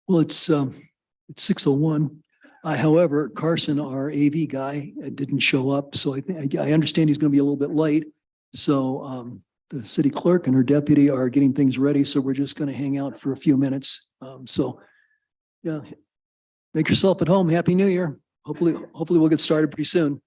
Well, it's 6:01. However, Carson, our AV guy, didn't show up, so I understand he's going to be a little bit late. So the city clerk and her deputy are getting things ready, so we're just going to hang out for a few minutes. So yeah, make yourself at home. Happy New Year. Hopefully we'll get started pretty soon.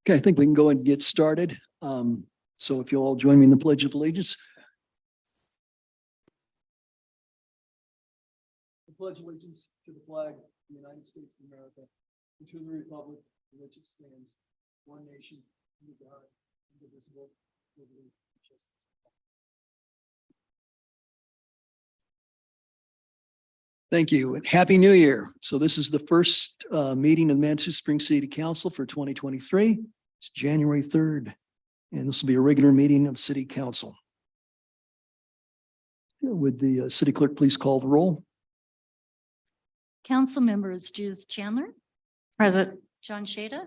Okay, I think we can go and get started. So if you'll all join me in the Pledge of Allegiance. I pledge allegiance to the flag of the United States of America and to the republic for which it stands, one nation, under God, indivisible, with liberty and justice. Thank you and Happy New Year. So this is the first meeting of the Manitou Springs City Council for 2023. It's January 3rd, and this will be a regular meeting of City Council. Would the city clerk please call the roll? Council members Judith Chandler, Present. John Shada,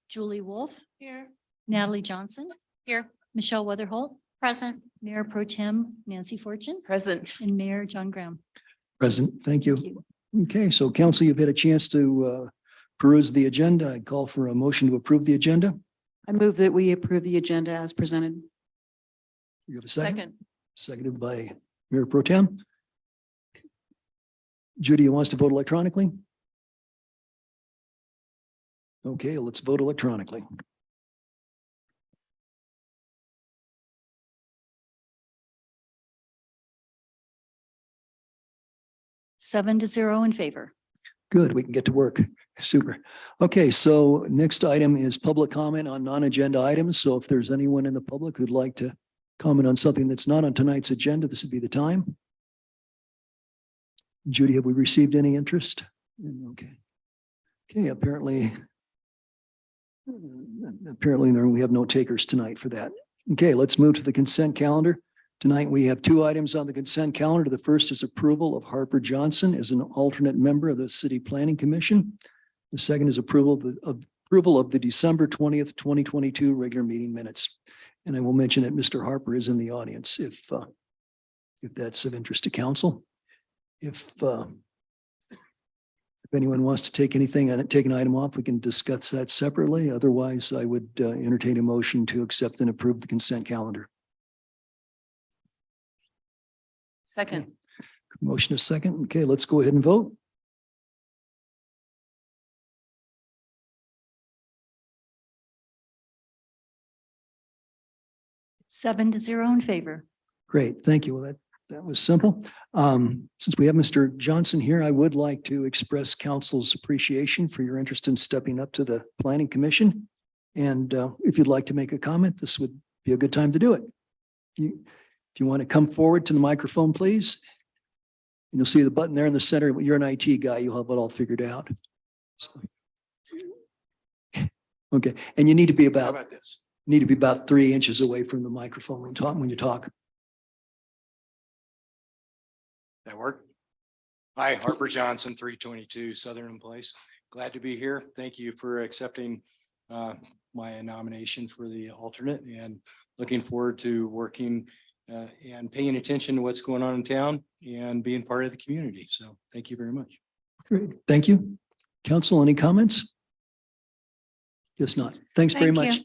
Julie Wolf, Here. Natalie Johnson, Here. Michelle Weatherholt, Present. Mayor Pro Tem Nancy Fortune, Present. and Mayor John Graham. Present. Thank you. Thank you. Okay, so council, you've had a chance to peruse the agenda. I call for a motion to approve the agenda. I move that we approve the agenda as presented. You have a second? Seconded by Mayor Pro Tem. Judy wants to vote electronically? Okay, let's vote electronically. Seven to zero in favor. Good, we can get to work. Super. Okay, so next item is public comment on non-agenda items. So if there's anyone in the public who'd like to comment on something that's not on tonight's agenda, this would be the time. Judy, have we received any interest? Okay. Okay, apparently we have no takers tonight for that. Okay, let's move to the consent calendar. Tonight, we have two items on the consent calendar. The first is approval of Harper Johnson as an alternate member of the City Planning Commission. The second is approval of the December 20th, 2022 regular meeting minutes. And I will mention that Mr. Harper is in the audience if that's of interest to council. If anyone wants to take an item off, we can discuss that separately. Otherwise, I would entertain a motion to accept and approve the consent calendar. Second. Motion is second. Okay, let's go ahead and vote. Seven to zero in favor. Great, thank you. Well, that was simple. Since we have Mr. Johnson here, I would like to express council's appreciation for your interest in stepping up to the Planning Commission. And if you'd like to make a comment, this would be a good time to do it. If you want to come forward to the microphone, please. And you'll see the button there in the center. You're an IT guy. You'll have it all figured out. So. Okay, and you need to be about 3 inches away from the microphone when you talk. That work? Hi, Harper Johnson, 322 Southern Place. Glad to be here. Thank you for accepting my nomination for the alternate and looking forward to working and paying attention to what's going on in town and being part of the community. So thank you very much. Great, thank you. Council, any comments? Guess not. Thanks very Thank much. you.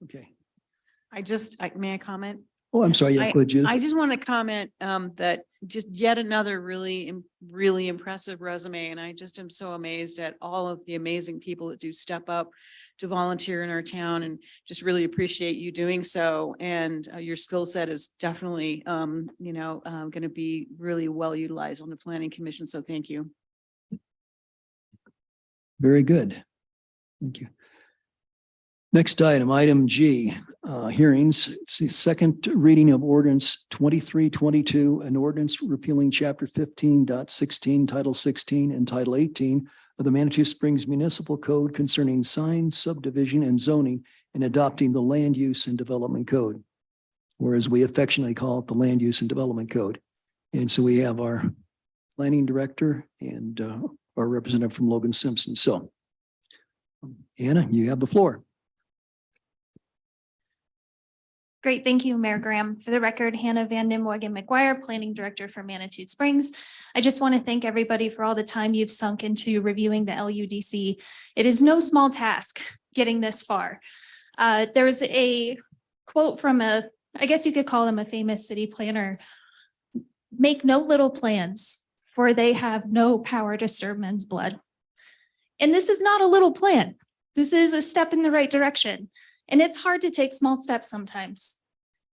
Okay. May I comment? Oh, I'm sorry. Yeah, go ahead, Judith. I just want to comment that just yet another really impressive resume. And I just am so amazed at all of the amazing people that do step up to volunteer in our town, and just really appreciate you doing so. And your skill set is definitely, going to be really well utilized on the Planning Commission. So thank you. Very good. Thank you. Next item, item G, hearings. It's the second reading of ordinance 2322, an ordinance repealing chapter 15.16, title 16 and title 18 of the Manitou Springs Municipal Code concerning signs, subdivision and zoning, and adopting the Land Use and Development Code, whereas we affectionately call it the Land Use and Development Code. And so we have our planning director and our representative from Logan Simpson. So Anna, you have the floor. Great. Thank you, Mayor Graham. For the record, Hannah Van Nimwegen McGuire, Planning Director for Manitou Springs. I just want to thank everybody for all the time you've sunk into reviewing the LUDC. It is no small task getting this far. There was a quote from I guess you could call him a famous city planner. Make no little plans, for they have no power to stir men's blood. And this is not a little plan. this is a step in the right direction. And it's hard to take small steps sometimes.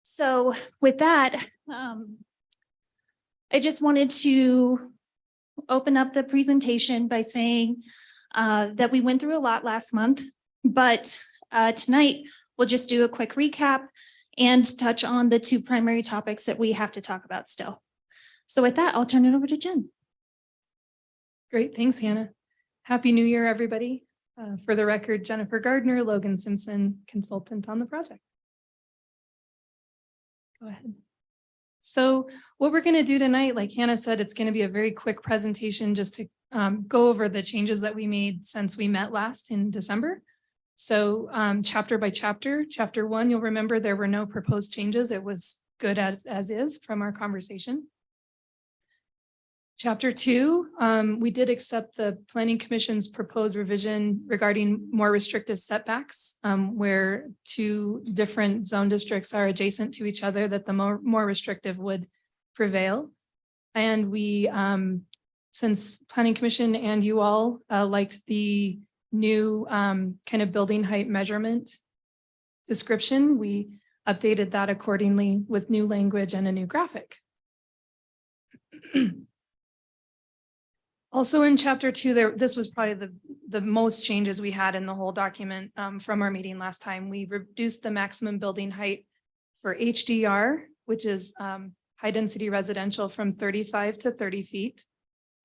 So with that, I just wanted to open up the presentation by saying that we went through a lot last month, but tonight we'll just do a quick recap and touch on the two primary topics that we have to talk about still. So with that, I'll turn it over to Jen. Great, thanks, Hannah. Happy New Year, everybody. For the record, Jennifer Gardner, Logan Simpson, consultant on the project. Go ahead. So what we're going to do tonight, like Hannah said, it's going to be a very quick presentation just to go over the changes that we made since we met last in December. So chapter by chapter, chapter 1, you'll remember there were no proposed changes. It was good as is from our conversation. Chapter 2, we did accept the Planning Commission's proposed revision regarding more restrictive setbacks, where two different zone districts are adjacent to each other, that the more restrictive would prevail. And we, since Planning Commission and you all liked the new kind of building height measurement description, we updated that accordingly with new language and a new graphic. Also in chapter 2, this was probably the most changes we had in the whole document from our meeting last time. We reduced the maximum building height for HDR, which is high density residential, from 35 to 30 feet.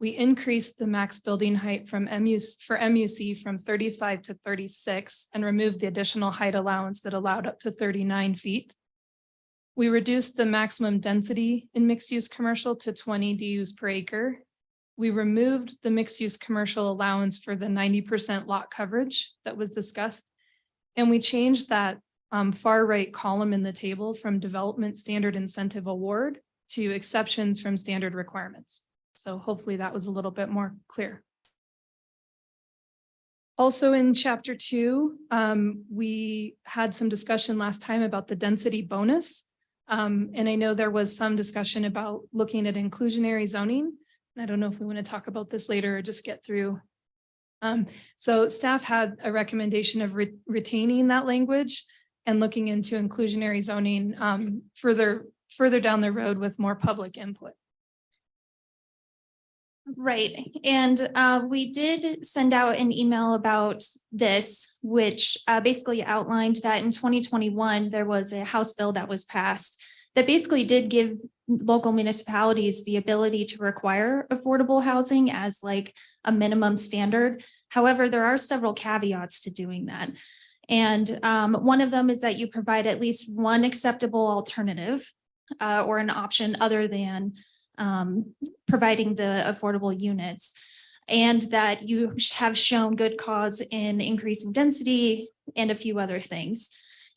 We increased the max building height for MUC from 35 to 36 and removed the additional height allowance that allowed up to 39 feet. We reduced the maximum density in mixed use commercial to 20 DUs per acre. We removed the mixed use commercial allowance for the 90% lot coverage that was discussed. And we changed that far right column in the table from development standard incentive award to exceptions from standard requirements. So hopefully that was a little bit more clear. Also in chapter 2, we had some discussion last time about the density bonus. And I know there was some discussion about looking at inclusionary zoning. I don't know if we want to talk about this later or just get through. So staff had a recommendation of retaining that language and looking into inclusionary zoning further down the road with more public input. Right, and we did send out an email about this, which basically outlined that in 2021, there was a House bill that was passed that basically did give local municipalities the ability to require affordable housing as like a minimum standard. However, there are several caveats to doing that. And one of them is that you provide at least one acceptable alternative or an option other than providing the affordable units, and that you have shown good cause in increasing density and a few other things.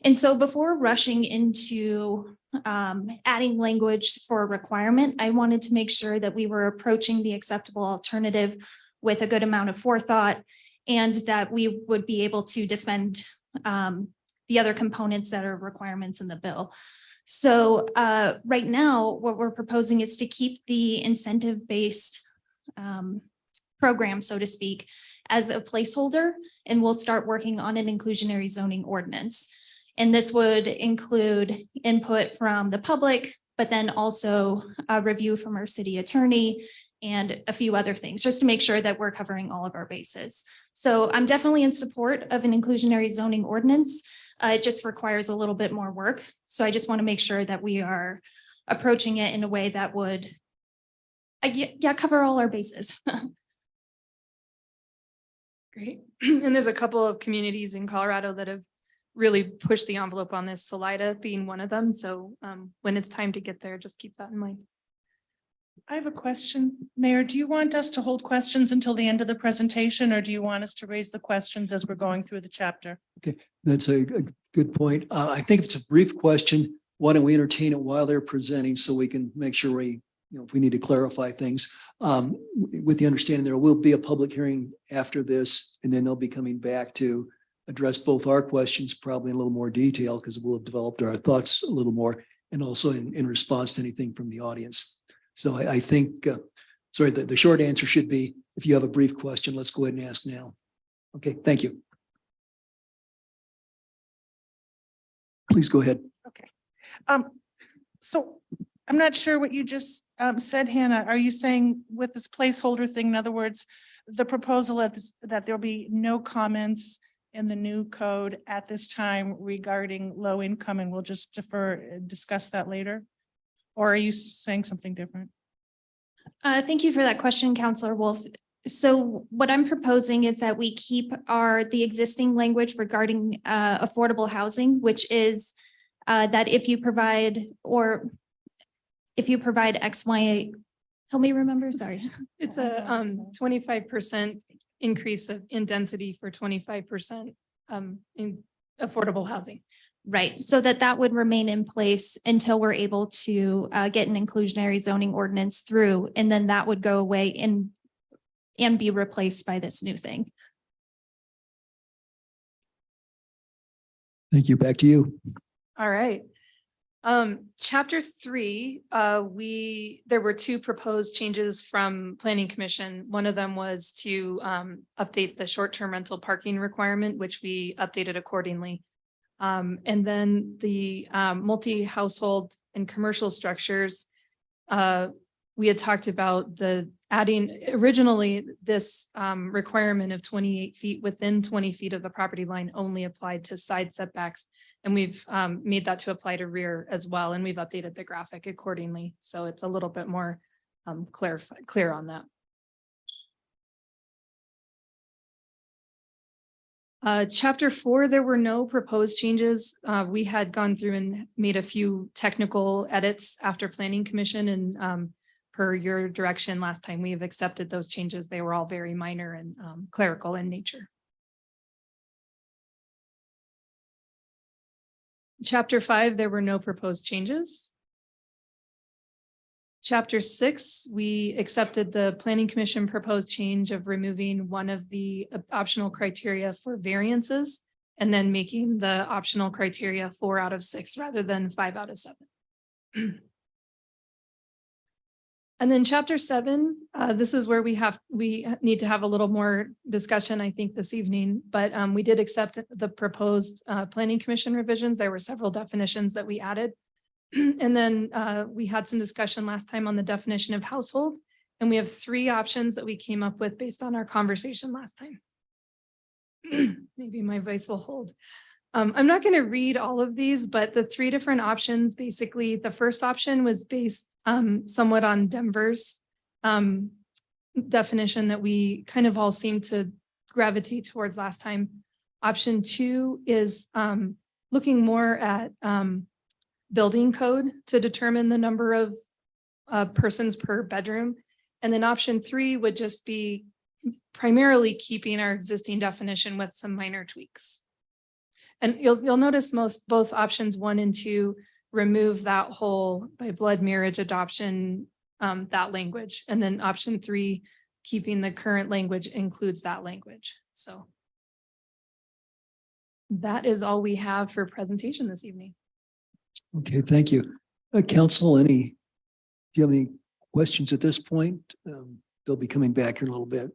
And so before rushing into adding language for a requirement, I wanted to make sure that we were approaching the acceptable alternative with a good amount of forethought, and that we would be able to defend the other components that are requirements in the bill. So right now, what we're proposing is to keep the incentive-based program, so to speak, as a placeholder, and we'll start working on an inclusionary zoning ordinance. And this would include input from the public, but then also a review from our city attorney and a few other things, just to make sure that we're covering all of our bases. So I'm definitely in support of an inclusionary zoning ordinance. It just requires a little bit more work. So I just want to make sure that we are approaching it in a way that would, cover all our bases. Great. And there's a couple of communities in Colorado that have really pushed the envelope on this, Salida being one of them. So when it's time to get there, just keep that in mind. I have a question, Mayor. Do you want us to hold questions until the end of the presentation, or do you want us to raise the questions as we're going through the chapter? Okay, that's a good point. I think it's a brief question. Why don't we entertain it while they're presenting so we can make sure we, if we need to clarify things, with the understanding there will be a public hearing after this, and then they'll be coming back to address both our questions probably in a little more detail, because we'll have developed our thoughts a little more, and also in response to anything from the audience. So I think, the short answer should be, if you have a brief question, let's go ahead and ask now. Okay, thank you. Please go ahead. Okay. So I'm not sure what you just said, Hannah. Are you saying with this placeholder thing, in other words, the proposal that there'll be no comments in the new code at this time regarding low income, and we'll just discuss that later? Or are you saying something different? Thank you for that question, Counselor Wolf. So what I'm proposing is that we keep the existing language regarding affordable housing, which is that if you provide X, Y, help me remember, sorry. It's a 25% increase in density for 25% in affordable housing. Right, so that would remain in place until we're able to get an inclusionary zoning ordinance through, and then that would go away and be replaced by this new thing. Thank you. Back to you. All right. Chapter 3, there were 2 proposed changes from Planning Commission. One of them was to update the short-term rental parking requirement, which we updated accordingly. And then the multi-household and commercial structures, we had talked about adding originally this requirement of 28 feet within 20 feet of the property line only applied to side setbacks. And we've made that to apply to rear as well. And we've updated the graphic accordingly. So it's a little bit more clear on that. Chapter 4, there were no proposed changes. We had gone through and made a few technical edits after Planning Commission, and per your direction last time, we have accepted those changes. They were all very minor and clerical in nature. Chapter 5, there were no proposed changes. Chapter 6, we accepted the Planning Commission proposed change of removing one of the optional criteria for variances and then making the optional criteria 4 out of 6 rather than 5 out of 7. And then chapter 7, this is where we need to have a little more discussion, I think, this evening, but we did accept the proposed Planning Commission revisions. There were several definitions that we added. And then we had some discussion last time on the definition of household, and we have 3 options that we came up with based on our conversation last time. Maybe my voice will hold. I'm not going to read all of these, but the 3 different options, basically, the first option was based somewhat on Denver's definition that we kind of all seem to gravitate towards last time. Option 2 is looking more at building code to determine the number of persons per bedroom. And then option 3 would just be primarily keeping our existing definition with some minor tweaks. And you'll notice both options 1 and 2 remove that whole by blood marriage adoption, that language. And then option 3, keeping the current language, includes that language. So that is all we have for presentation this evening. Okay, thank you. Council, do you have any questions at this point? They'll be coming back here in a little bit.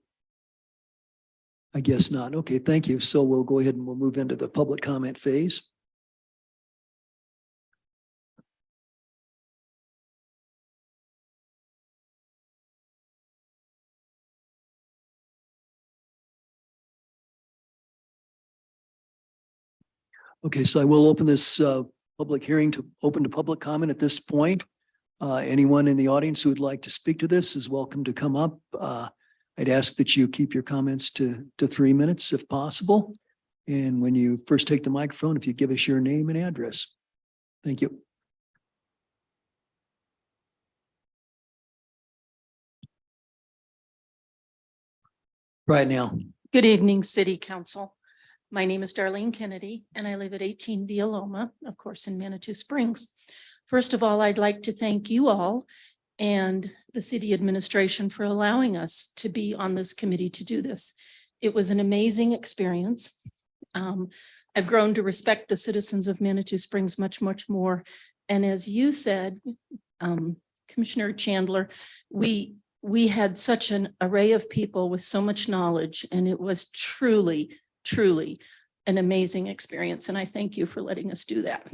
I guess not. Okay, thank you. So we'll go ahead and we'll move into the public comment phase. Okay, so I will open this public hearing open to public comment at this point. Anyone in the audience who would like to speak to this is welcome to come up. I'd ask that you keep your comments to 3 minutes if possible. And when you first take the microphone, if you give us your name and address. Thank you. Right now. Good evening, City Council. My name is Darlene Kennedy, and I live at 18 Villa Loma, of course, in Manitou Springs. First of all, I'd like to thank you all and the city administration for allowing us to be on this committee to do this. It was an amazing experience. I've grown to respect the citizens of Manitou Springs much, much more. And as you said, Commissioner Chandler, we had such an array of people with so much knowledge, and it was truly an amazing experience, and I thank you for letting us do that.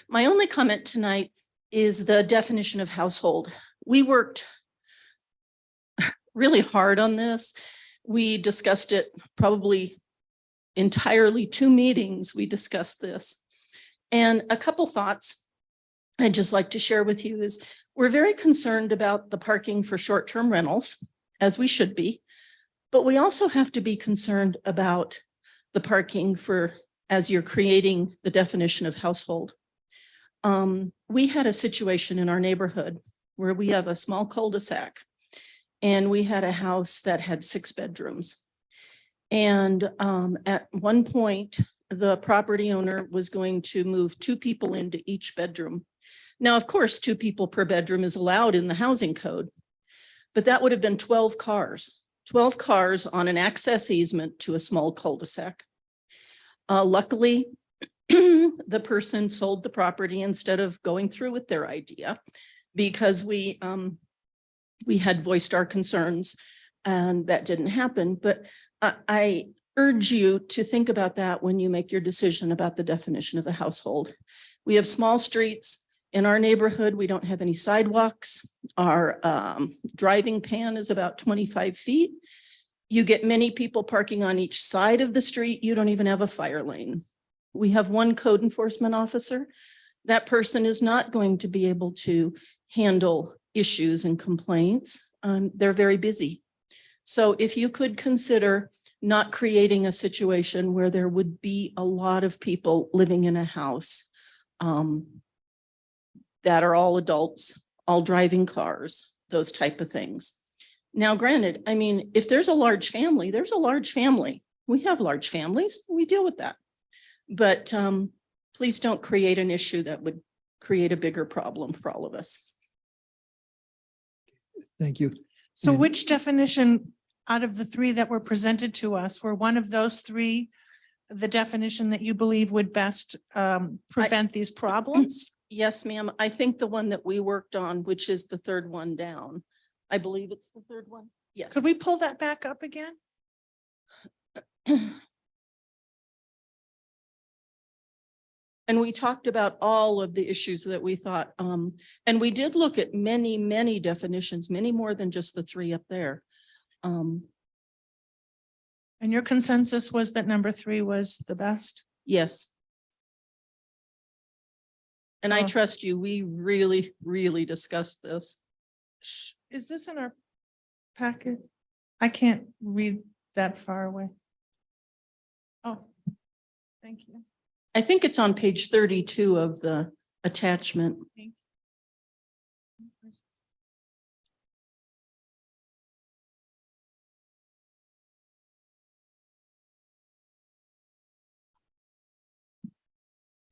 My only comment tonight is the definition of household. We worked really hard on this. We discussed it probably entirely 2 meetings. We discussed this. And a couple thoughts I'd just like to share with you is we're very concerned about the parking for short-term rentals, as we should be, but we also have to be concerned about the parking for, as you're creating the definition of household. We had a situation in our neighborhood where we have a small cul-de-sac and we had a house that had 6 bedrooms. And at one point, the property owner was going to move 2 people into each bedroom. Now, of course, 2 people per bedroom is allowed in the housing code, but that would have been 12 cars on an access easement to a small cul-de-sac. Luckily, the person sold the property instead of going through with their idea, because we had voiced our concerns and that didn't happen. But I urge you to think about that when you make your decision about the definition of a household. We have small streets. In our neighborhood, we don't have any sidewalks. Our driving pan is about 25 feet. You get many people parking on each side of the street. You don't even have a fire lane. We have 1 code enforcement officer. That person is not going to be able to handle issues and complaints. They're very busy. So if you could consider not creating a situation where there would be a lot of people living in a house that are all adults, all driving cars, those type of things. Now, granted, I mean, if there's a large family, there's a large family. We have large families, we deal with that. But please don't create an issue that would create a bigger problem for all of us. Thank you. So And- which definition out of the 3 that were presented to us, were one of those 3 the definition that you believe would best prevent these problems? Yes, ma'am. I think the one that we worked on, which is the 3rd one down. I believe it's the 3rd one. Yes. Could we pull that back up again? And we talked about all of the issues that we thought, and we did look at many, many definitions, many more than just the 3 up there. And your consensus was that number 3 was the best? Yes. And I Oh. trust you, we really, really discussed this. Is this in our packet? I can't read that far away. Oh, thank you. I think it's on page 32 of the attachment.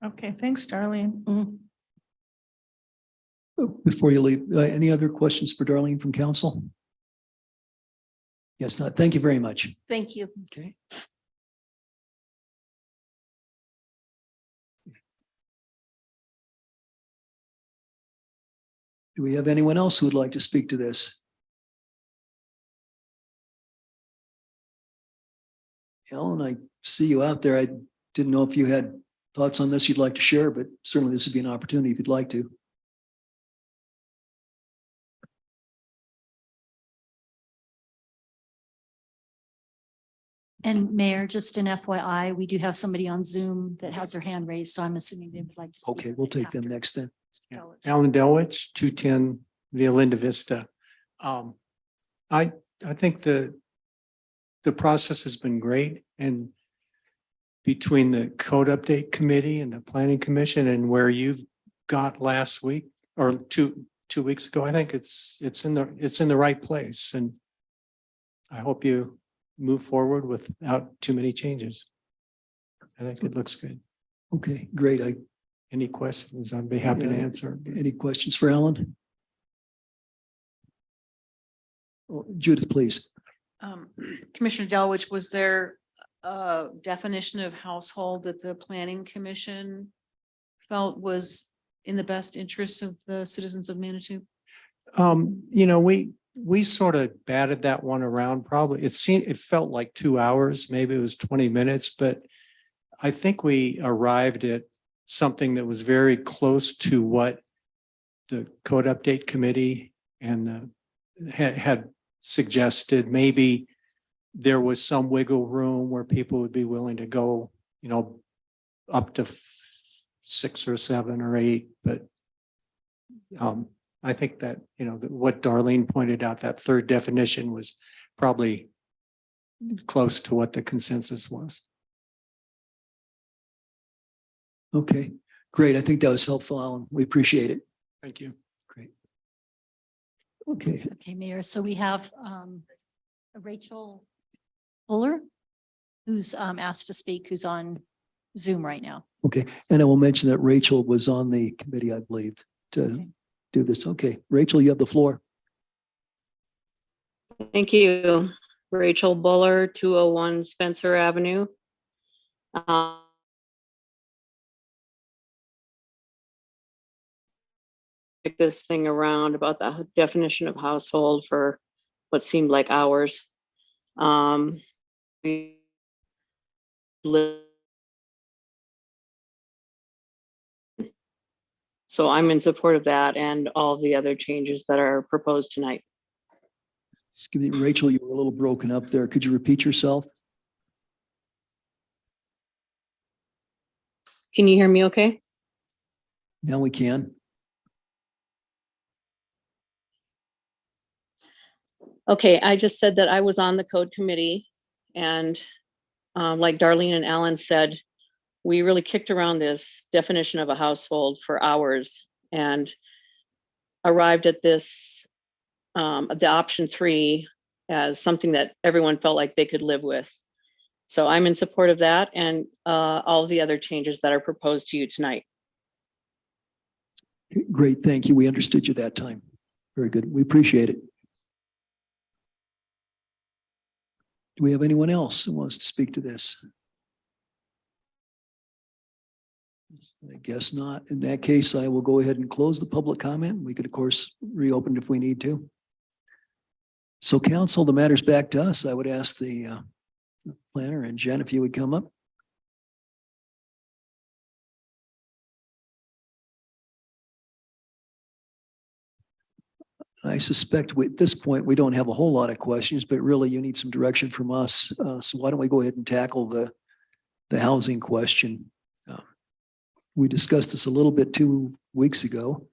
Okay, thanks, Darlene. Mhm. Before you leave, any other questions for Darlene from council? Yes, not. Thank you very much. Thank you. Okay. Do we have anyone else who would like to speak to this? Ellen, I see you out there. I didn't know if you had thoughts on this you'd like to share, but certainly this would be an opportunity if you'd like to. And Mayor, just an FYI, we do have somebody on Zoom that has their hand raised, so I'm assuming they would like to speak. Okay, we'll take them after. next then. Alan Delwich, 210 Via Linda Vista. I think the process has been great, and between the code update committee and the planning commission and where you've got last week or two weeks ago, I think it's in the right place, and I hope you move forward without too many changes. I think it looks good. Okay, great. Any questions? I'd be happy to Yeah. answer. Any questions for Alan? Oh, Judith, please. Commissioner Delwich, was there a definition of household that the planning commission felt was in the best interests of the citizens of Manitou? We sort of batted that one around. Probably it felt like 2 hours, maybe it was 20 minutes, but I think we arrived at something that was very close to what the code update committee and had suggested. Maybe there was some wiggle room where people would be willing to go, up to 6 or 7 or 8, but I think that, what Darlene pointed out, that third definition was probably close to what the consensus was. Okay, great. I think that was helpful, Alan. We appreciate it. Thank you. Great. Okay, Okay, Mayor, so we have Rachel Fuller, who's asked to speak, who's on Zoom right now. okay. And I will mention that Rachel was on the committee, I believe, to Okay. do this. Okay, Rachel, you have the floor. Thank you. Rachel Buller, 201 Spencer Avenue. Pick this thing around about the definition of household for what seemed like hours. We live. So I'm in support of that and all the other changes that are proposed tonight. Excuse me, Rachel, you were a little broken up there. Could you repeat yourself? Can you hear me okay? Now we can. Okay, I just said that I was on the code committee and like Darlene and Alan said, we really kicked around this definition of a household for hours and arrived at this, the option 3 as something that everyone felt like they could live with. So I'm in support of that and all of the other changes that are proposed to you tonight. Great, thank you. We understood you that time. Very good. We appreciate it. Do we have anyone else who wants to speak to this? I guess not. In that case, I will go ahead and close the public comment. We could, of course, reopen if we need to. So council, the matter's back to us. I would ask the planner and Jen if you would come up. I suspect at this point, we don't have a whole lot of questions, but really you need some direction from us. So why don't we go ahead and tackle the housing question? We discussed this a little bit 2 weeks ago.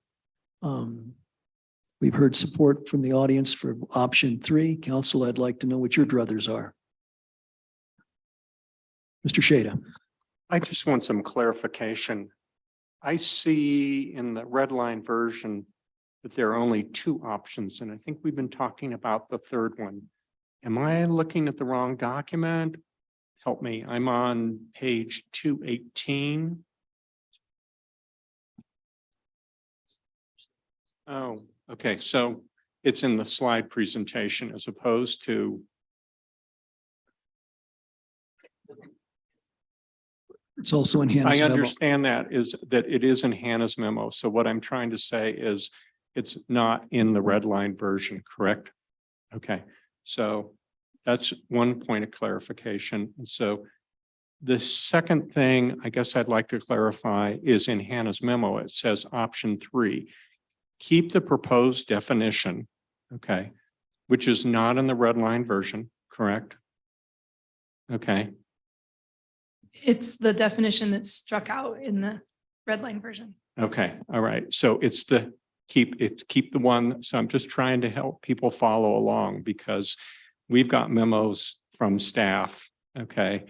We've heard support from the audience for option 3. Council, I'd like to know what your druthers are. Mr. Shada. I just want some clarification. I see in the red line version that there are only 2 options, and I think we've been talking about the third one. Am I looking at the wrong document? Help me. I'm on page 218. Oh, okay. So it's in the slide presentation as opposed to. It's also in Hannah's I memo. understand that it is in Hannah's memo. So what I'm trying to say is it's not in the red line version, correct? Okay, so that's one point of clarification. And so the second thing I guess I'd like to clarify is in Hannah's memo, it says option 3, keep the proposed definition, okay, which is not in the red line version, correct? Okay. It's the definition that's struck out in the red line version. Okay, all right. So it's keep the one. So I'm just trying to help people follow along because we've got memos from staff. Okay.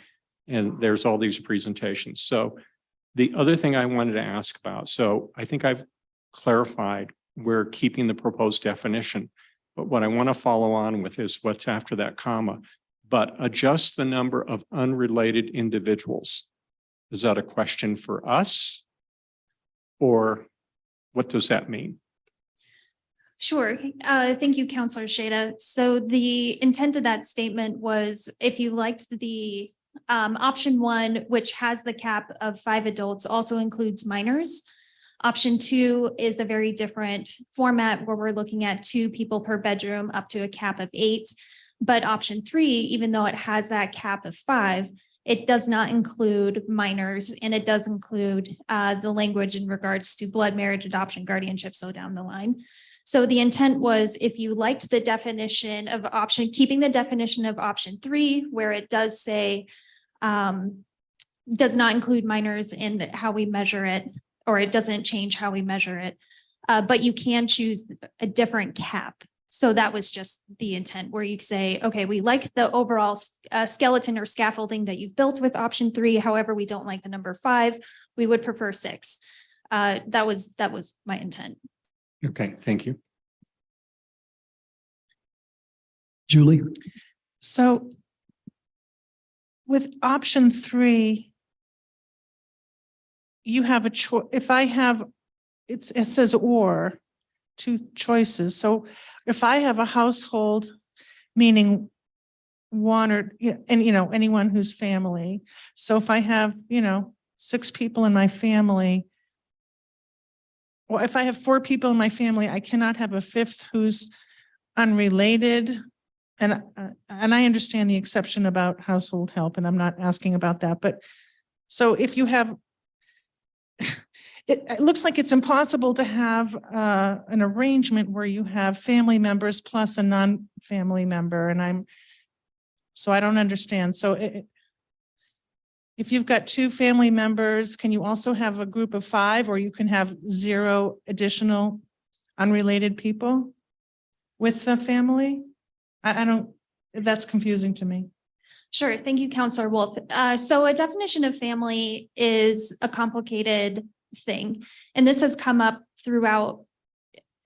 And there's all these presentations. So the other thing I wanted to ask about, so I think I've clarified we're keeping the proposed definition, but what I want to follow on with is what's after that comma, but adjust the number of unrelated individuals. Is that a question for us? Or what does that mean? Sure. Thank you, Counselor Shada. So the intent of that statement was if you liked the option 1, which has the cap of 5 adults, also includes minors. Option 2 is a very different format where we're looking at 2 people per bedroom up to a cap of 8. But option 3, even though it has that cap of 5, It does not include minors, and it does include the language in regards to blood, marriage, adoption, guardianship, so down the line. So the intent was, if you liked the definition of option, keeping the definition of option 3, where it does say does not include minors in how we measure it, or it doesn't change how we measure it. But you can choose a different cap. So that was just the intent, where you say, okay, we like the overall skeleton or scaffolding that you've built with option 3. However, we don't like the number 5. We would prefer 6. That was my intent. Okay, thank you. Julie? So with option 3, you have a choice. If I have, it says or, 2 choices. So if I have a household, meaning one or, and anyone who's family. So if I have, 6 people in my family, or if I have 4 people in my family, I cannot have a 5th who's unrelated. And I understand the exception about household help, and I'm not asking about that, but so if you have, it looks like it's impossible to have an arrangement where you have family members plus a non-family member, and so I don't understand. So if you've got 2 family members, can you also have a group of 5, or you can have 0 additional unrelated people with the family? I don't, that's confusing to me. Sure. Thank you, Counselor Wolf. So a definition of family is a complicated thing. And this has come up throughout,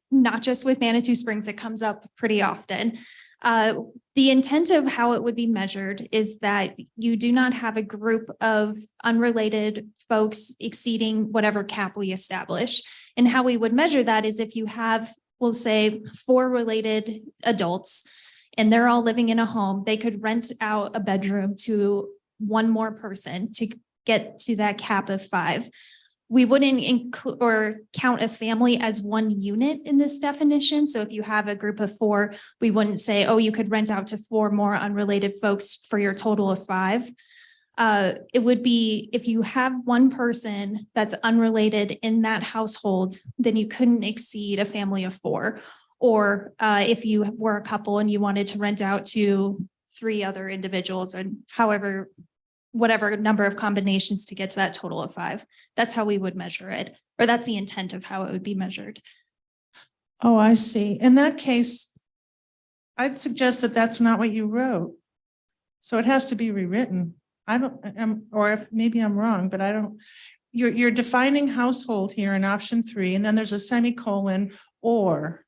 not just with Manitou Springs, it comes up pretty often. The intent of how it would be measured is that you do not have a group of unrelated folks exceeding whatever cap we establish. And how we would measure that is if you have, we'll say, 4 related adults, and they're all living in a home, they could rent out a bedroom to one more person to get to that cap of 5. We wouldn't include or count a family as one unit in this definition. So if you have a group of 4, we wouldn't say, oh, you could rent out to 4 more unrelated folks for your total of 5. It would be if you have one person that's unrelated in that household, then you couldn't exceed a family of 4. Or if you were a couple and you wanted to rent out to 3 other individuals, and whatever number of combinations to get to that total of 5. That's how we would measure it, or that's the intent of how it would be measured. Oh, I see. In that case, I'd suggest that that's not what you wrote. So it has to be rewritten. Or if maybe I'm wrong, but I don't, you're defining household here in option 3, and then there's a semicolon or.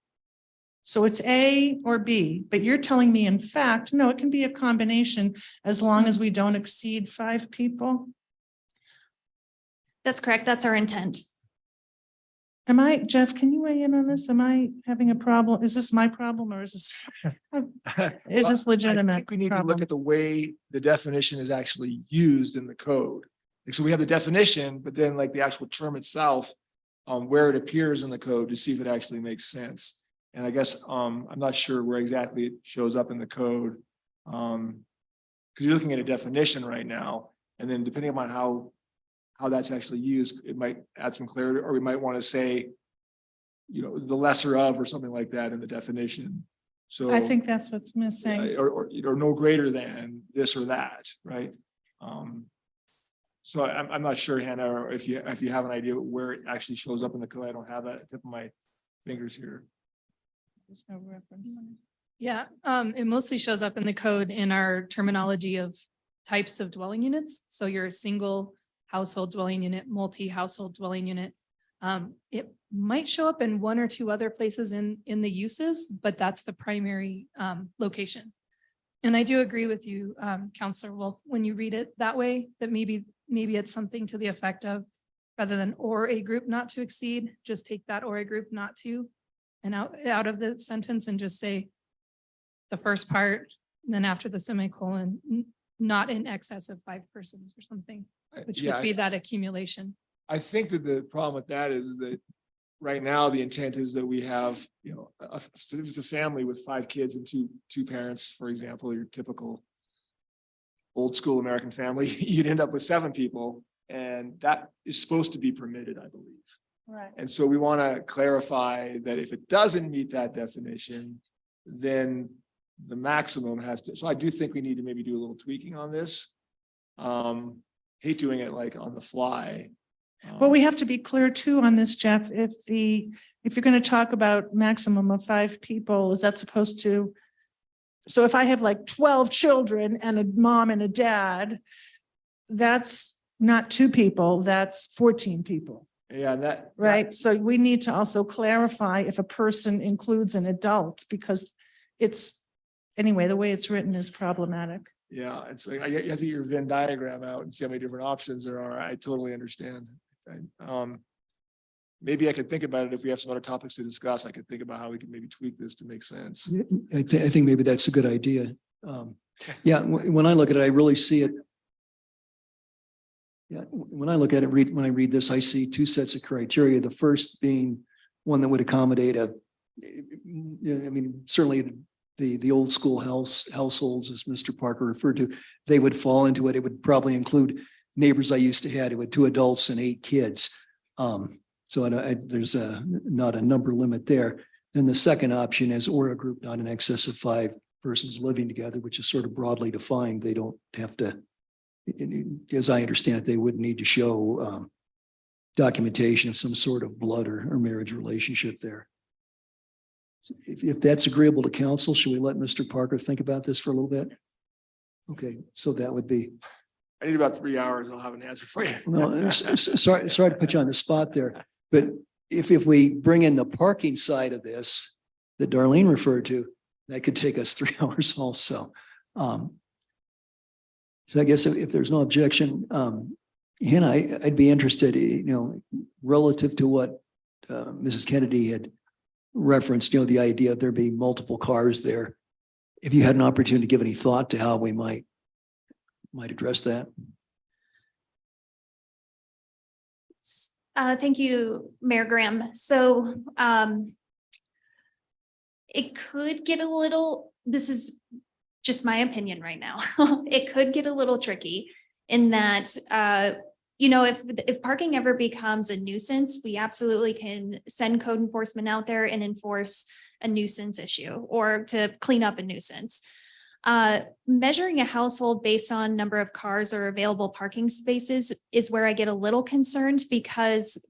So it's A or B, but you're telling me, in fact, no, it can be a combination as long as we don't exceed 5 people. That's correct. That's our intent. Jeff, can you weigh in on this? Am I having a problem? Is this my problem, or is this legitimate? I think we need to problem? look at the way the definition is actually used in the code. Like, so we have the definition, but then like the actual term itself, where it appears in the code to see if it actually makes sense. And I guess I'm not sure where exactly it shows up in the code. Because you're looking at a definition right now, and then depending upon how that's actually used, it might add some clarity, or we might want to say, the lesser of or something like that in the definition. So I think that's what's missing. or no greater than this or that, right? So I'm not sure, Hannah, or if you have an idea where it actually shows up in the code. I don't have that at the tip of my fingers here. There's no reference. Yeah, it mostly shows up in the code in our terminology of types of dwelling units. So your single household dwelling unit, multi-household dwelling unit. It might show up in 1 or 2 other places in the uses, but that's the primary location. And I do agree with you, Counselor Wolf, when you read it that way, that maybe it's something to the effect of, rather than or a group not to exceed, just take that or a group not to and out of the sentence and just say the first part, and then after the semicolon, not in excess of 5 persons or something, which would be that accumulation. I think that the problem with that is that right now the intent is that we have, it's a family with 5 kids and two parents, for example, your typical old school American family, you'd end up with 7 people. And that is supposed to be permitted, I believe. Right. And so we want to clarify that if it doesn't meet that definition, then the maximum has to, so I do think we need to maybe do a little tweaking on this. Hate doing it like on the fly. Well, we have to be clear too on this, Jeff, if you're going to talk about maximum of 5 people, is that supposed to? So if I have like 12 children and a mom and a dad, that's not 2 people, that's 14 people, Yeah, that. right? So we need to also clarify if a person includes an adult, because it's, anyway, the way it's written is problematic. Yeah, it's like, you have to get your Venn diagram out and see how many different options there are. I totally understand. Maybe I could think about it if we have some other topics to discuss. I could think about how we could maybe tweak this to make sense. I think maybe that's a good idea. Yeah, when I look at it, I really see it. Yeah, when I look at it, when I read this, I see 2 sets of criteria. The first being one that would accommodate certainly the old school households, as Mr. Parker referred to, they would fall into it. It would probably include neighbors I used to have. It would 2 adults and 8 kids. So there's not a number limit there. Then the second option is or a group not in excess of 5 persons living together, which is sort of broadly defined. They don't have to, as I understand it, they wouldn't need to show documentation of some sort of blood or marriage relationship there. If that's agreeable to council, should we let Mr. Parker think about this for a little bit? Okay, so that would be. I need about 3 hours. I'll have an answer for you. No, sorry to put you on the spot there, but if we bring in the parking side of this that Darlene referred to, that could take us 3 hours also. So I guess if there's no objection, Hannah, I'd be interested, relative to what Mrs. Kennedy had referenced, the idea of there being multiple cars there. If you had an opportunity to give any thought to how we might address that. Thank you, Mayor Graham. So it could get a little, this is just my opinion right now. It could get a little tricky in that, if parking ever becomes a nuisance, we absolutely can send code enforcement out there and enforce a nuisance issue or to clean up a nuisance. Measuring a household based on number of cars or available parking spaces is where I get a little concerned, because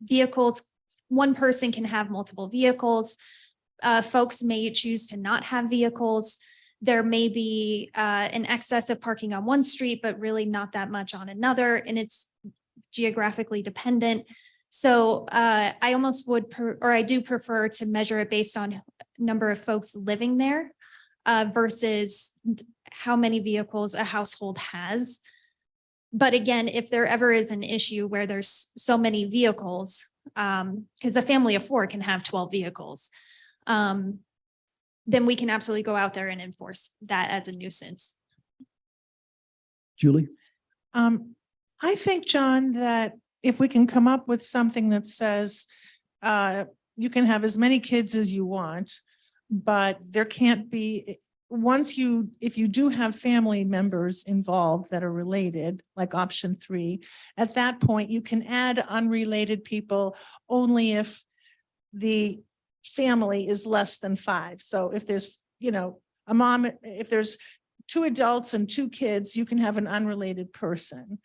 one person can have multiple vehicles. Folks may choose to not have vehicles. There may be an excess of parking on one street, but really not that much on another, and it's geographically dependent. So I almost I do prefer to measure it based on number of folks living there versus how many vehicles a household has. But again, if there ever is an issue where there's so many vehicles, because a family of 4 can have 12 vehicles, then we can absolutely go out there and enforce that as a nuisance. Julie? I think, John, that if we can come up with something that says you can have as many kids as you want, but there can't be, if you do have family members involved that are related, like option 3, at that point, you can add unrelated people only if the family is less than 5. So if there's, a mom, if there's 2 adults and 2 kids, you can have an unrelated person,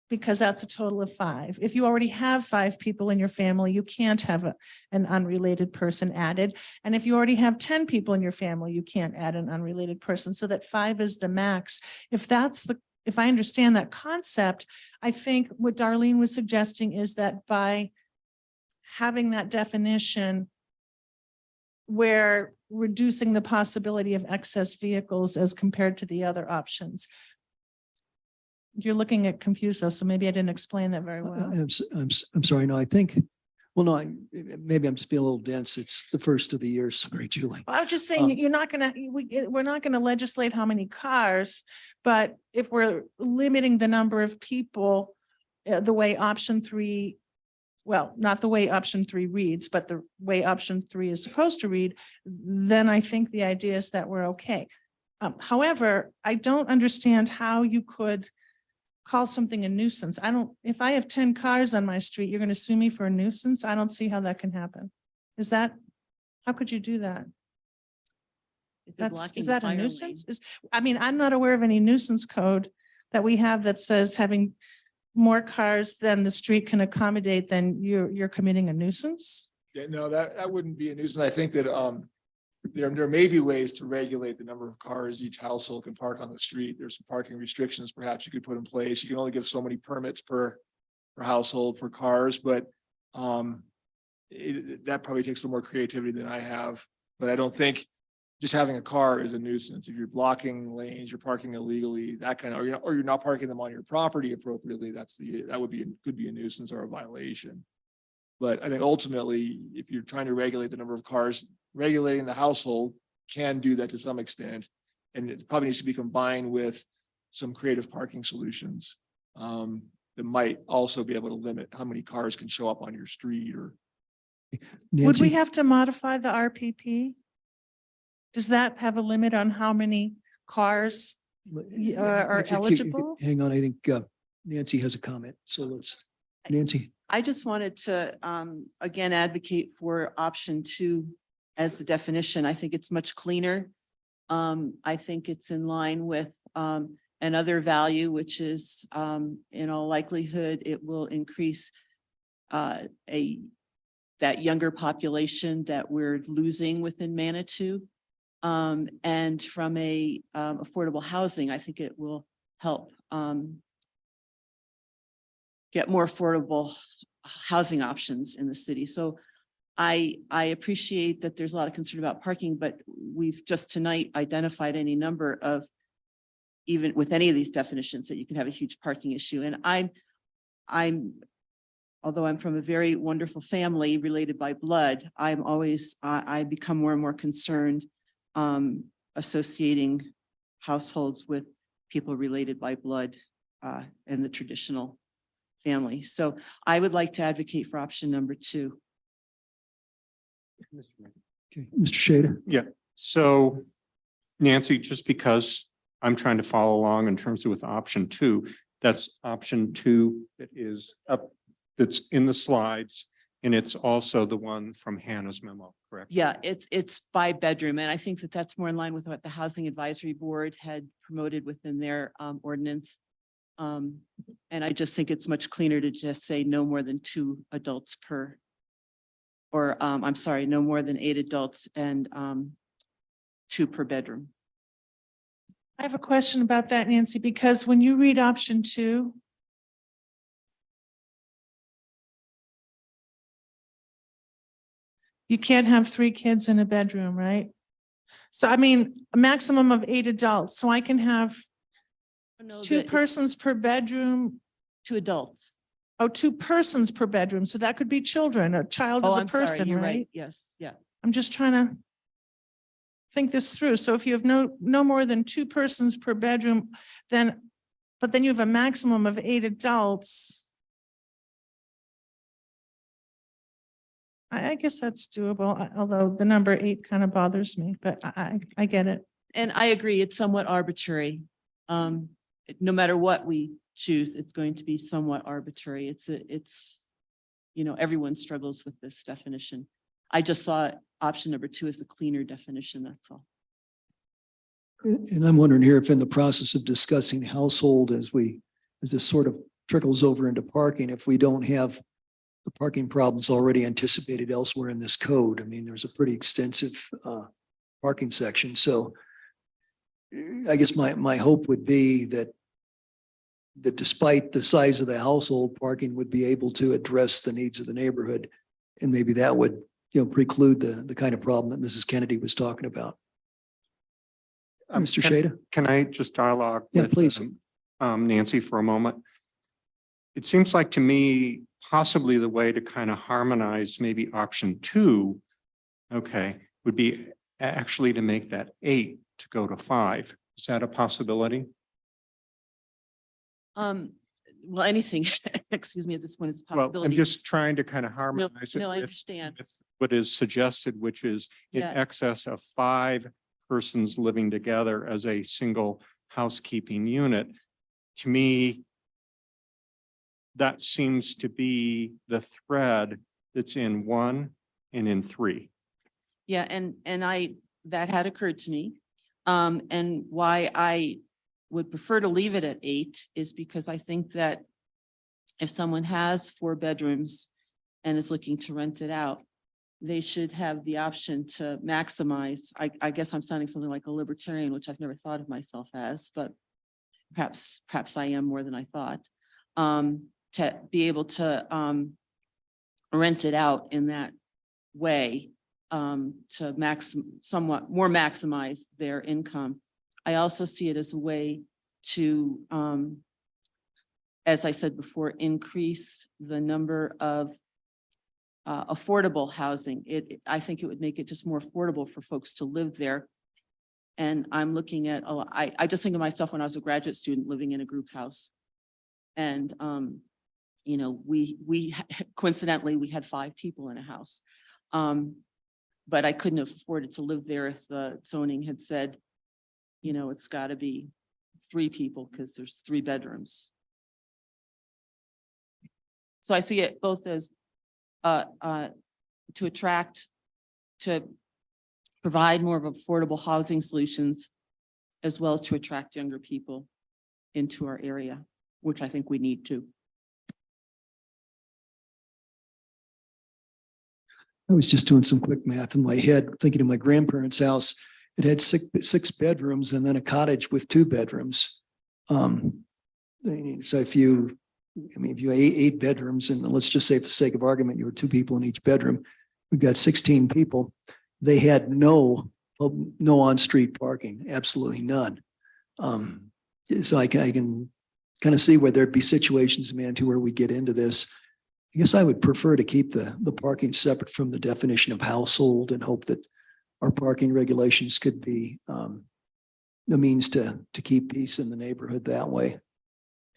because that's a total of 5. If you already have 5 people in your family, you can't have an unrelated person added. And if you already have 10 people in your family, you can't add an unrelated person, so that 5 is the max. If I understand that concept, I think what Darlene was suggesting is that by having that definition, we're reducing the possibility of excess vehicles as compared to the other options. You're looking at Confuso, so maybe I didn't explain that very well. I'm sorry. No, I think, maybe I'm just being a little dense. It's the first of the year. Sorry, Julie. I was just saying, we're not going to legislate how many cars, but if we're limiting the number of people, the way option 3, well, not the way option 3 reads, but the way option 3 is supposed to read, then I think the idea is that we're okay. However, I don't understand how you could call something a nuisance. I don't, if I have 10 cars on my street, you're going to sue me for a nuisance? I don't see how that can happen. Is that, how could you do that? Is that a nuisance? I mean, I'm not aware of any nuisance code that we have that says having more cars than the street can accommodate, then you're committing a nuisance? Yeah, no, that wouldn't be a nuisance. I think that there may be ways to regulate the number of cars each household can park on the street. There's some parking restrictions perhaps you could put in place. You can only give so many permits per household for cars, but that probably takes a little more creativity than I have. But I don't think just having a car is a nuisance. If you're blocking lanes, you're parking illegally, that kind of, or you're not parking them on your property appropriately, could be a nuisance or a violation. But I think ultimately, if you're trying to regulate the number of cars, regulating the household can do that to some extent. And it probably needs to be combined with some creative parking solutions that might also be able to limit how many cars can show up on your street or. Would we Nancy? have to modify the RPP? Does that have a limit on how many cars are If you- eligible? Hang on, I think Nancy has a comment, so let's, Nancy. I just wanted to, again, advocate for option 2 as the definition. I think it's much cleaner. I think it's in line with another value, which is in all likelihood, it will increase that younger population that we're losing within Manitou. And from a affordable housing, I think it will help get more affordable housing options in the city. So I appreciate that there's a lot of concern about parking, but we've just tonight identified any number of, even with any of these definitions, that you can have a huge parking issue. And although I'm from a very wonderful family related by blood, I become more and more concerned associating households with people related by blood and the traditional family. So I would like to advocate for option number 2. Okay, Mr. Shader. Yeah, so Nancy, just because I'm trying to follow along in terms of with option 2, that's option 2 that is up, that's in the slides. And it's also the one from Hannah's memo, correct? Yeah, it's 5-bedroom. And I think that that's more in line with what the Housing Advisory Board had promoted within their ordinance. And I just think it's much cleaner to just say no more than 2 adults per, or I'm sorry, no more than 8 adults and 2 per bedroom. I have a question about that, Nancy, because when you read option 2, you can't have 3 kids in a bedroom, right? So I mean, a maximum of 8 adults. So I can have No, 2 persons per bedroom. 2 adults. Oh, 2 persons per bedroom. So that could be children. A child is Oh, a I'm sorry, person, you're right? right. Yes, yeah. I'm just trying to think this through. So if you have no more than 2 persons per bedroom, but then you have a maximum of 8 adults. I guess that's doable, although the number 8 kind of bothers me, but I get it. And I agree, it's somewhat arbitrary. No matter what we choose, it's going to be somewhat arbitrary. It's, everyone struggles with this definition. I just saw option number 2 as a cleaner definition, that's all. And I'm wondering here if in the process of discussing household as this sort of trickles over into parking, if we don't have the parking problems already anticipated elsewhere in this code. I mean, there's a pretty extensive parking section. So I guess my hope would be that despite the size of the household, parking would be able to address the needs of the neighborhood. And maybe that would, preclude the kind of problem that Mrs. Kennedy was talking about. Mr. Shada? Can I just dialogue? Yeah, with, please. Nancy for a moment? It seems like to me, possibly the way to kind of harmonize maybe option 2, would be actually to make that 8 to go to 5. Is that a possibility? Well, anything, excuse me, at this point is a Well, possibility. I'm just trying to kind of harmonize it no, I with understand. what is suggested, which is in Yeah. excess of 5 persons living together as a single housekeeping unit. To me, that seems to be the thread that's in 1 and in 3. Yeah, and that had occurred to me. And why I would prefer to leave it at 8 is because I think that if someone has 4 bedrooms and is looking to rent it out, they should have the option to maximize. I guess I'm sounding something like a libertarian, which I've never thought of myself as, but perhaps I am more than I thought. To be able to rent it out in that way, to somewhat more maximize their income. I also see it as a way to, as I said before, increase the number of affordable housing. I think it would make it just more affordable for folks to live there. And I'm looking at, I just think of myself when I was a graduate student living in a group house. And, you know, we coincidentally, we had 5 people in a house. But I couldn't have afforded to live there if the zoning had said, you know, it's got to be 3 people because there's 3 bedrooms. So I see it both as to provide more of affordable housing solutions, as well as to attract younger people into our area, which I think we need to. I was just doing some quick math in my head, thinking of my grandparents' house. It had 6 bedrooms and then a cottage with 2 bedrooms. So if you have 8 bedrooms, and let's just say for the sake of argument, you were 2 people in each bedroom, we've got 16 people. They had no on-street parking, absolutely none. So I can kind of see where there'd be situations in Manitou where we get into this. I guess I would prefer to keep the parking separate from the definition of household and hope that our parking regulations could be the means to keep peace in the neighborhood that way.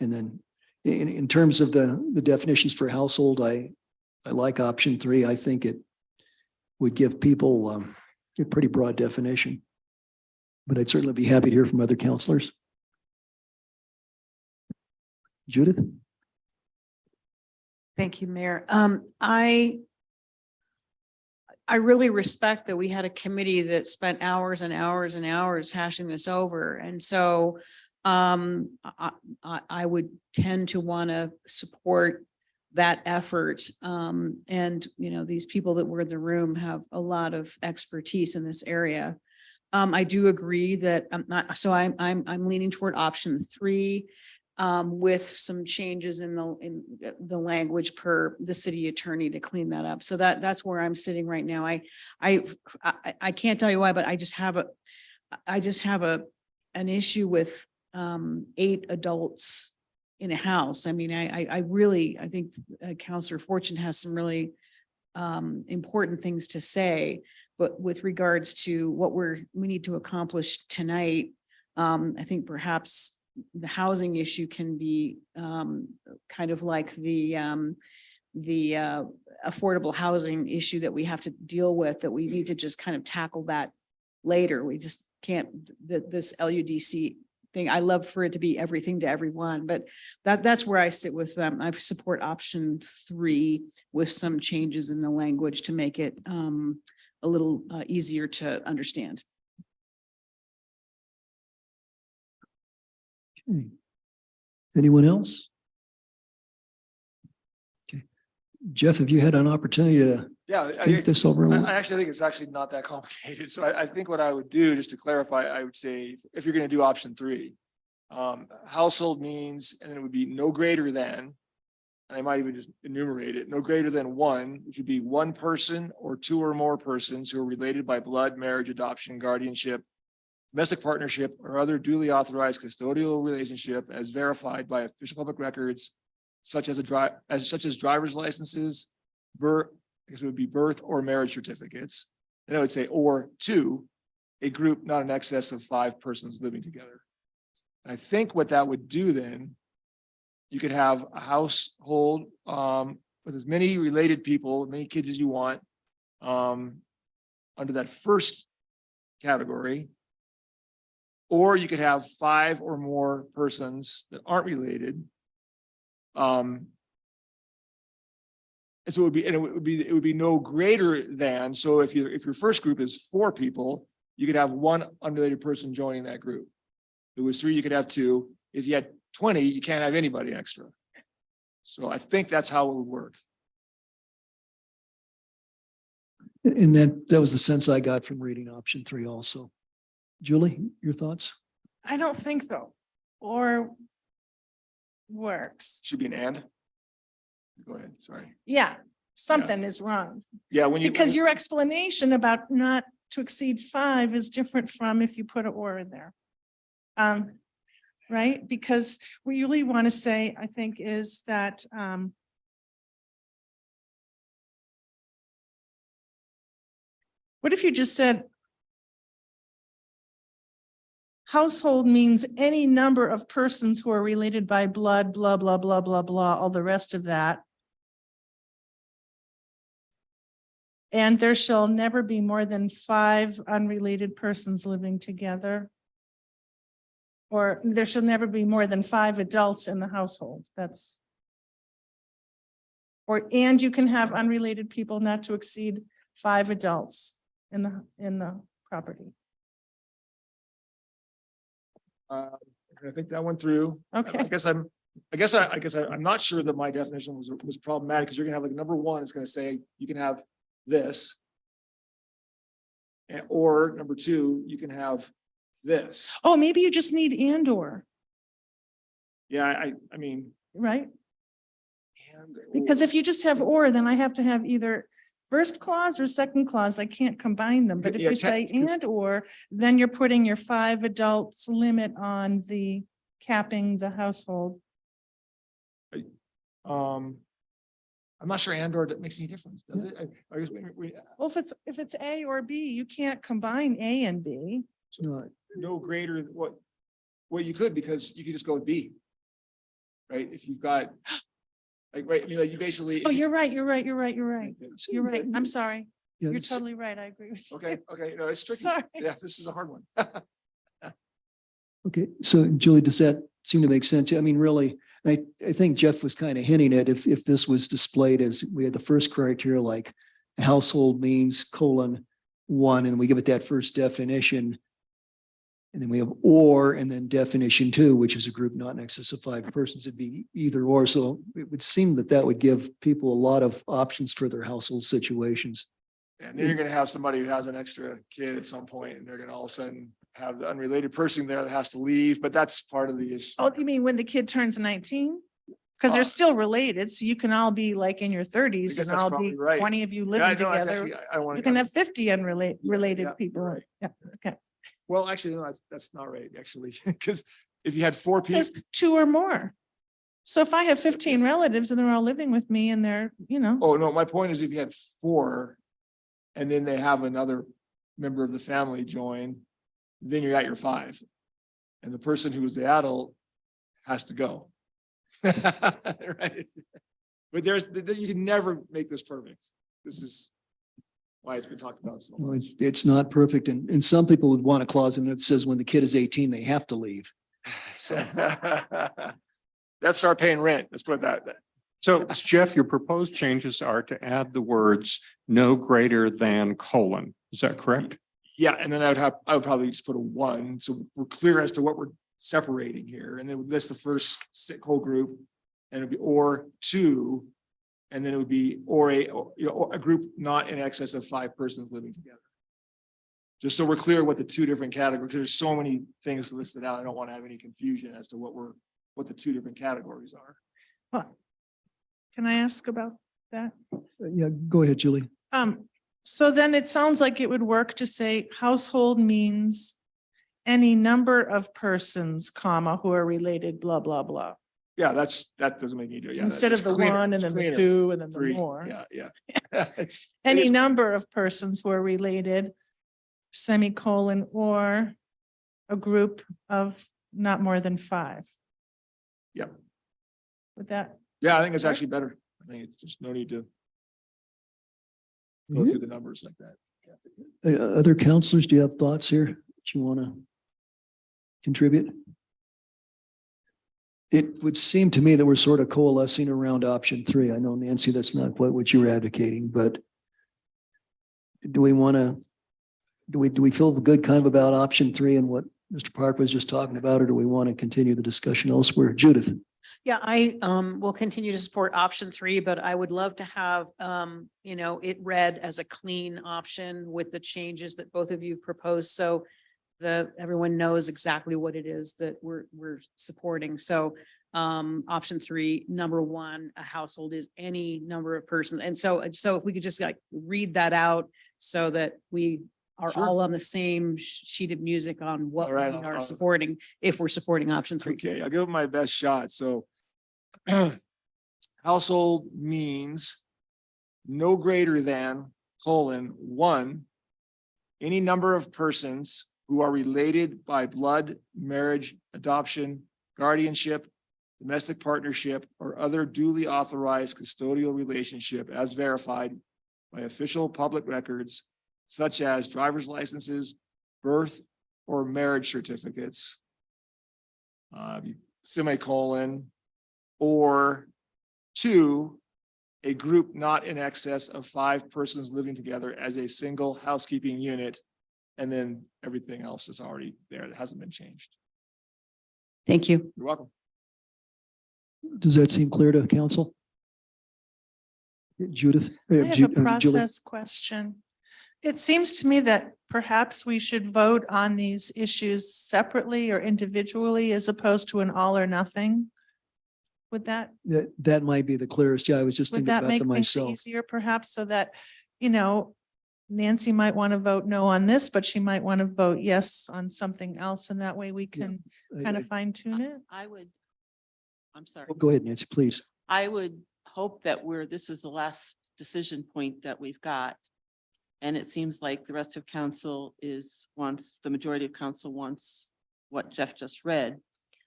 And then in terms of the definitions for household, I like option 3. I think it would give people a pretty broad definition. But I'd certainly be happy to hear from other counselors. Judith? Thank you, Mayor. I really respect that we had a committee that spent hours and hours and hours hashing this over. And so I would tend to want to support that effort. And, you know, these people that were in the room have a lot of expertise in this area. I do agree that I'm leaning toward option 3. With some changes in the language per the city attorney to clean that up. So that's where I'm sitting right now. I can't tell you why, but I just have an issue with 8 adults in a house. I mean, I think Counselor Fortune has some really important things to say, but with regards to what we need to accomplish tonight, I think perhaps the housing issue can be kind of like the affordable housing issue that we have to deal with, that we need to just kind of tackle that later. We just can't, this LUDC thing, I love for it to be everything to everyone, but that's where I sit with them. I support option 3 with some changes in the language to make it a little easier to understand. Okay. Anyone else? Okay. Jeff, have you had an opportunity to think this over? A little? I actually think it's actually not that complicated. So I think what I would do, just to clarify, I would say, if you're going to do option 3, household means, and then it would be no greater than, and I might even just enumerate it, no greater than 1, which would be 1 person or 2 or more persons who are related by blood, marriage, adoption, guardianship, domestic partnership, or other duly authorized custodial relationship as verified by official public records, such as driver's licenses, birth or marriage certificates. Then I would say, or 2, a group not in excess of 5 persons living together. And I think what that would do then, you could have a household with as many related people, many kids as you want, under that first category. Or you could have 5 or more persons that aren't related. And so it would be no greater than, so if your first group is 4 people, you could have 1 unrelated person joining that group. If it was 3, you could have 2. If you had 20, you can't have anybody extra. So I think that's how it would work. And that was the sense I got from reading option 3 also. Julie, your thoughts? I don't think so. Or works. Should be an and. Go ahead, sorry. Yeah, something is wrong. Yeah, when you. Because your explanation about not to exceed 5 is different from if you put an or in there. Right? Because what you really want to say, I think, is that what if you just said household means any number of persons who are related by blood, blah, blah, blah, blah, blah, all the rest of that. And there shall never be more than 5 unrelated persons living together. Or there shall never be more than 5 adults in the household. That's. And you can have unrelated people not to exceed 5 adults in the property. I think that went through. Okay. I guess I'm not sure that my definition was problematic, because you're gonna have like number 1 is gonna say you can have this. Or number 2, you can have this. Oh, maybe you just need and or, Yeah, I mean. right? and Because if you just have or, then I have to have either first clause or second clause. I can't combine them. But if Yeah, you say and or, then you're putting your 5 adults limit on the capping the household. I'm not sure and or that makes any difference, does it? I guess Well, if it's A or B, you can't combine A and B. no greater than what you could, because you could just go with B. Right? If you've got like, right, I mean, like you basically. Oh, you're right. You're right. You're right. I'm sorry. Yeah, You're it's- totally right. I agree with you. Okay, no, it's tricky. Sorry. Yeah, this is a hard one. Okay, so Julie, does that seem to make sense? I mean, really, I think Jeff was kind of hinting at if this was displayed as we had the first criteria, like household means : 1, and we give it that first definition. And then we have or, and then definition 2, which is a group not in excess of 5 persons. It'd be either or. So it would seem that would give people a lot of options for their household situations. And then you're gonna have somebody who has an extra kid at some point, and they're gonna all of a sudden have the unrelated person there that has to leave, but that's part of the issue. Oh, you mean when the kid turns 19? Because they're still related, so you can all be like in your 30s guess and that's all probably be right. 20 of you Yeah, living no, that's together. actually- I want You can have 50 unrelated related yeah, you're people. right. Yeah, okay. Well, actually, no, that's not right, actually, because if you had 4 people. There's 2 or more. So if I have 15 relatives and they're all living with me and they're, Oh, no, my point is if you had 4 and then they have another member of the family join, then you're at your 5. And the person who was the adult has to go. Right? But you can never make this perfect. This is why it's been talked about so Well, much. It's not perfect. And some people would want a clause in there that says when the kid is 18, they have to leave. That's start paying rent. Let's put that. So Jeff, your proposed changes are to add the words no greater than : is that correct? Yeah, and then I would probably just put a 1, so we're clear as to what we're separating here, and then we'd list the first whole group, and it'd be or 2, and then it would be or a group not in excess of 5 persons living together. Just so we're clear what the 2 different categories, because there's so many things listed out, I don't want to have any confusion as to what the 2 different categories are. can I ask about that? Yeah, go ahead, Julie. So then it sounds like it would work to say household means any number of persons, comma, who are related, blah, blah, blah. Yeah, that doesn't make any difference. Yeah, Instead that's of the cleaner, 1 and it's then the cleaner. 2 and then the 3, more. yeah. It's Any number of persons who are related, semicolon, or a group of not more than 5. Yep. With that, Yeah, I think it's actually better. I think it's just no need to go through the numbers like that. Other counselors, do you have thoughts here that you want to? contribute? It would seem to me that we're sort of coalescing around option 3. I know, Nancy, that's not quite what you're advocating, but do we want to, do we feel good kind of about option 3 and what Mr. Park was just talking about, or do we want to continue the discussion elsewhere? Judith? Yeah, I will continue to support option 3, but I would love to have it read as a clean option with the changes that both of you proposed. So everyone knows exactly what it is that we're supporting. So option 3, number 1, a household is any number of persons. And so if we could just like read that out so that we are Sure. all on the same sheet of music on what All right, we are I'll- supporting, if we're supporting option 3. Okay, I'll give it my best shot. So household means no greater than, (1), any number of persons who are related by blood, marriage, adoption, guardianship, domestic partnership, or other duly authorized custodial relationship as verified by official public records, such as driver's licenses, birth, or marriage certificates. Semicolon, or 2, a group not in excess of 5 persons living together as a single housekeeping unit. And then everything else is already there. That hasn't been changed. Thank you. You're welcome. Does that seem clear to council? Judith? I have a Julie? process question. It seems to me that perhaps we should vote on these issues separately or individually as opposed to an all or nothing. Would that, That might be the clearest. Yeah, I was just would thinking that about make them things myself. easier perhaps so that, Nancy might want to vote no on this, but she might want to vote yes on something else. And that way we can kind of fine tune it. I'm sorry. Go ahead, Nancy, please. I would hope that this is the last decision point that we've got. And it seems like the rest of council the majority of council wants what Jeff just read.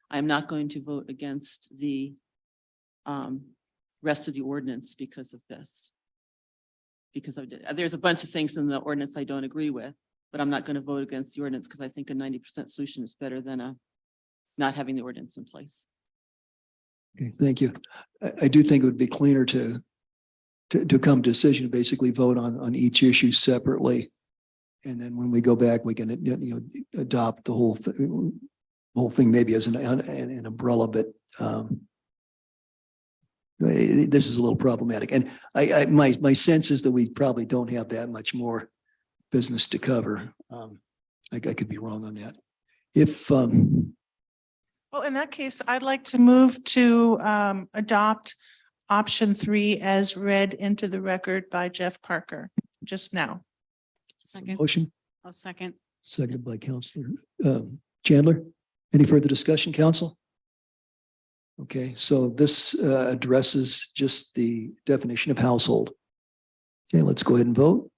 I'm not going to vote against the rest of the ordinance because of this. Because there's a bunch of things in the ordinance I don't agree with, but I'm not going to vote against the ordinance because I think a 90% solution is better than not having the ordinance in place. Okay, thank you. I do think it would be cleaner to come to a decision, basically vote on each issue separately. And then when we go back, we can, adopt the whole thing maybe as an umbrella, but this is a little problematic. And my sense is that we probably don't have that much more business to cover. I could be wrong on that. If, Well, in that case, I'd like to move to adopt option 3 as read into the record by Jeff Parker just now. Second, motion, I'll second. seconded by Counselor Chandler. Any further discussion, council? Okay, so this addresses just the definition of household. Okay, let's go ahead and vote.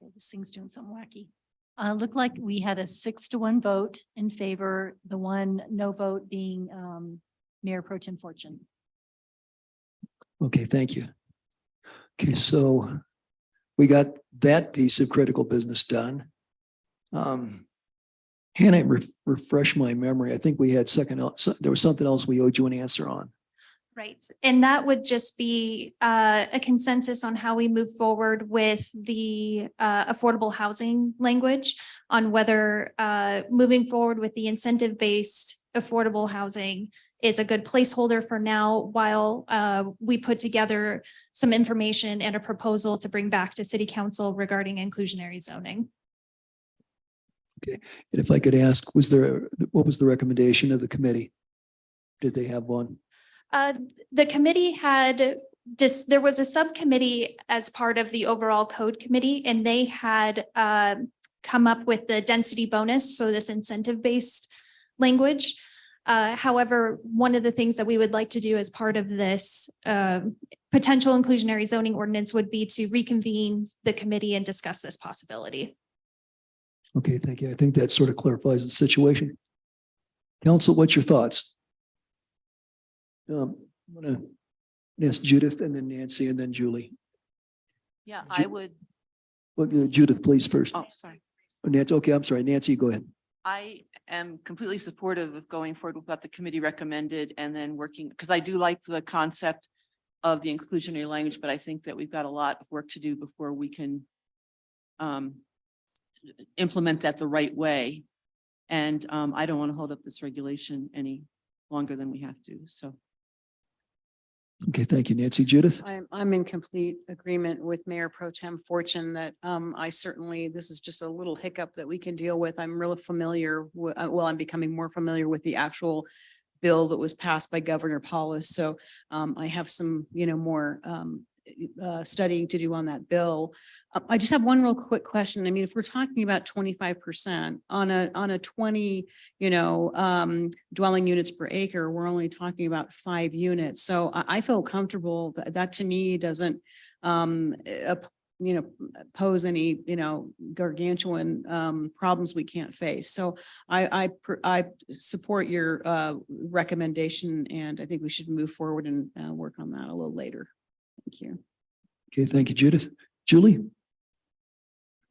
Okay, this thing's doing something wacky. Looked like we had a 6-1 vote in favor, the one no vote being Mayor Pro Tem Fortune. Okay, thank you. Okay, so we got that piece of critical business done. Hannah, refresh my memory. I think we had there was something else we owed you an answer on. Right. And that would just be a consensus on how we move forward with the affordable housing language on whether moving forward with the incentive-based affordable housing is a good placeholder for now while we put together some information and a proposal to bring back to City Council regarding inclusionary zoning. Okay, and if I could ask, what was the recommendation of the committee? Did they have one? The committee there was a subcommittee as part of the overall code committee, and they had come up with the density bonus, so this incentive-based language. However, one of the things that we would like to do as part of this potential inclusionary zoning ordinance would be to reconvene the committee and discuss this possibility. Okay, thank you. I think that sort of clarifies the situation. Council, what's your thoughts? I'm going to Yes, Judith and then Nancy and then Julie. Yeah, I would, Well, Judith, please first. sorry. Nancy, okay, I'm sorry. Nancy, go ahead. I am completely supportive of going forward with what the committee recommended and then working, because I do like the concept of the inclusionary language, but I think that we've got a lot of work to do before we can implement that the right way. And I don't want to hold up this regulation any longer than we have to, so. Okay, thank you, Nancy. Judith? I'm in complete agreement with Mayor Pro Tem Fortune that I certainly, this is just a little hiccup that we can deal with. I'm really familiar, well, I'm becoming more familiar with the actual bill that was passed by Governor Paulus. So I have some, more studying to do on that bill. I just have one real quick question. I mean, if we're talking about 25% on a 20, dwelling units per acre, we're only talking about 5 units. So I feel comfortable that to me doesn't, pose any, gargantuan problems we can't face. So I support your recommendation, and I think we should move forward and work on that a little later. Thank you. Okay, thank you, Judith. Julie?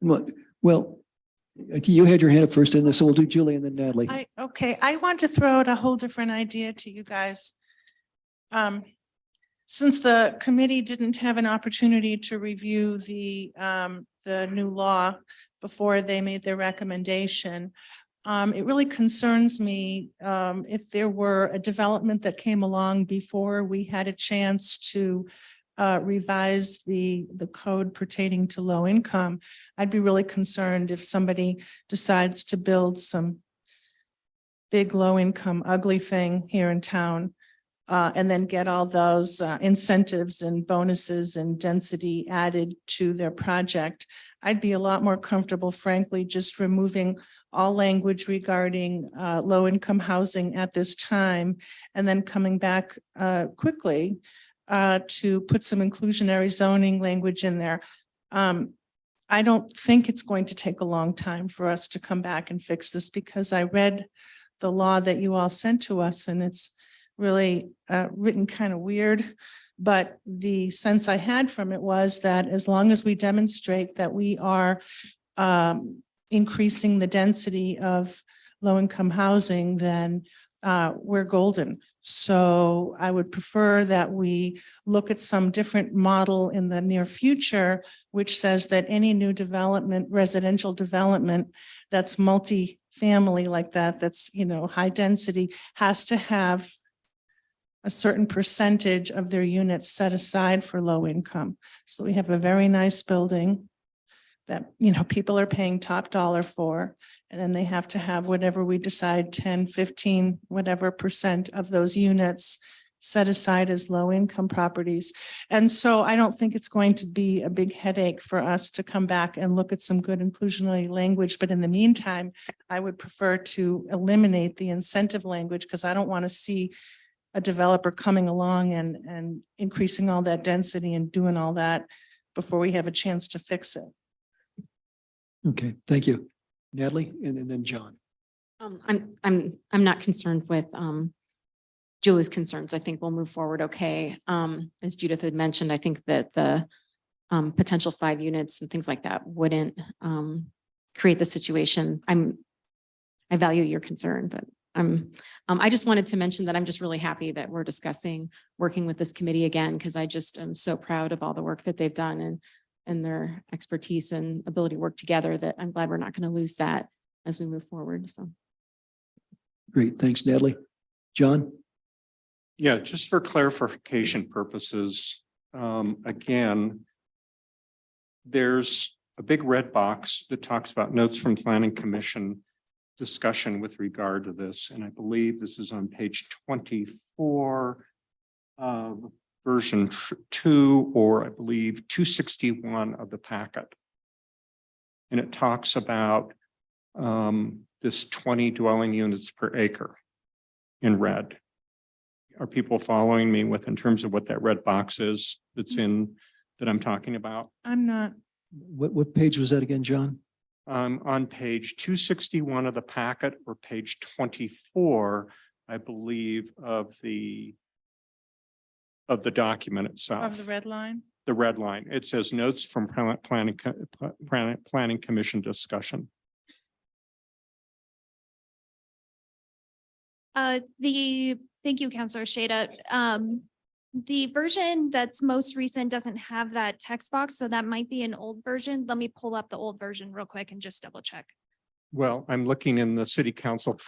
Well, I think you had your hand up first in this, so we'll do Julie and then Natalie. I want to throw out a whole different idea to you guys. Since the committee didn't have an opportunity to review the new law before they made their recommendation, it really concerns me if there were a development that came along before we had a chance to revise the code pertaining to low income. I'd be really concerned if somebody decides to build some big low income ugly thing here in town and then get all those incentives and bonuses and density added to their project. I'd be a lot more comfortable, frankly, just removing all language regarding low income housing at this time and then coming back quickly to put some inclusionary zoning language in there. I don't think it's going to take a long time for us to come back and fix this, because I read the law that you all sent to us and it's really written kind of weird. But the sense I had from it was that as long as we demonstrate that we are increasing the density of low-income housing, then we're golden. So I would prefer that we look at some different model in the near future, which says that any new development, residential development that's multi-family like that, that's, high density, has to have a certain percentage of their units set aside for low income. So we have a very nice building that, people are paying top dollar for, and then they have to have whatever we decide, 10, 15, whatever percent of those units set aside as low income properties. And so I don't think it's going to be a big headache for us to come back and look at some good inclusionary language. But in the meantime, I would prefer to eliminate the incentive language, because I don't want to see a developer coming along and increasing all that density and doing all that before we have a chance to fix it. Okay, thank you. Natalie and then John. I'm not concerned with Julie's concerns. I think we'll move forward okay. As Judith had mentioned, I think that the potential 5 units and things like that wouldn't create the situation. I value your concern, but I just wanted to mention that I'm just really happy that we're discussing working with this committee again, because I just am so proud of all the work that they've done and their expertise and ability to work together, that I'm glad we're not going to lose that as we move forward. So. Great. Thanks, Natalie. John? Yeah, just for clarification purposes, again, there's a big red box that talks about notes from Planning Commission discussion with regard to this. And I believe this is on page 24 of version 2, or I believe 261 of the packet. And it talks about this 20 dwelling units per acre in red. Are people following me in terms of what that red box is that I'm talking about? I'm not. What page was that again, John? On page 261 of the packet, or page 24, I believe, of the of the document Of the itself, red line? the red line. It says notes from planning commission discussion. Thank you, Counselor Shada. The version that's most recent doesn't have that text box, so that might be an old version. Let me pull up the old version real quick and just double check. Well, I'm looking in the city council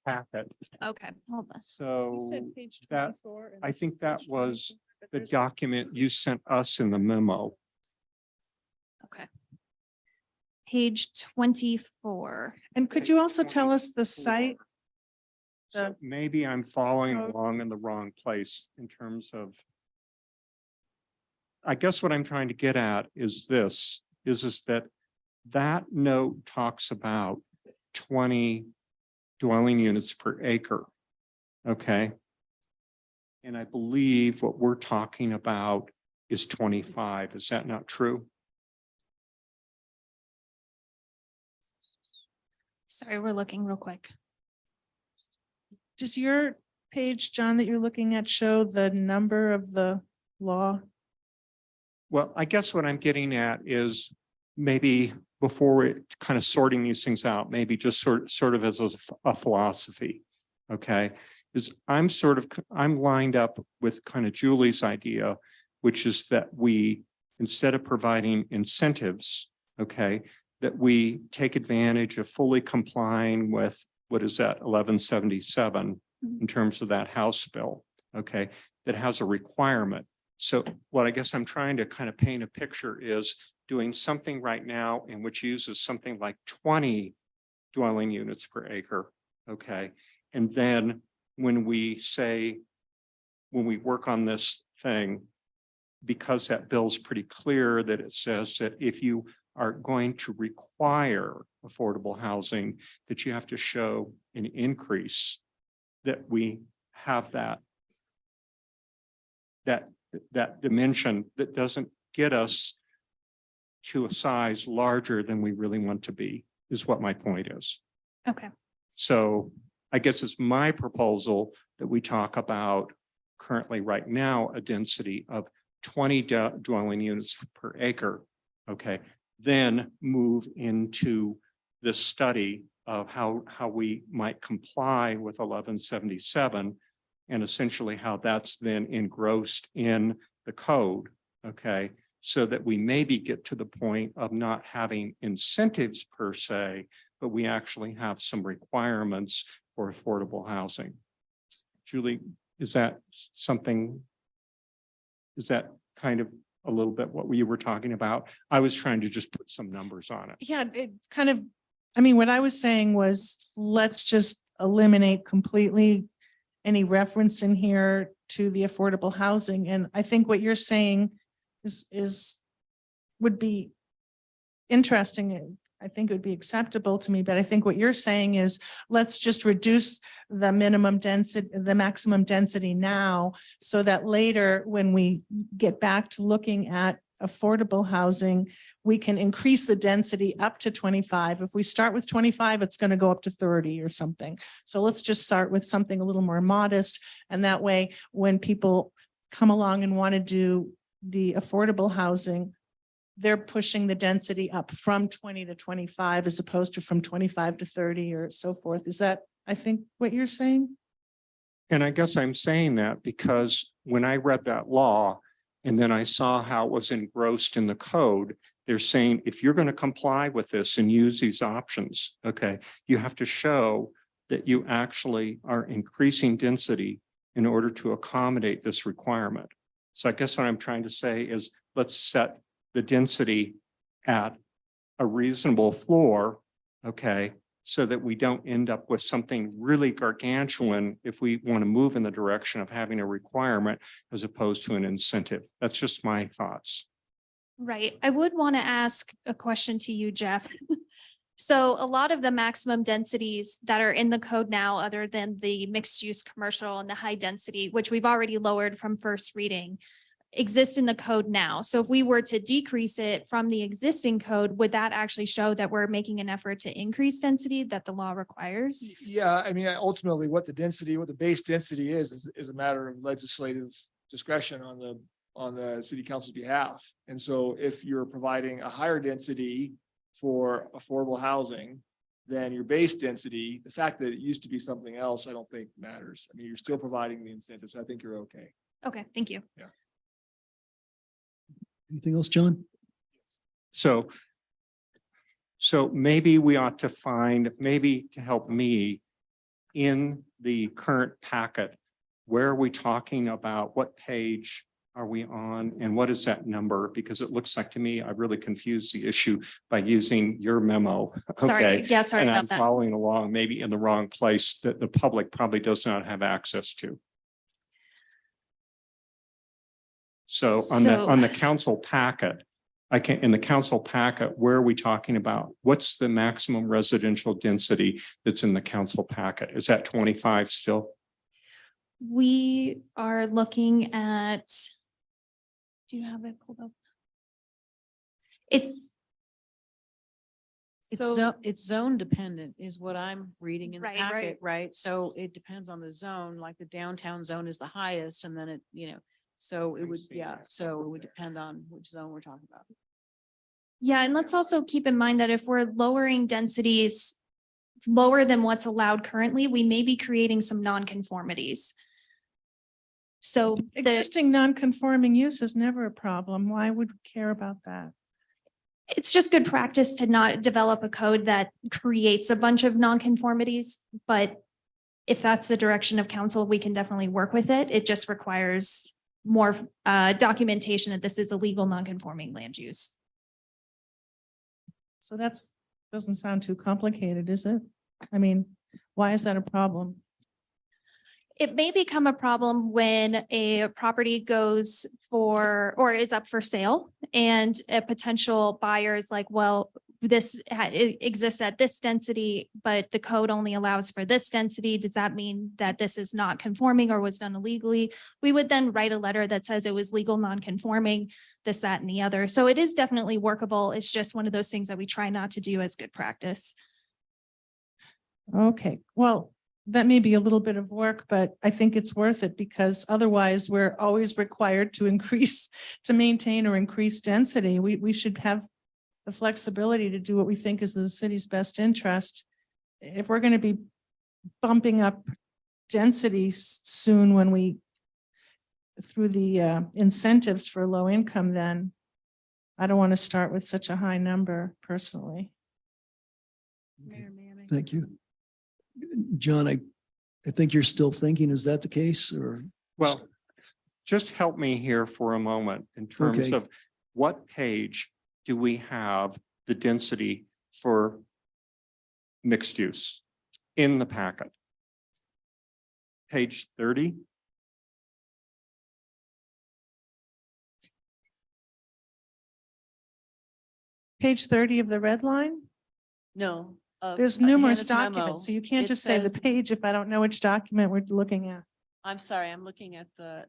packet. Okay, hold on. So You said page that, 24 and I this is think that page was 24, but the there's- document you sent us in the memo. Okay. Page 24. And could you also tell us the site? So maybe I'm following Code. along in the wrong place in terms of. I guess what I'm trying to get at is this, is that that note talks about 20 dwelling units per acre. Okay. And I believe what we're talking about is 25. Is that not true? Sorry, we're looking real quick. Does your page, John, that you're looking at show the number of the law? Well, I guess what I'm getting at is maybe before we're kind of sorting these things out, maybe just sort of as a philosophy. Okay, is I'm lined up with kind of Julie's idea, which is that we, instead of providing incentives, okay, that we take advantage of fully complying with, what is that, 1177 in terms of that House bill, okay, that has a requirement. So what I guess I'm trying to kind of paint a picture is doing something right now in which uses something like 20 dwelling units per acre, okay? And then when we work on this thing, because that bill's pretty clear that it says that if you are going to require affordable housing, that you have to show an increase, that we have that dimension that doesn't get us to a size larger than we really want to be, is what my point is. Okay. So I guess it's my proposal that we talk about currently right now, a density of 20 dwelling units per acre. Okay, then move into the study of how we might comply with 1177 and essentially how that's then engrossed in the code. Okay, so that we maybe get to the point of not having incentives per se, but we actually have some requirements for affordable housing. Julie, is that something? Is that kind of a little bit what we were talking about? I was trying to just put some numbers on it. Yeah, it kind of, I mean, what I was saying was, let's just eliminate completely any reference in here to the affordable housing. And I think what you're saying would be interesting. I think it would be acceptable to me, but I think what you're saying is, let's just reduce the minimum density, the maximum density now, so that later when we get back to looking at affordable housing, we can increase the density up to 25. If we start with 25, it's going to go up to 30 or something. So let's just start with something a little more modest. And that way, when people come along and want to do the affordable housing, they're pushing the density up from 20 to 25 as opposed to from 25 to 30 or so forth. Is that, I think, what you're saying? And I guess I'm saying that because when I read that law and then I saw how it was engrossed in the code, they're saying, if you're going to comply with this and use these options, okay, you have to show that you actually are increasing density in order to accommodate this requirement. So I guess what I'm trying to say is, let's set the density at a reasonable floor, okay, so that we don't end up with something really gargantuan if we want to move in the direction of having a requirement as opposed to an incentive. That's just my thoughts. Right. I would want to ask a question to you, Jeff. So a lot of the maximum densities that are in the code now, other than the mixed use commercial and the high density, which we've already lowered from first reading, exists in the code now. So if we were to decrease it from the existing code, would that actually show that we're making an effort to increase density that the law requires? Yeah, I mean, ultimately what the base density is a matter of legislative discretion on the city council's behalf. And so if you're providing a higher density for affordable housing than your base density, the fact that it used to be something else, I don't think matters. I mean, you're still providing the incentives. I think you're okay. Okay, thank you. Anything else, John? So maybe we ought to find, maybe to help me in the current packet, where are we talking about? What page are we on? And what is that number? Because it looks like to me, I really confused the issue by using your memo. Sorry, Okay. yeah, sorry And I'm about that. following along, maybe in the wrong place that the public probably does not have access to. So on the council packet, in the council packet, where are we talking about? What's the maximum residential density that's in the council packet? Is that 25 still? We are looking at, do you have it pulled up? It's It's zone dependent is what I'm reading in the Right, packet, right? So it depends on the zone, like the downtown zone is the highest and then it, so it I would, see. yeah, so it would depend on which zone we're talking about. Yeah, and let's also keep in mind that if we're lowering densities lower than what's allowed currently, we may be creating some nonconformities. So the, Existing non-conforming use is never a problem. Why would we care about that? it's just good practice to not develop a code that creates a bunch of nonconformities. But if that's the direction of council, we can definitely work with it. It just requires more documentation that this is a legal nonconforming land use. So doesn't sound too complicated, is it? I mean, why is that a problem? It may become a problem when a property goes for, or is up for sale and a potential buyer is like, well, this it exists at this density, but the code only allows for this density. Does that mean that this is not conforming or was done illegally? We would then write a letter that says it was legal non-conforming, this, that, and the other. So it is definitely workable. It's just one of those things that we try not to do as good practice. Okay, well, that may be a little bit of work, but I think it's worth it because otherwise we're always required to maintain or increase density. We should have the flexibility to do what we think is the city's best interest. If we're going to be bumping up density soon when we, through the incentives for low income, then I don't want to start with such a high number personally. Mayor, may I make- Thank you. John, I think you're still thinking, is that the case or? Well, just help me here for a moment in terms Okay. of what page do we have the density for mixed use in the packet? Page 30? Page 30 of the red line? No. There's numerous Hannah's memo, documents, so you can't it just say the says- page if I don't know which document we're looking at. I'm sorry, I'm looking at the,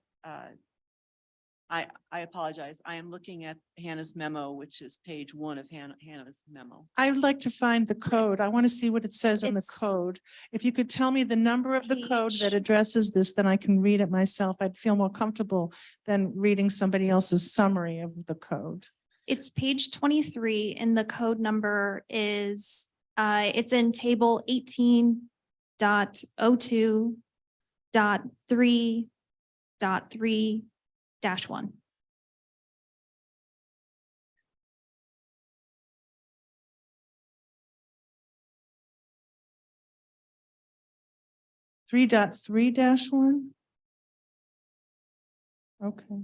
I apologize. I am looking at Hannah's memo, which is page 1 of Hannah's memo. I would like to find the code. I want to see what it says in the It's- code. If you could tell me the number of the code that Page- addresses this, then I can read it myself. I'd feel more comfortable than reading somebody else's summary of the code. It's page 23 and the code number is, it's in table 18.02.3.3-1. Three dot three dash one? Okay.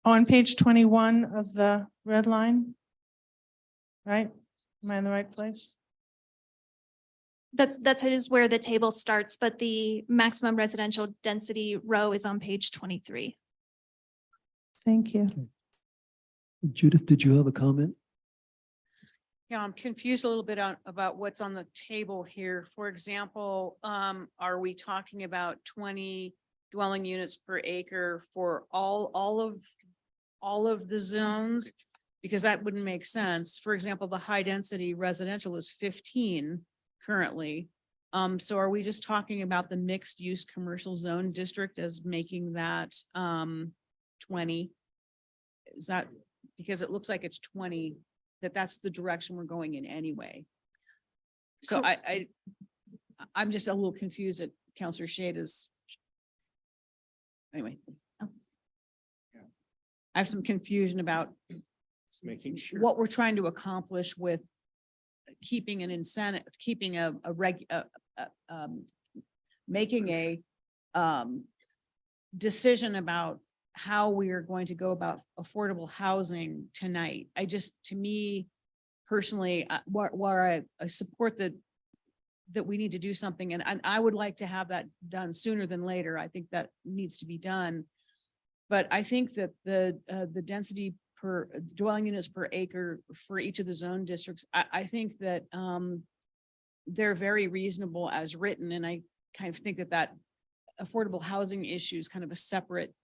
On page 21 of the red line? Right? Am I in the right place? That's is where the table starts, but the maximum residential density row is on page 23. Thank you. Judith, did you have a comment? Yeah, I'm confused a little bit about what's on the table here. For example, are we talking about 20 dwelling units per acre for all of the zones? Because that wouldn't make sense. For example, the high density residential is 15 currently. So are we just talking about the mixed use commercial zone district as making that 20? Is that, because it looks like it's 20, that's the direction we're going in anyway. So I'm just a little confused that Counselor Shade is. Anyway. I have some confusion about Just making sure. what we're trying to accomplish with keeping an incentive, keeping making a decision about how we are going to go about affordable housing tonight. To me personally, where I support that we need to do something, and I would like to have that done sooner than later. I think that needs to be done. But I think that the density per dwelling units per acre for each of the zone districts, I think that they're very reasonable as written. And I kind of think that affordable housing issue is kind of a separate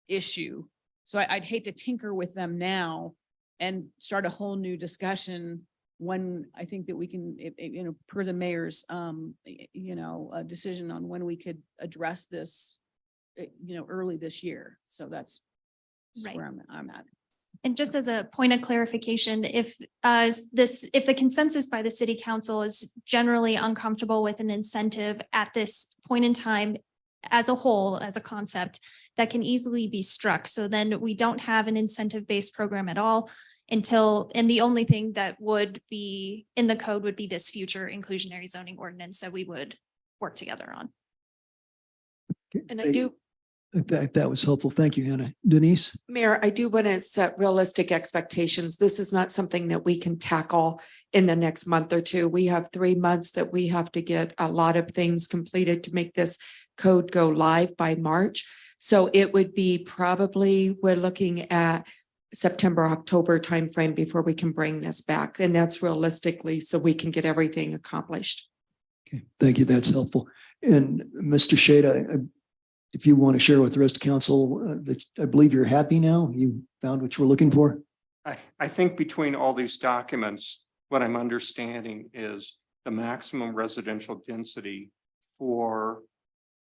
issue. So I'd hate to tinker with them now and start a whole new discussion when I think that we can, per the mayor's, decision on when we could address this, early this year. So that's just Right. where I'm at. And just as a point of clarification, if the consensus by the city council is generally uncomfortable with an incentive at this point in time as a whole, as a concept, that can easily be struck. So then we don't have an incentive-based program at all and the only thing that would be in the code would be this future inclusionary zoning ordinance that we would work together on. And I do, That was helpful. Thank you, Hannah. Denise? Mayor, I do want to set realistic expectations. This is not something that we can tackle in the next month or two. We have 3 months that we have to get a lot of things completed to make this code go live by March. So it would be probably, we're looking at September, October timeframe before we can bring this back. And that's realistically so we can get everything accomplished. Okay, thank you. That's helpful. And Mr. Shada, if you want to share with the rest of council, that I believe you're happy now. You found what you were looking for. I think between all these documents, what I'm understanding is the maximum residential density for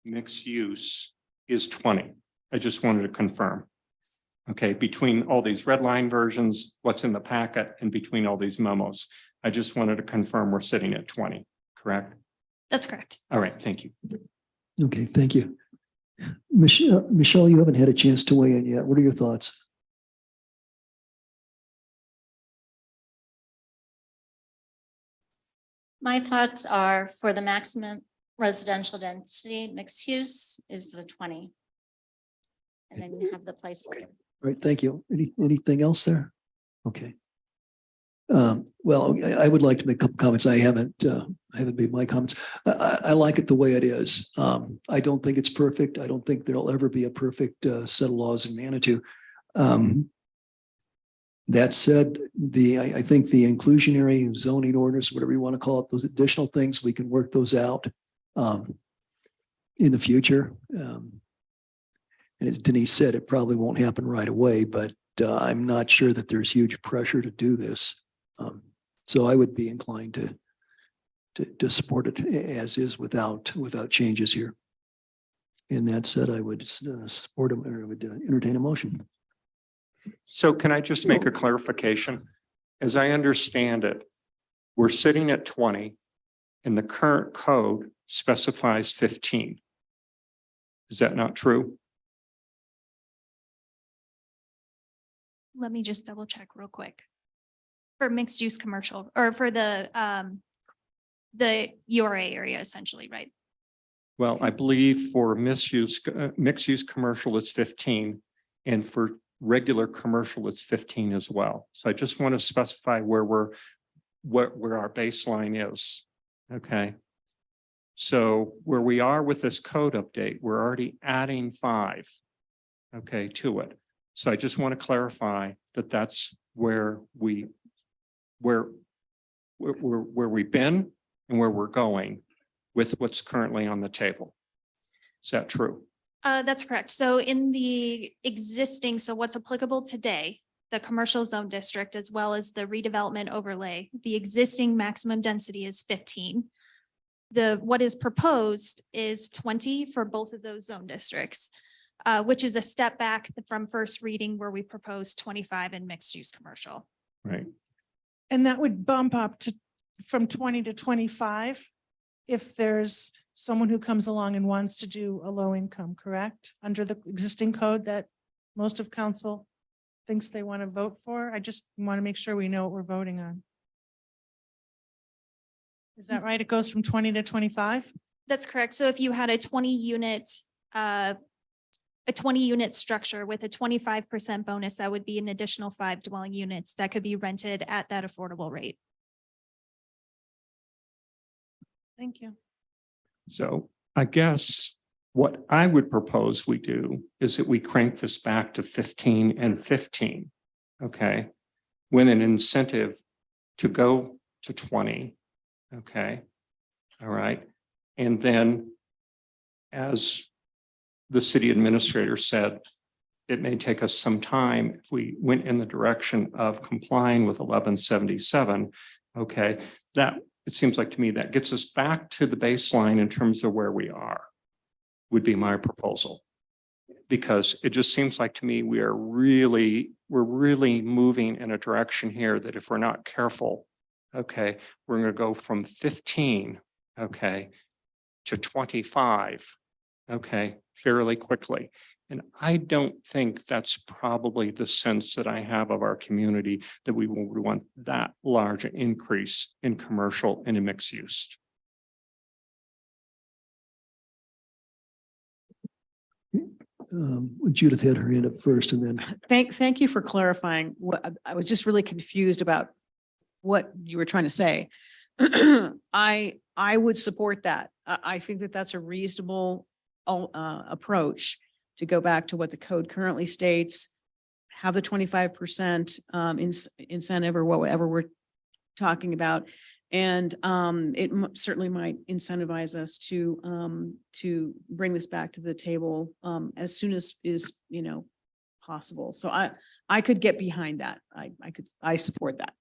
mixed use is 20. I just wanted to confirm. Okay, between all these red line versions, what's in the packet, and between all these memos, I just wanted to confirm we're sitting at 20, correct? That's correct. All right, thank you. Okay, thank you. Michelle, you haven't had a chance to weigh in yet. What are your thoughts? My thoughts are for the maximum residential density, mixed use is the 20. And then you have the placeholder. All right, thank you. Anything else there? Okay. Well, I would like to make a couple comments. I haven't made my comments. I like it the way it is. I don't think it's perfect. I don't think there'll ever be a perfect set of laws in Manitou. That said, I think the inclusionary zoning orders, whatever you want to call it, those additional things, we can work those out in the future. And as Denise said, it probably won't happen right away, but I'm not sure that there's huge pressure to do this. So I would be inclined to support it as is without changes here. And that said, I would support them or would entertain a motion. So can I just make a clarification? As I understand it, we're sitting at 20 and the current code specifies 15. Is that not true? Let me just double check real quick. For mixed use commercial or for the URA area essentially, right? Well, I believe for mixed use commercial, it's 15. And for regular commercial, it's 15 as well. So I just want to specify where our baseline is. Okay. So where we are with this code update, we're already adding 5, okay, to it. So I just want to clarify that that's where we've been and where we're going with what's currently on the table. Is that true? That's correct. So in the existing, so what's applicable today the commercial zone district, as well as the redevelopment overlay, the existing maximum density is 15. What is proposed is 20 for both of those zone districts, which is a step back from first reading where we proposed 25 in mixed use commercial. Right. And that would bump up to from 20 to 25 if there's someone who comes along and wants to do a low income, correct? Under the existing code that most of council thinks they want to vote for. I just want to make sure we know what we're voting on. Is that right? It goes from 20 to 25? That's correct. So if you had a 20-unit structure with a 25% bonus, that would be an additional 5 dwelling units that could be rented at that affordable rate. Thank you. So I guess what I would propose we do is that we crank this back to 15 and 15. Okay. With an incentive to go to 20. Okay. All right. And then as the city administrator said, it may take us some time if we went in the direction of complying with 1177. Okay. That it seems like to me that gets us back to the baseline in terms of where we are, would be my proposal. Because it just seems like to me we're really moving in a direction here that if we're not careful, okay, we're going to go from 15, okay, to 25, okay, fairly quickly. And I don't think that's probably the sense that I have of our community, that we would want that large an increase in commercial and in mixed use. Judith had her hand up first and then Thank you for clarifying. I was just really confused about what you were trying to say. I would support that. I think that that's a reasonable approach to go back to what the code currently states, have the 25% incentive or whatever we're talking about. And it certainly might incentivize us to bring this back to the table as soon as is, possible. So I could get behind that. I support that.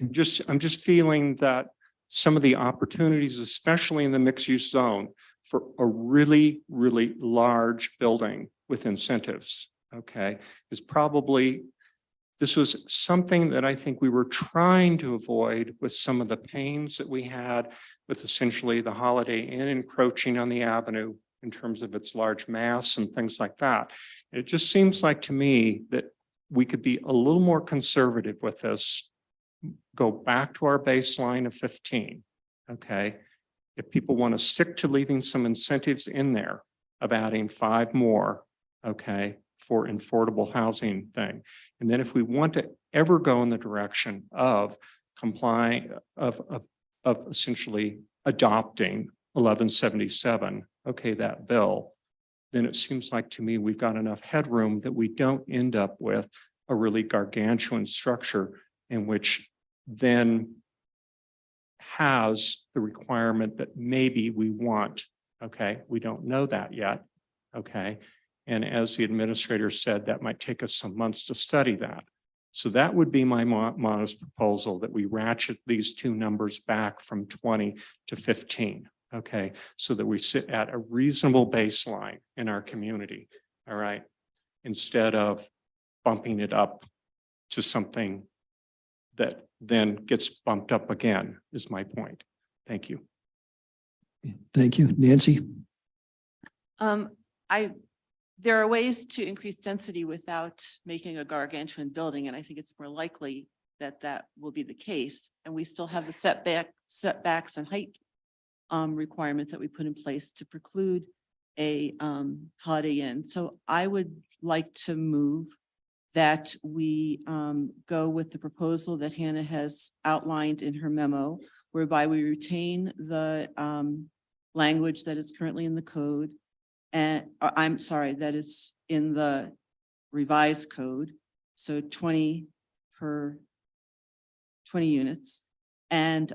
I'm just feeling that some of the opportunities, especially in the mixed use zone, for a really, really large building with incentives, okay, is probably, this was something that I think we were trying to avoid with some of the pains that we had with essentially the Holiday Inn encroaching on the avenue in terms of its large mass and things like that. It just seems like to me that we could be a little more conservative with this, go back to our baseline of 15, okay? If people want to stick to leaving some incentives in there of adding 5 more, okay, for affordable housing thing. And then if we want to ever go in the direction of complying, of essentially adopting 1177, okay, that bill, then it seems like to me we've got enough headroom that we don't end up with a really gargantuan structure in which then has the requirement that maybe we want, okay? We don't know that yet, okay? And as the administrator said, that might take us some months to study that. So that would be my modest proposal, that we ratchet these two numbers back from 20 to 15, okay? So that we sit at a reasonable baseline in our community, all right? Instead of bumping it up to something that then gets bumped up again, is my point. Thank you. thank you. Nancy? There are ways to increase density without making a gargantuan building, and I think it's more likely that that will be the case. And we still have the setbacks and height requirements that we put in place to preclude a Holiday Inn. So I would like to move that we go with the proposal that Hannah has outlined in her memo, whereby we retain the language that is currently in the code. And I'm sorry, that is in the revised code. So 20 units. And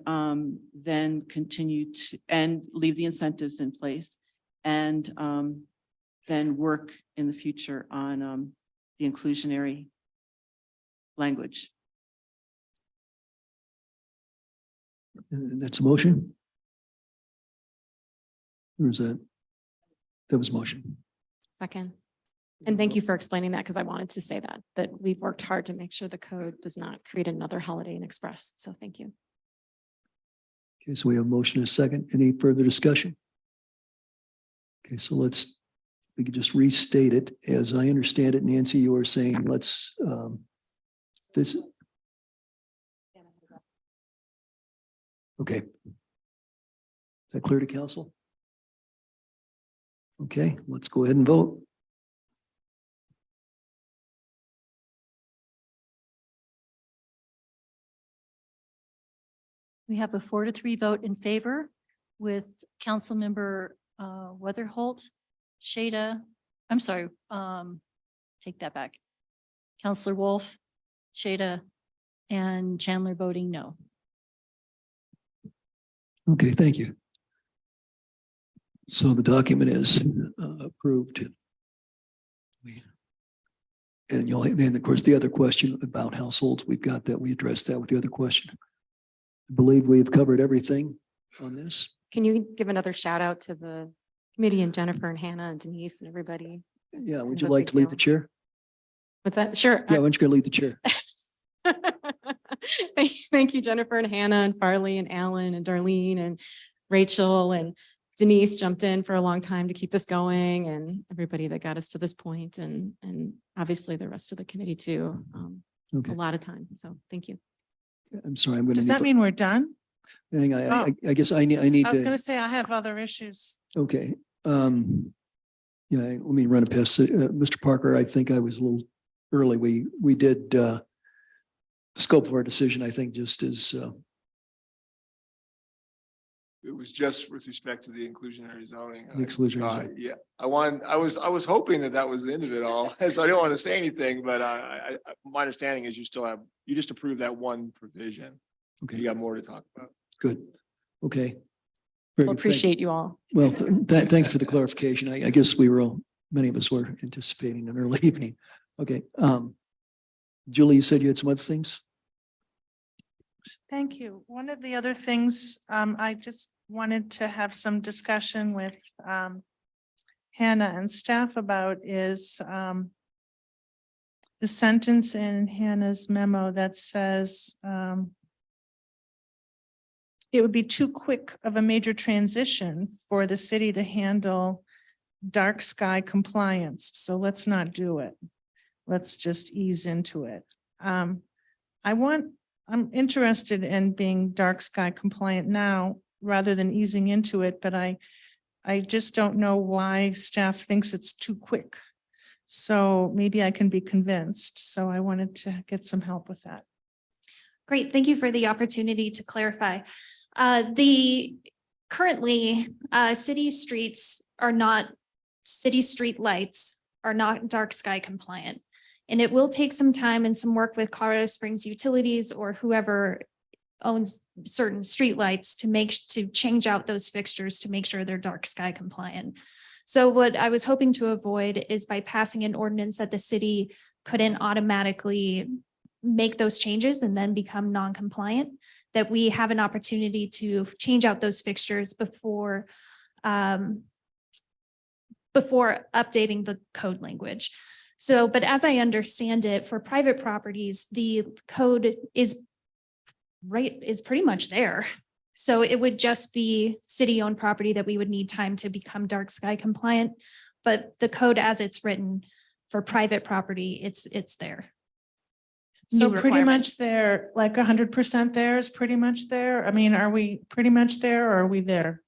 then continue to, and leave the incentives in place. And then work in the future on the inclusionary language. That's a motion? Or is that? That was motion. Second. And thank you for explaining that because I wanted to say that we've worked hard to make sure the code does not create another Holiday Inn Express. So thank you. Okay, so we have a motion and a second. Any further discussion? Okay, so we could just restate it. As I understand it, Nancy, you were saying, this. Okay. Is that clear to council? Okay, let's go ahead and vote. We have a 4-3 vote in favor with Councilmember Weatherholt, Shada, I'm sorry, take that back. Counselor Wolf, Shada, and Chandler voting no. Okay, thank you. So the document is approved. And then of course, the other question about households, we've got that, we addressed that with the other question. I believe we've covered everything on this. Can you give another shout out to the committee and Jennifer and Hannah and Denise and everybody? Yeah, would kind you of a like big to lead deal. the chair? What's that? Sure. Yeah, why don't you go lead the chair? Thank you, Jennifer and Hannah and Farley and Alan and Darlene and Rachel and Denise jumped in for a long time to keep us going and everybody that got us to this point and obviously the rest of the committee too. Okay, A lot of time. So thank you. I'm sorry, I'm going to. Does that mean we're done? Hang on, I guess I need I was to. gonna say I have other issues. Okay. Yeah, let me run it past Mr. Parker. I think I was a little early. We did the scope of our decision, I think, just as It was just with respect to the inclusionary zoning. The exclusionary zone. Yeah, I was hoping that was the end of it all. So I don't want to say anything, but my understanding is you just approved that one provision. You okay, got more to talk about. good. Okay. Well, Very good. Thank- appreciate you all. Well, thank you for the clarification. I guess many of us were anticipating an early evening. Okay. Julie, you said you had some other things? Thank you. One of the other things, I just wanted to have some discussion with Hannah and staff about is the sentence in Hannah's memo that says it would be too quick of a major transition for the city to handle dark sky compliance. So let's not do it. Let's just ease into it. I'm interested in being dark sky compliant now rather than easing into it, but I just don't know why staff thinks it's too quick. So maybe I can be convinced. So I wanted to get some help with that. Great, thank you for the opportunity to clarify. Currently, city streets are not, city street lights are not dark sky compliant. And it will take some time and some work with Colorado Springs Utilities or whoever owns certain streetlights to change out those fixtures to make sure they're dark sky compliant. So what I was hoping to avoid is by passing an ordinance that the city couldn't automatically make those changes and then become non-compliant, that we have an opportunity to change out those fixtures before updating the code language. So, but as I understand it, for private properties, the code is pretty much there. So it would just be city-owned property that we would need time to become dark sky compliant. But the code as it's written for private property, it's there. So New pretty requirements. much there, like 100% there is pretty much there. I mean, are we pretty much there or are we there?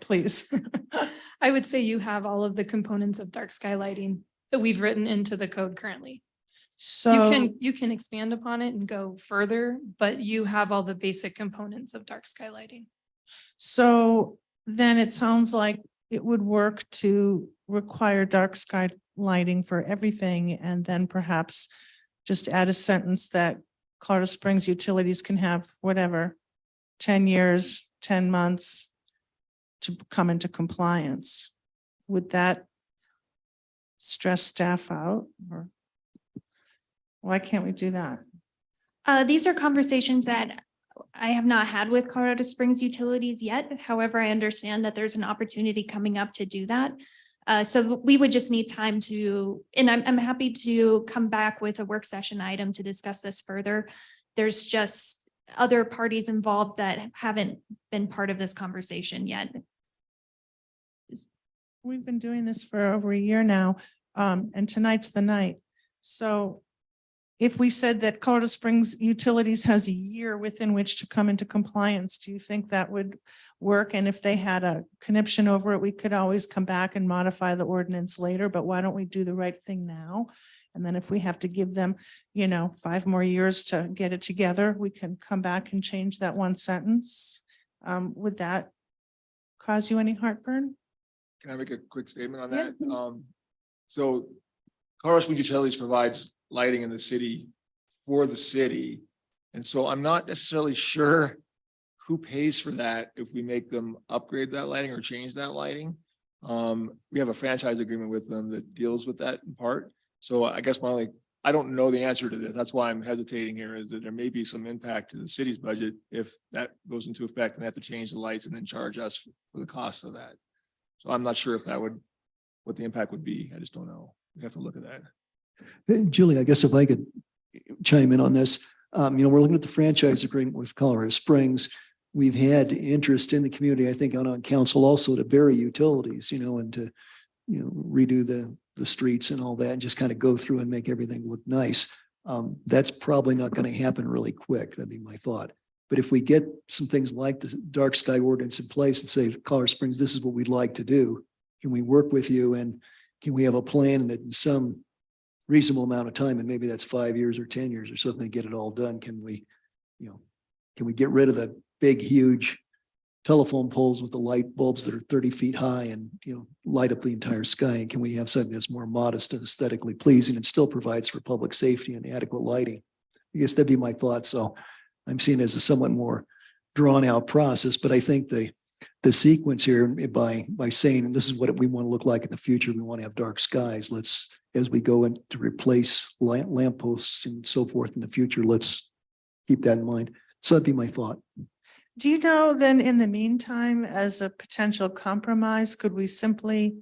Please. I would say you have all of the components of dark sky lighting that we've written into the code currently. So. You can expand upon it and go further, but you have all the basic components of dark sky lighting. So then it sounds like it would work to require dark sky lighting for everything and then perhaps just add a sentence that Colorado Springs Utilities can have whatever, 10 years, 10 months to come into compliance. Would that stress staff out Why can't we do that? These are conversations that I have not had with Colorado Springs Utilities yet. However, I understand that there's an opportunity coming up to do that. So we would just need time to, and I'm happy to come back with a work session item to discuss this further. There's just other parties involved that haven't been part of this conversation yet. We've been doing this for over a year now, and tonight's the night. So if we said that Colorado Springs Utilities has a year within which to come into compliance, do you think that would work? And if they had a conniption over it, we could always come back and modify the ordinance later, but why don't we do the right thing now? And then if we have to give them, 5 more years to get it together, we can come back and change that one sentence. Would that cause you any heartburn? Can I make a quick statement on Yeah. that? So Colorado Springs Utilities provides lighting in the city for the city. And so I'm not necessarily sure who pays for that if we make them upgrade that lighting or change that lighting. We have a franchise agreement with them that deals with that in part. So I guess I don't know the answer to this. That's why I'm hesitating here, is that there may be some impact to the city's budget if that goes into effect and they have to change the lights and then charge us for the cost of that. So I'm not sure if what the impact would be. I just don't know. We have to look at that. Julie, I guess if I could chime in on this, we're looking at the franchise agreement with Colorado Springs. We've had interest in the community, I think, on council also to bury utilities, and to, redo the streets and all that, and just kind of go through and make everything look nice. That's probably not going to happen really quick. That'd be my thought. But if we get some things like the dark sky ordinance in place and say, Colorado Springs, this is what we'd like to do. Can we work with you? And can we have a plan that in some reasonable amount of time, and maybe that's 5 years or 10 years or something, to get it all done? Can we get rid of the big, huge telephone poles with the light bulbs that are 30 feet high and, light up the entire sky? And can we have something that's more modest and aesthetically pleasing and still provides for public safety and adequate lighting? I guess that'd be my thought. So I'm seeing it as a somewhat more drawn out process, but I think the sequence here by saying, and this is what we want to look like in the future, we want to have dark skies. Let's, as we go in to replace lampposts and so forth in the future, let's keep that in mind. So that'd be my thought. Do you know then, in the meantime, as a potential compromise, could we simply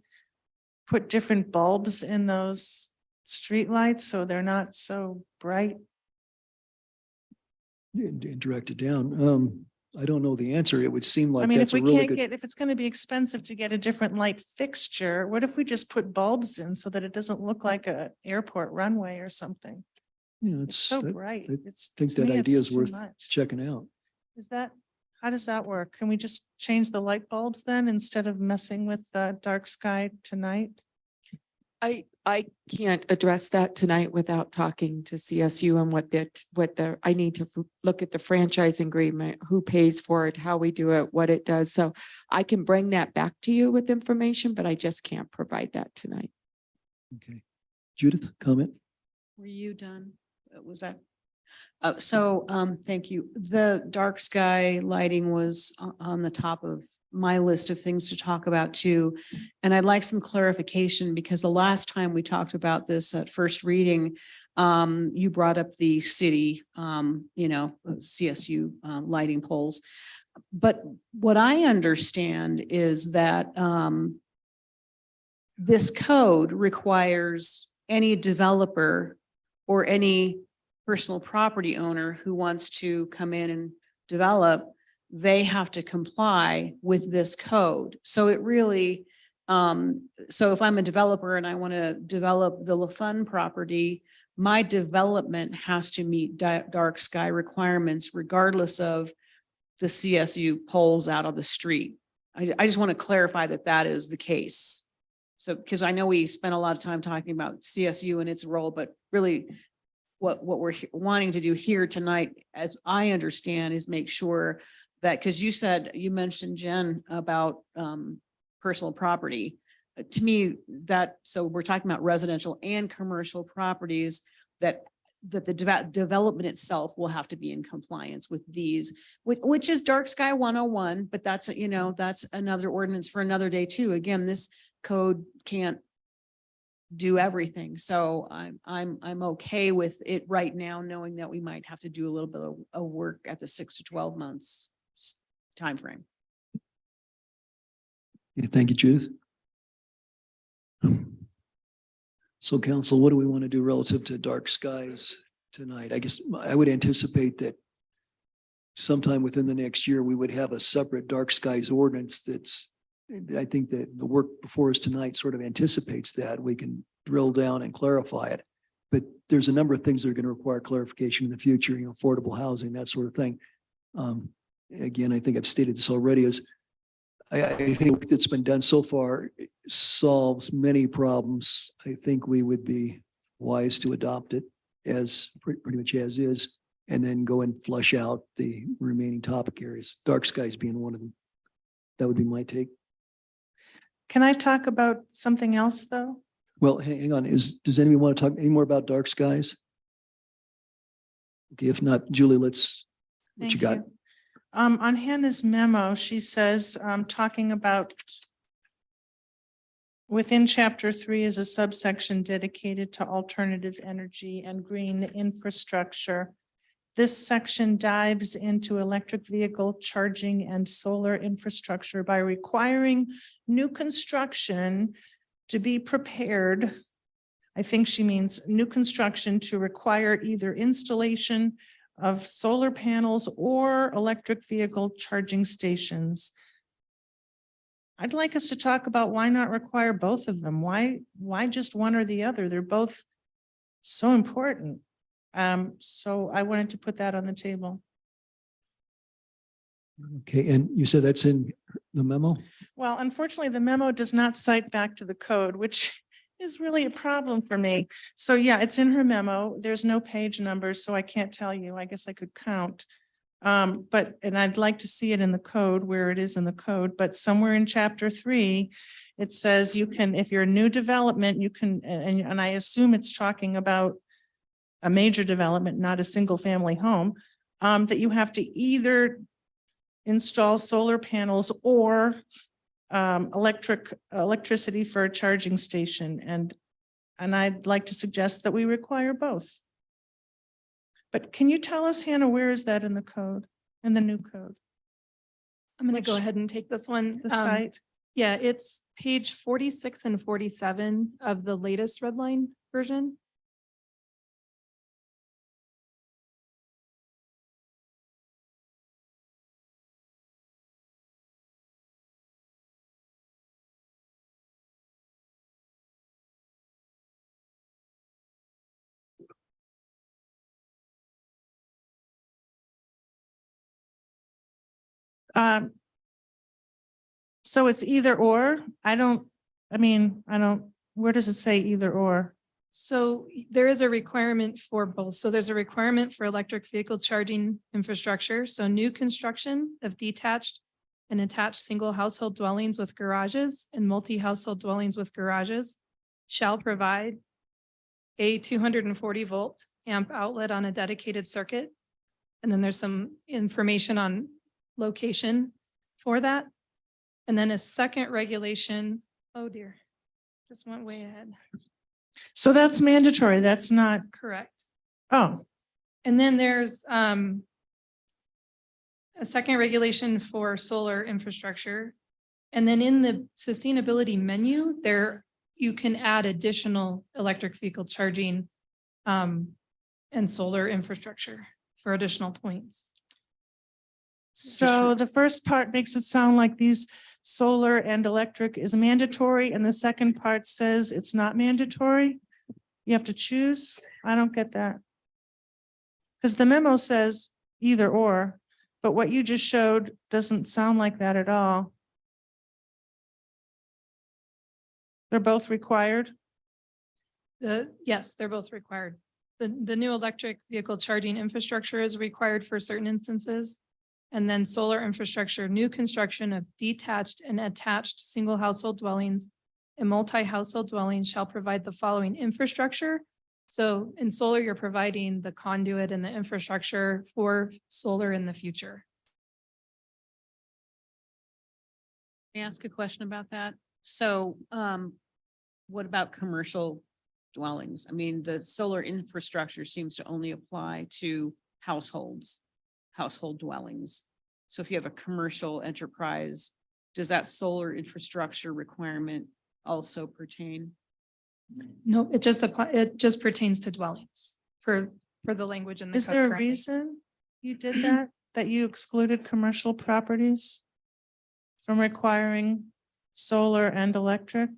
put different bulbs in those streetlights so they're not so bright? And direct it down. I don't know the answer. It would seem like If that's a we really can't good. get, if it's going to be expensive to get a different light fixture, what if we just put bulbs in so that it doesn't look like a airport runway or something? It's so bright. I It's, think to that me, idea it's is too worth much. checking out. How does that work? Can we just change the light bulbs then instead of messing with the dark sky tonight? I can't address that tonight without talking to CSU and I need to look at the franchise agreement, who pays for it, how we do it, what it does. So I can bring that back to you with information, but I just can't provide that tonight. Okay. Judith, comment? Were you done? Was that? Thank you. The dark sky lighting was on the top of my list of things to talk about too. And I'd like some clarification, because the last time we talked about this at first reading, you brought up the city, CSU lighting poles. But what I understand is that this code requires any developer or any personal property owner who wants to come in and develop, they have to comply with this code. So it really, so if I'm a developer and I want to develop the LaFun property, my development has to meet dark sky requirements regardless of the CSU poles out on the street. I just want to clarify that that is the case. So, because I know we spent a lot of time talking about CSU and its role, but really what we're wanting to do here tonight, as I understand, is make sure that, because you mentioned, Jen, about personal property. To me, so we're talking about residential and commercial properties, that the development itself will have to be in compliance with these, which is dark sky 101, but that's another ordinance for another day too. Again, this code can't do everything. So I'm okay with it right now, knowing that we might have to do a little bit of work at the 6 to 12 months timeframe. Yeah, thank you, Judith. So council, what do we want to do relative to dark skies tonight? I guess I would anticipate that sometime within the next year, we would have a separate dark skies ordinance that's, I think that the work before us tonight sort of anticipates that. We can drill down and clarify it. But there's a number of things that are going to require clarification in the future, affordable housing, that sort of thing. Again, I think I've stated this already, is I think that's been done so far solves many problems. I think we would be wise to adopt it as pretty much as is, and then go and flush out the remaining topic areas, dark skies being one of them. That would be my take. Can I talk about something else, though? Well, hang on. Does anyone want to talk any more about dark skies? Okay, if not, Julie, what Thank you got? On Hannah's memo, she says, talking about within chapter 3 is a subsection dedicated to alternative energy and green infrastructure. This section dives into electric vehicle charging and solar infrastructure by requiring new construction to be prepared. I think she means new construction to require either installation of solar panels or electric vehicle charging stations. I'd like us to talk about why not require both of them? Why just one or the other? They're both so important. So I wanted to put that on the table. Okay, and you said that's in the memo? Well, unfortunately, the memo does not cite back to the code, which is really a problem for me. So yeah, it's in her memo. There's no page numbers, so I can't tell you. I guess I could count. And I'd like to see it in the code where it is in the code, but somewhere in chapter 3, it says you can, if you're a new development, you can, and I assume it's talking about a major development, not a single family home, that you have to either install solar panels or electricity for a charging station. And I'd like to suggest that we require both. But can you tell us, Hannah, where is that in the code, in the new code? I'm going to go Which- ahead and take this one. The site? Yeah, it's page 46 and 47 of the latest red line version. So it's either or. Where does it say either or? So there is a requirement for both. So there's a requirement for electric vehicle charging infrastructure. So new construction of detached and attached single household dwellings with garages and multi-household dwellings with garages shall provide a 240 volt amp outlet on a dedicated circuit. And then there's some information on location for that. And then a second regulation, oh dear, just went way ahead. So that's mandatory. That's not, Correct. oh, And then there's a second regulation for solar infrastructure. And then in the sustainability menu, there you can add additional electric vehicle charging and solar infrastructure for additional points. so the first part makes it sound like these solar and electric is mandatory, and the second part says it's not mandatory. You have to choose. I don't get that. Because the memo says either or, but what you just showed doesn't sound like that at all. They're both required. Yes, they're both required. The new electric vehicle charging infrastructure is required for certain instances. And then solar infrastructure, new construction of detached and attached single household dwellings and multi-household dwellings shall provide the following infrastructure. So in solar, you're providing the conduit and the infrastructure for solar in the future. May I ask a question about that? So what about commercial dwellings? I mean, the solar infrastructure seems to only apply to households, household dwellings. So if you have a commercial enterprise, does that solar infrastructure requirement also pertain? No, it just apply, it just pertains to dwellings for the language in the. Is code there a currently. reason you did that, that you excluded commercial properties from requiring solar and electric?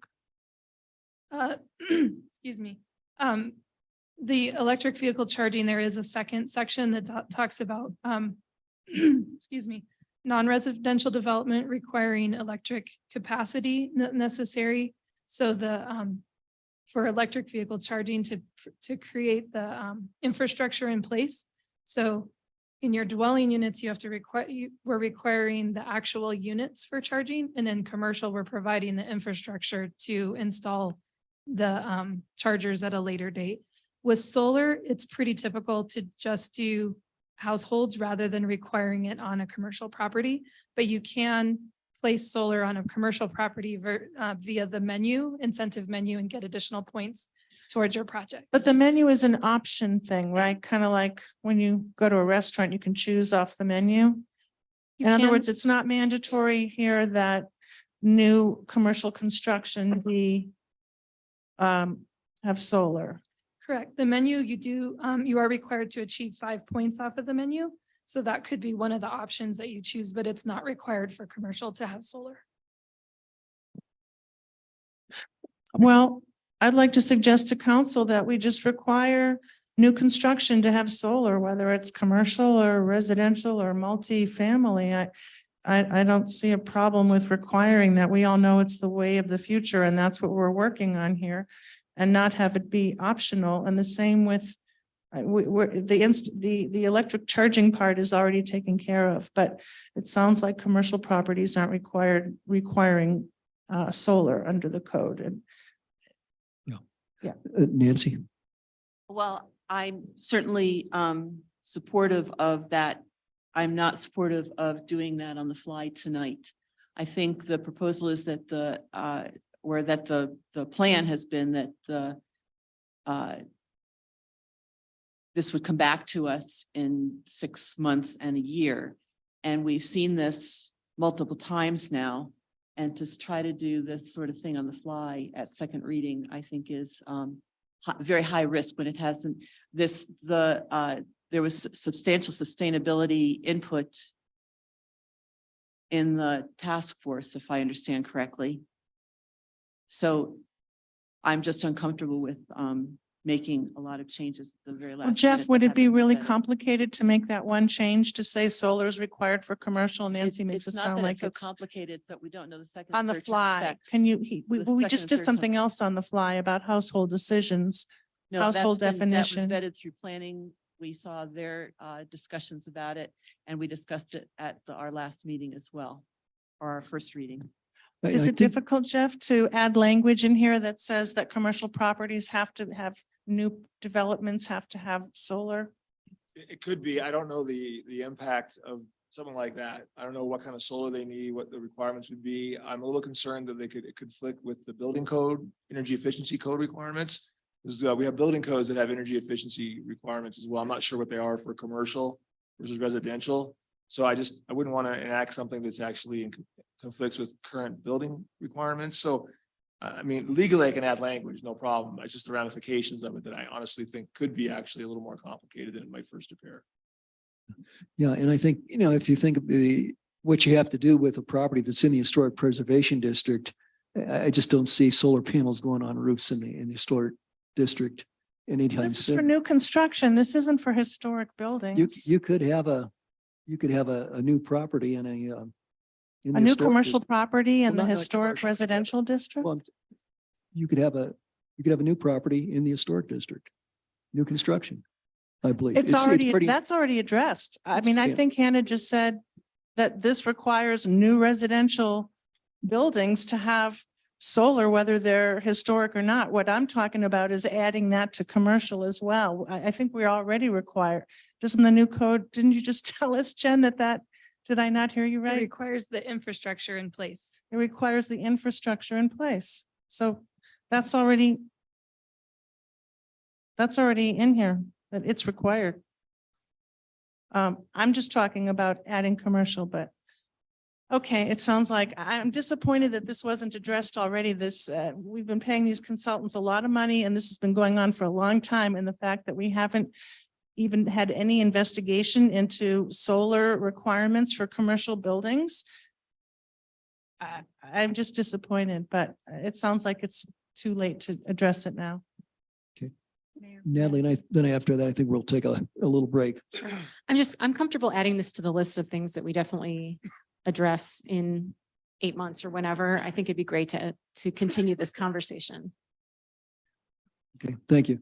Excuse me. The electric vehicle charging, there is a second section that talks about, excuse me, non-residential development requiring electric capacity necessary. So for electric vehicle charging to create the infrastructure in place. So in your dwelling units, you have to we're requiring the actual units for charging, and in commercial, we're providing the infrastructure to install the chargers at a later date. With solar, it's pretty typical to just do households rather than requiring it on a commercial property, but you can place solar on a commercial property via the menu, incentive menu, and get additional points towards your project. But the menu is an option thing, right? Kind of like when you go to a restaurant, you can choose off the menu. You In other can- words, it's not mandatory here that new commercial construction be have solar. Correct. The menu, you are required to achieve 5 points off of the menu. So that could be one of the options that you choose, but it's not required for commercial to have solar. Well, I'd like to suggest to council that we just require new construction to have solar, whether it's commercial or residential or multifamily. I don't see a problem with requiring that. We all know it's the way of the future, and that's what we're working on here, and not have it be optional. And the same with the electric charging part is already taken care of, but it sounds like commercial properties aren't requiring solar under the code. And Nancy? Well, I'm certainly supportive of that. I'm not supportive of doing that on the fly tonight. I think the proposal is that the plan has been that this would come back to us in 6 months and a year. And we've seen this multiple times now. And to try to do this sort of thing on the fly at second reading, I think is very high risk when it hasn't there was substantial sustainability input in the task force, if I understand correctly. So I'm just uncomfortable with making a lot of changes at the very last. well, Jeff, minute would that it be haven't been really vetted. complicated to make that one change to say solar is required for commercial? Nancy It's- makes it it's not sound that like so it's complicated that we don't know the second. on the third term fly. effects. Can you, we The just second did and third something term. else on the fly about household decisions. No, that's household been- definition. That was vetted through planning. We saw their discussions about it, and we discussed it at our last meeting as well, or our first reading. Is it difficult, Jeff, to add language in here that says that commercial properties have to have new developments have to have solar? It could be. I don't know the impact of something like that. I don't know what kind of solar they need, what the requirements would be. I'm a little concerned that it could conflict with the building code, energy efficiency code requirements. Because we have building codes that have energy efficiency requirements as well. I'm not sure what they are for commercial versus residential. So I wouldn't want to enact something that's actually in conflicts with current building requirements. So I mean, legally I can add language, no problem. It's just the ramifications of it that I honestly think could be actually a little more complicated than it might first appear. Yeah, and I think, if you think of what you have to do with a property that's in the historic preservation district, I just don't see solar panels going on roofs in the historic district anytime This is for soon. new construction. This isn't for historic buildings. You could have a new property in A new historic commercial district. property in Well, the not historic commercial, residential district? Well, you could have a new property in the historic district, new construction, I believe. It's already, pretty- that's already addressed. I It's- mean, I yeah. think Hannah just said that this requires new residential buildings to have solar, whether they're historic or not. What I'm talking about is adding that to commercial as well. I think we already require, doesn't the new code, didn't you just tell us, Jen, did I not hear you It right? requires the infrastructure in place. It requires the infrastructure in place. So That's already in here, that it's required. I'm just talking about adding commercial, but okay, it sounds like I'm disappointed that this wasn't addressed already. We've been paying these consultants a lot of money and this has been going on for a long time. And the fact that we haven't even had any investigation into solar requirements for commercial buildings. I'm just disappointed, but it sounds like it's too late to address it now. Natalie, and then after that, I think we'll take a little break. I'm comfortable adding this to the list of things that we definitely address in 8 months or whenever. I think it'd be great to continue this conversation. Okay, thank you.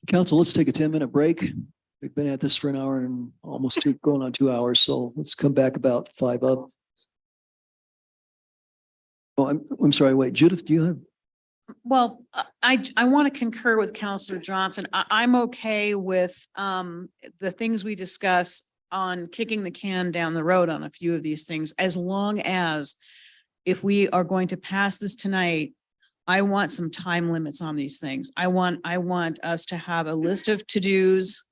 Council, let's take a 10-minute break. We've been at this for an hour and almost going on 2 hours, so let's come back about 5 up. Oh, I'm sorry, wait, Judith, do you have? Well, I want to concur with Counselor Johnson. I'm okay with the things we discuss on kicking the can down the road on a few of these things, as long as if we are going to pass this tonight, I want some time limits on these things. I want us to have a list of to-dos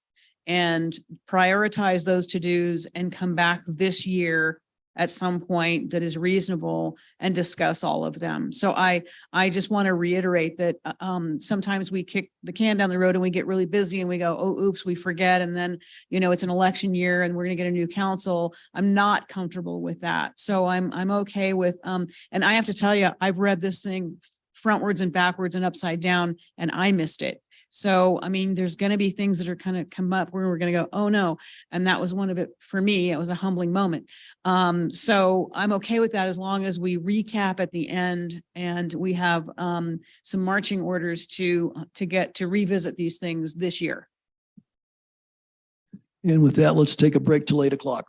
and prioritize those to-dos and come back this year at some point that is reasonable and discuss all of them. So I just want to reiterate that sometimes we kick the can down the road and we get really busy and we go, oh, oops, we forget. And then, it's an election year and we're going to get a new council. I'm not comfortable with that. So I'm okay with, and I have to tell you, I've read this thing frontwards and backwards and upside down and I missed it. So, I mean, there's going to be things that are kind of come up where we're going to go, oh no. And that was one of it for me. It was a humbling moment. So I'm okay with that as long as we recap at the end and we have some marching orders to revisit these things this year. And with that, let's take a break till 8 o'clock.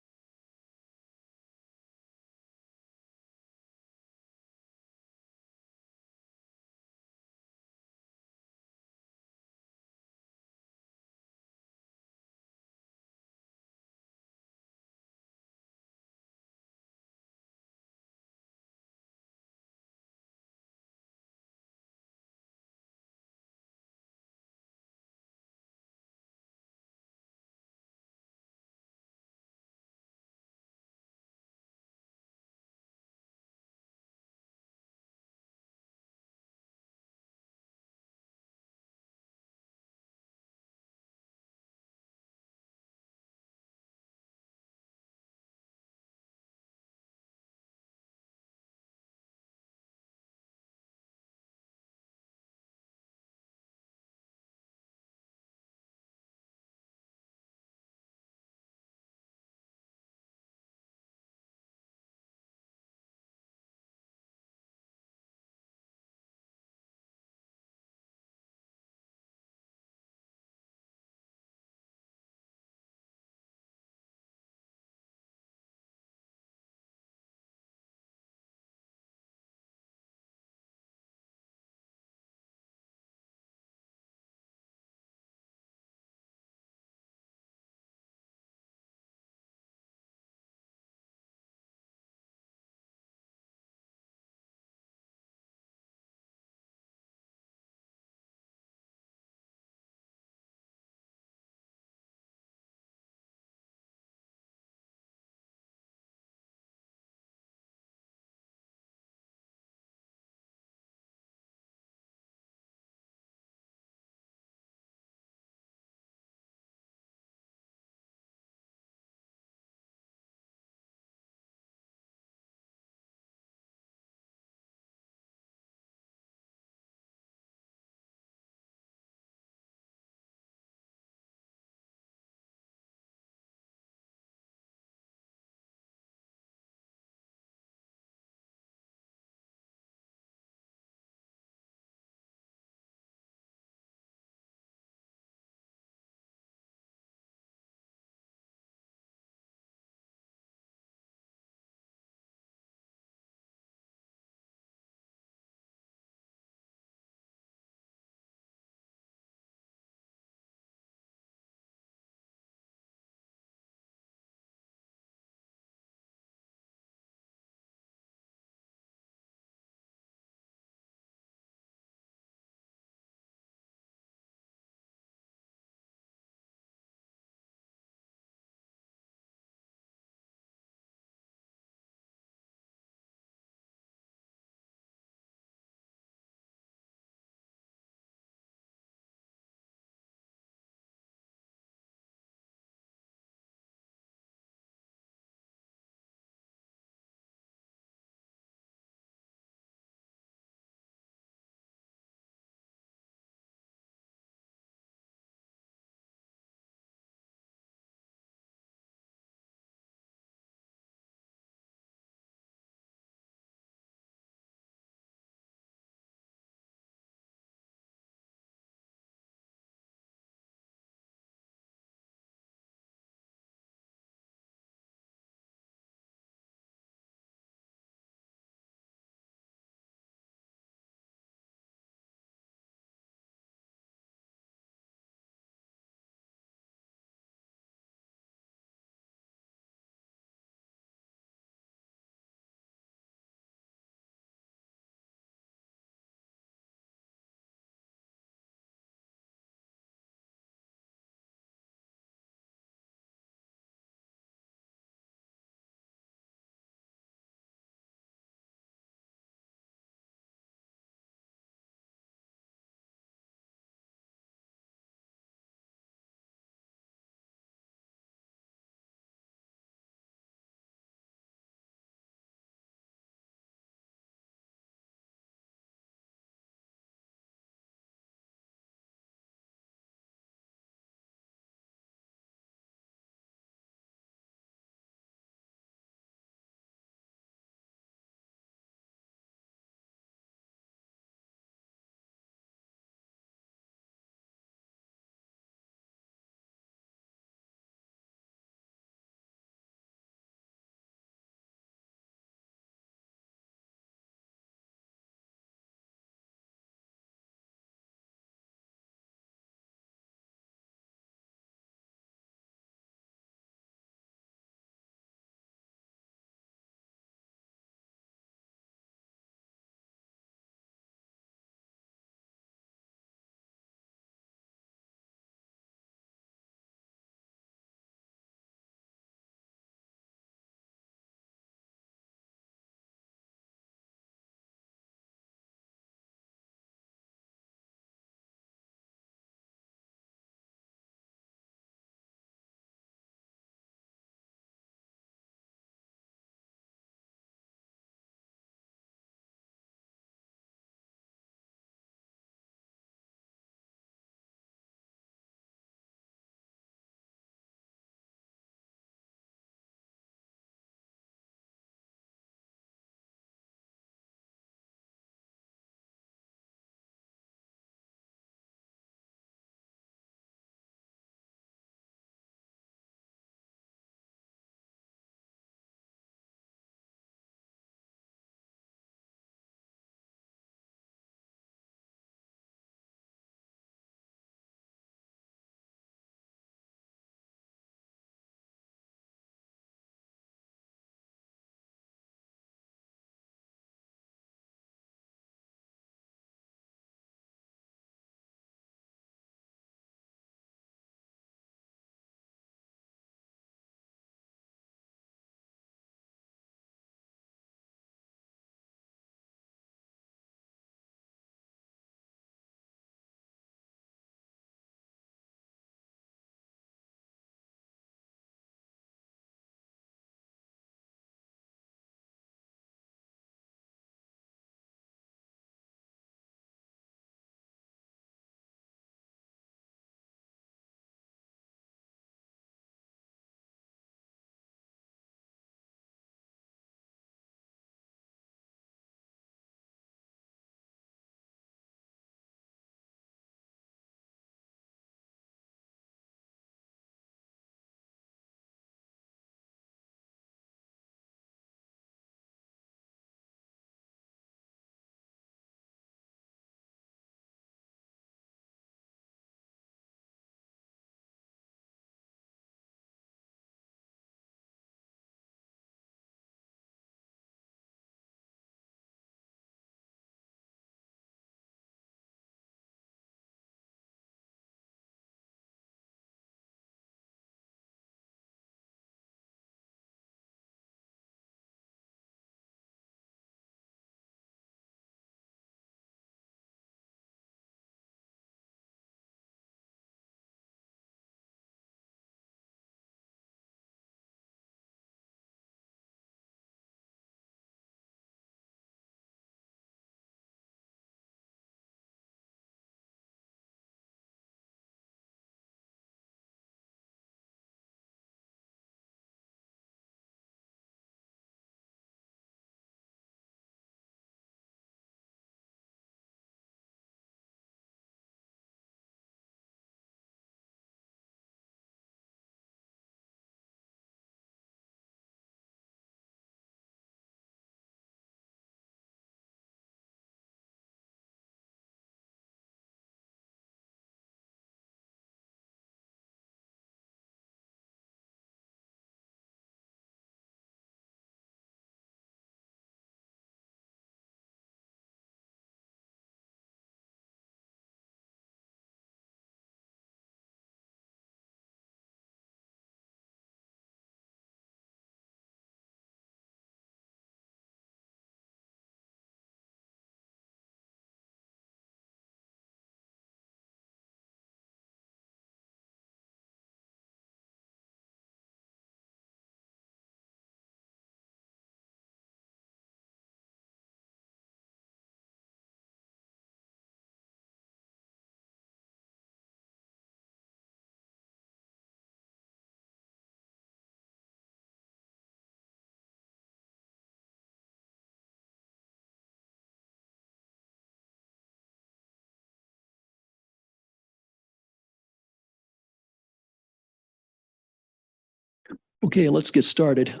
Okay, let's get started.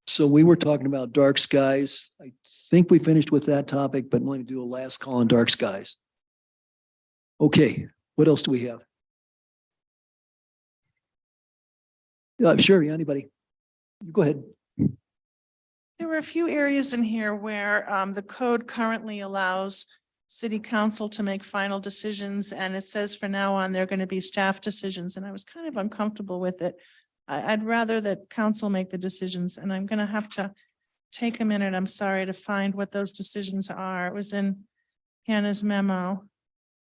So we were talking about dark skies. I think we finished with that topic, but I'm going to do a last call on dark skies. Okay, what else do we have? Sure, anybody? Go ahead. There were a few areas in here where the code currently allows city council to make final decisions, and it says for now on, they're going to be staff decisions, and I was kind of uncomfortable with it. I'd rather that council make the decisions, and I'm going to have to take a minute, I'm sorry, to find what those decisions are. It was in Hannah's memo.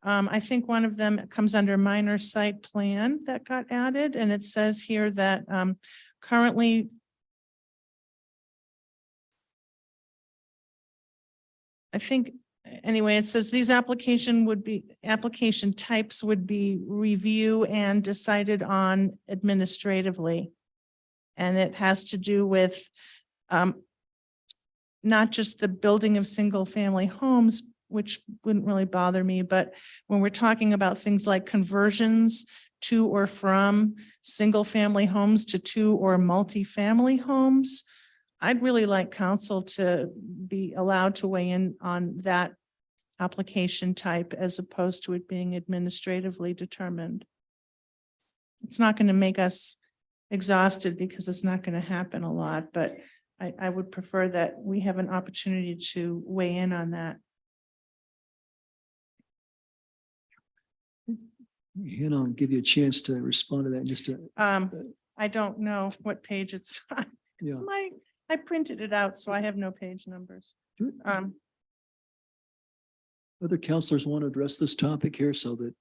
I think one of them comes under minor site plan that got added, and it says here that currently I think, anyway, it says these application types would be review and decided on administratively. And it has to do with not just the building of single family homes, which wouldn't really bother me, but when we're talking about things like conversions to or from single family homes to two or multifamily homes, I'd really like council to be allowed to weigh in on that application type as opposed to it being administratively determined. It's not going to make us exhausted because it's not going to happen a lot, but I would prefer that we have an opportunity to weigh in on that. Hannah, I'll give you a chance to respond to that in just a. I don't know what page it's on. Yeah. I printed it out, so I have no page numbers. Other counselors want to address this topic here so that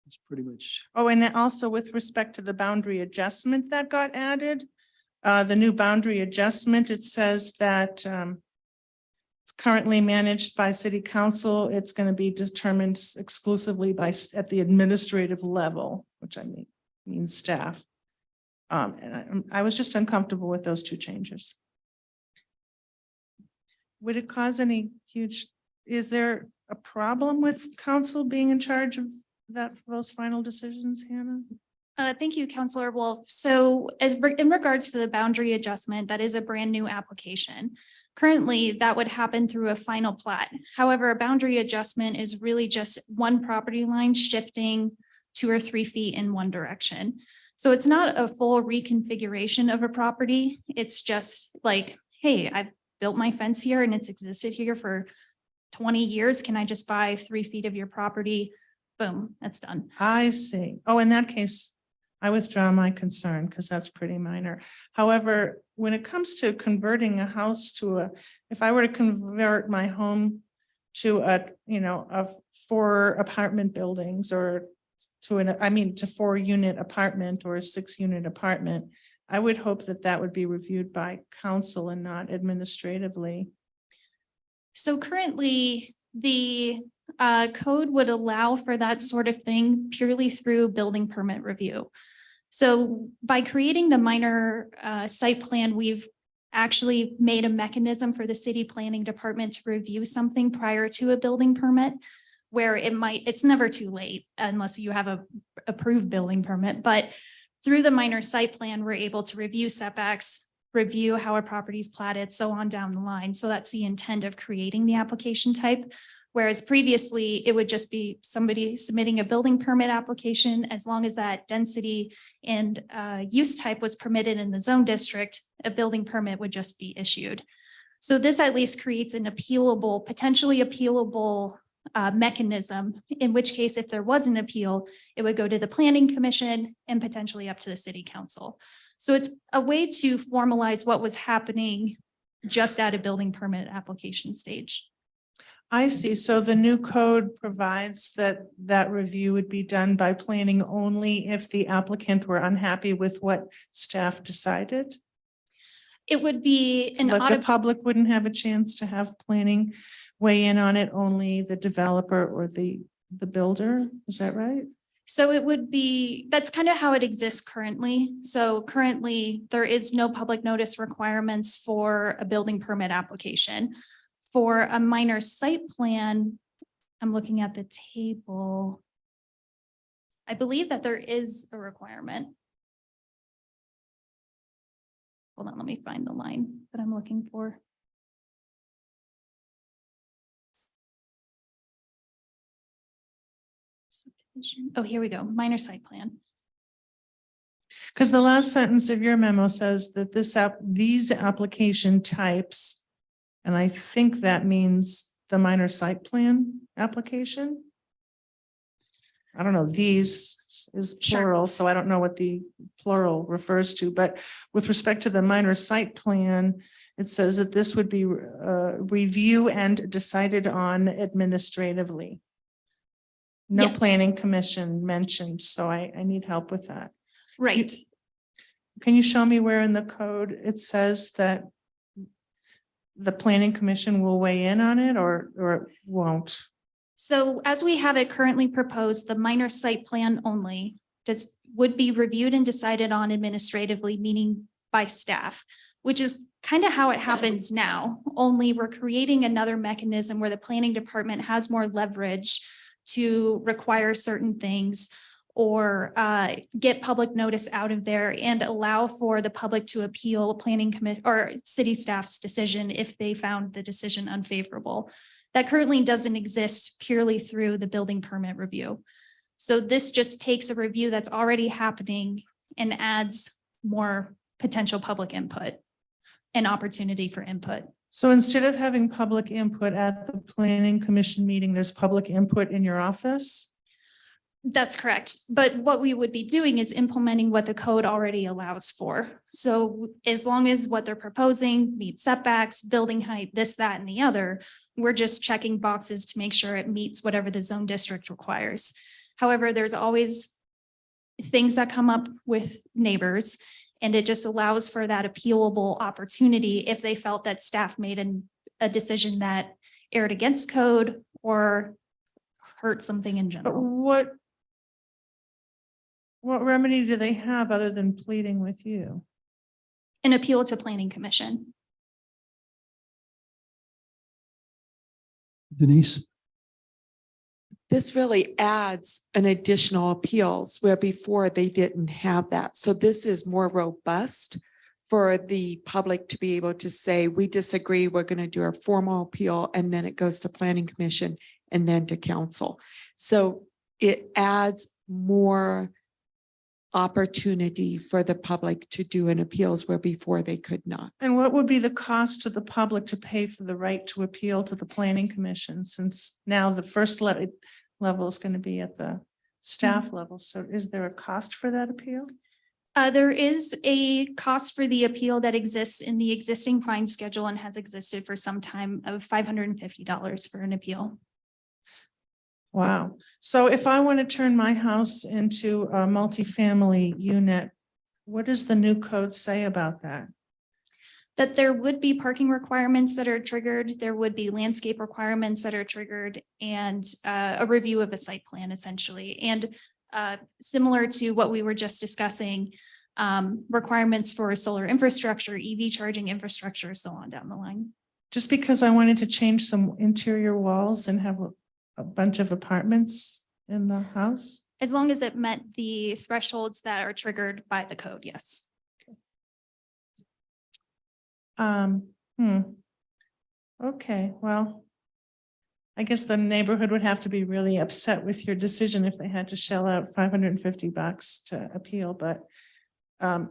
it's pretty much. Oh, and then also with respect to the boundary adjustment that got added, the new boundary adjustment, it says that it's currently managed by city council. It's going to be determined exclusively at the administrative level, which I mean staff. And I was just uncomfortable with those two changes. Would it cause any is there a problem with council being in charge of those final decisions, Hannah? Thank you, Councilor Wolf. So in regards to the boundary adjustment, that is a brand new application. Currently, that would happen through a final plat. However, a boundary adjustment is really just one property line shifting 2 or 3 feet in one direction. So it's not a full reconfiguration of a property. It's just like, hey, I've built my fence here and it's existed here for 20 years. Can I just buy 3 feet of your property? Boom, that's done. I see. Oh, in that case, I withdraw my concern because that's pretty minor. However, when it comes to converting a house to if I were to convert my home to a 4 apartment buildings or to 4-unit apartment or a 6-unit apartment, I would hope that that would be reviewed by council and not administratively. So currently, the code would allow for that sort of thing purely through building permit review. So by creating the minor site plan, we've actually made a mechanism for the city planning department to review something prior to a building permit, where it's never too late unless you have a approved building permit. But through the minor site plan, we're able to review setbacks, review how a property is platted, so on down the line. So that's the intent of creating the application type. Whereas previously, it would just be somebody submitting a building permit application. As long as that density and use type was permitted in the zone district, a building permit would just be issued. So this at least creates an appealable, potentially appealable mechanism, in which case, if there was an appeal, it would go to the planning commission and potentially up to the city council. So it's a way to formalize what was happening just at a building permit application stage. I see. So the new code provides that review would be done by planning only if the applicant were unhappy with what staff decided. It would be an But the public wouldn't have a chance to have planning weigh in on it, only the developer or the builder. Is that right? So it would be, that's kind of how it exists currently. So currently, there is no public notice requirements for a building permit application. For a minor site plan, I'm looking at the table. I believe that there is a requirement. hold on, let me find the line that I'm looking for. Subdivision. Oh, here we go, minor site plan. Because the last sentence of your memo says that these application types, and I think that means the minor site plan application. I don't know, these is Sure. plural, so I don't know what the plural refers to, but with respect to the minor site plan, it says that this would be review and decided on administratively. No Yes. planning commission mentioned, so I need help with that. Right. Can you show me where in the code it says that the planning commission will weigh in on it or it won't? So as we have it currently proposed, the minor site plan only would be reviewed and decided on administratively, meaning by staff, which is kind of how it happens now. Only we're creating another mechanism where the planning department has more leverage to require certain things or get public notice out of there and allow for the public to appeal planning commit or city staff's decision if they found the decision unfavorable. That currently doesn't exist purely through the building permit review. So this just takes a review that's already happening and adds more potential public input and opportunity for input. So instead of having public input at the planning commission meeting, there's public input in your office? That's correct. But what we would be doing is implementing what the code already allows for. So as long as what they're proposing meets setbacks, building height, this, that, and the other, we're just checking boxes to make sure it meets whatever the zone district requires. However, there's always things that come up with neighbors, and it just allows for that appealable opportunity if they felt that staff made a decision that erred against code or hurt something in But general. what remedy do they have other than pleading with you? An appeal to planning commission. Denise? This really adds an additional appeals where before they didn't have that. So this is more robust for the public to be able to say, we disagree, we're going to do a formal appeal, and then it goes to planning commission and then to council. So it adds more opportunity for the public to do an appeals where before they could not. And what would be the cost to the public to pay for the right to appeal to the planning commission, since now the first level is going to be at the staff level? So is there a cost for that appeal? There is a cost for the appeal that exists in the existing fine schedule and has existed for some time of $550 for an appeal. Wow. So if I want to turn my house into a multifamily unit, what does the new code say about that? That there would be parking requirements that are triggered, there would be landscape requirements that are triggered, and a review of a site plan essentially. And similar to what we were just discussing, requirements for solar infrastructure, EV charging infrastructure, so on down the line. Just because I wanted to change some interior walls and have a bunch of apartments in the house? As long as it met the thresholds that are triggered by the code, yes. Okay, well, I guess the neighborhood would have to be really upset with your decision if they had to shell out $550 to appeal, but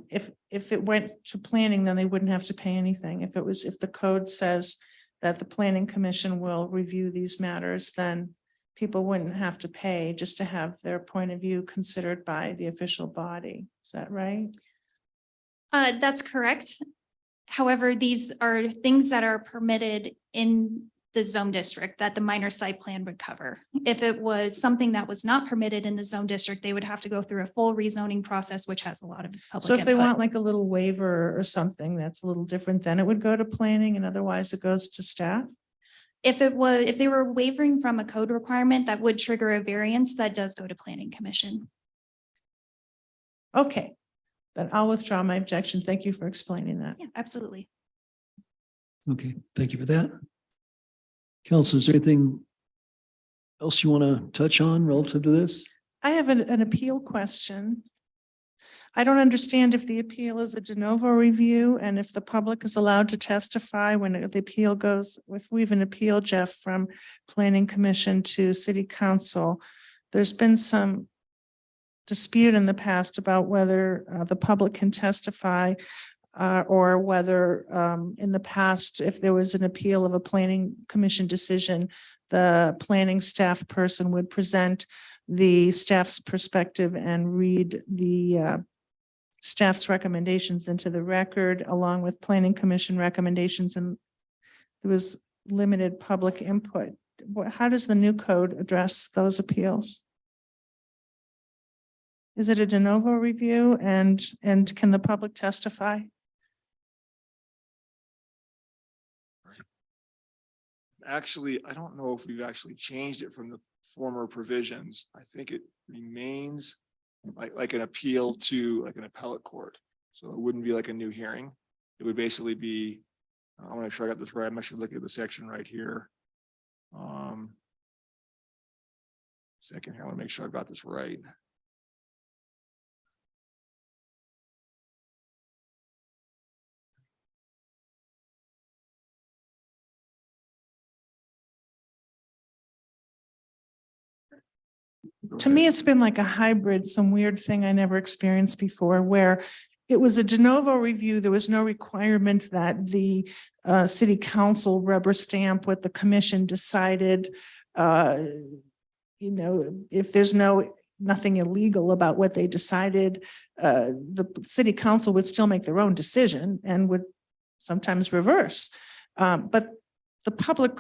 if it went to planning, then they wouldn't have to pay anything. If the code says that the planning commission will review these matters, then people wouldn't have to pay just to have their point of view considered by the official body. Is that right? That's correct. However, these are things that are permitted in the zone district that the minor site plan would cover. If it was something that was not permitted in the zone district, they would have to go through a full rezoning process, which has a lot of public So if they input. want like a little waiver or something that's a little different, then it would go to planning and otherwise it goes to staff? If they were wavering from a code requirement, that would trigger a variance that does go to planning commission. Okay, then I'll withdraw my objection. Thank you for explaining that. Yeah, absolutely. Okay, thank you for that. Council, is there anything else you want to touch on relative to this? I have an appeal question. I don't understand if the appeal is a de novo review and if the public is allowed to testify when the appeal goes, if we have an appeal, Jeff, from Planning Commission to City Council. There's been some dispute in the past about whether the public can testify or whether in the past, if there was an appeal of a Planning Commission decision, the planning staff person would present the staff's perspective and read the staff's recommendations into the record along with Planning Commission recommendations, and there was limited public input. How does the new code address those appeals? Is it a de novo review and can the public testify? Actually, I don't know if we've actually changed it from the former provisions. I think it remains like an appeal to like an appellate court. So it wouldn't be like a new hearing. It would basically be, I want to make sure I got this right. I'm actually looking at the section right here. Second here, I want to make sure I got this right. To me, it's been like a hybrid, some weird thing I never experienced before, where it was a de novo review. There was no requirement that the city council rubber stamp what the commission decided. If there's nothing illegal about what they decided, the city council would still make their own decision and would sometimes reverse. But the public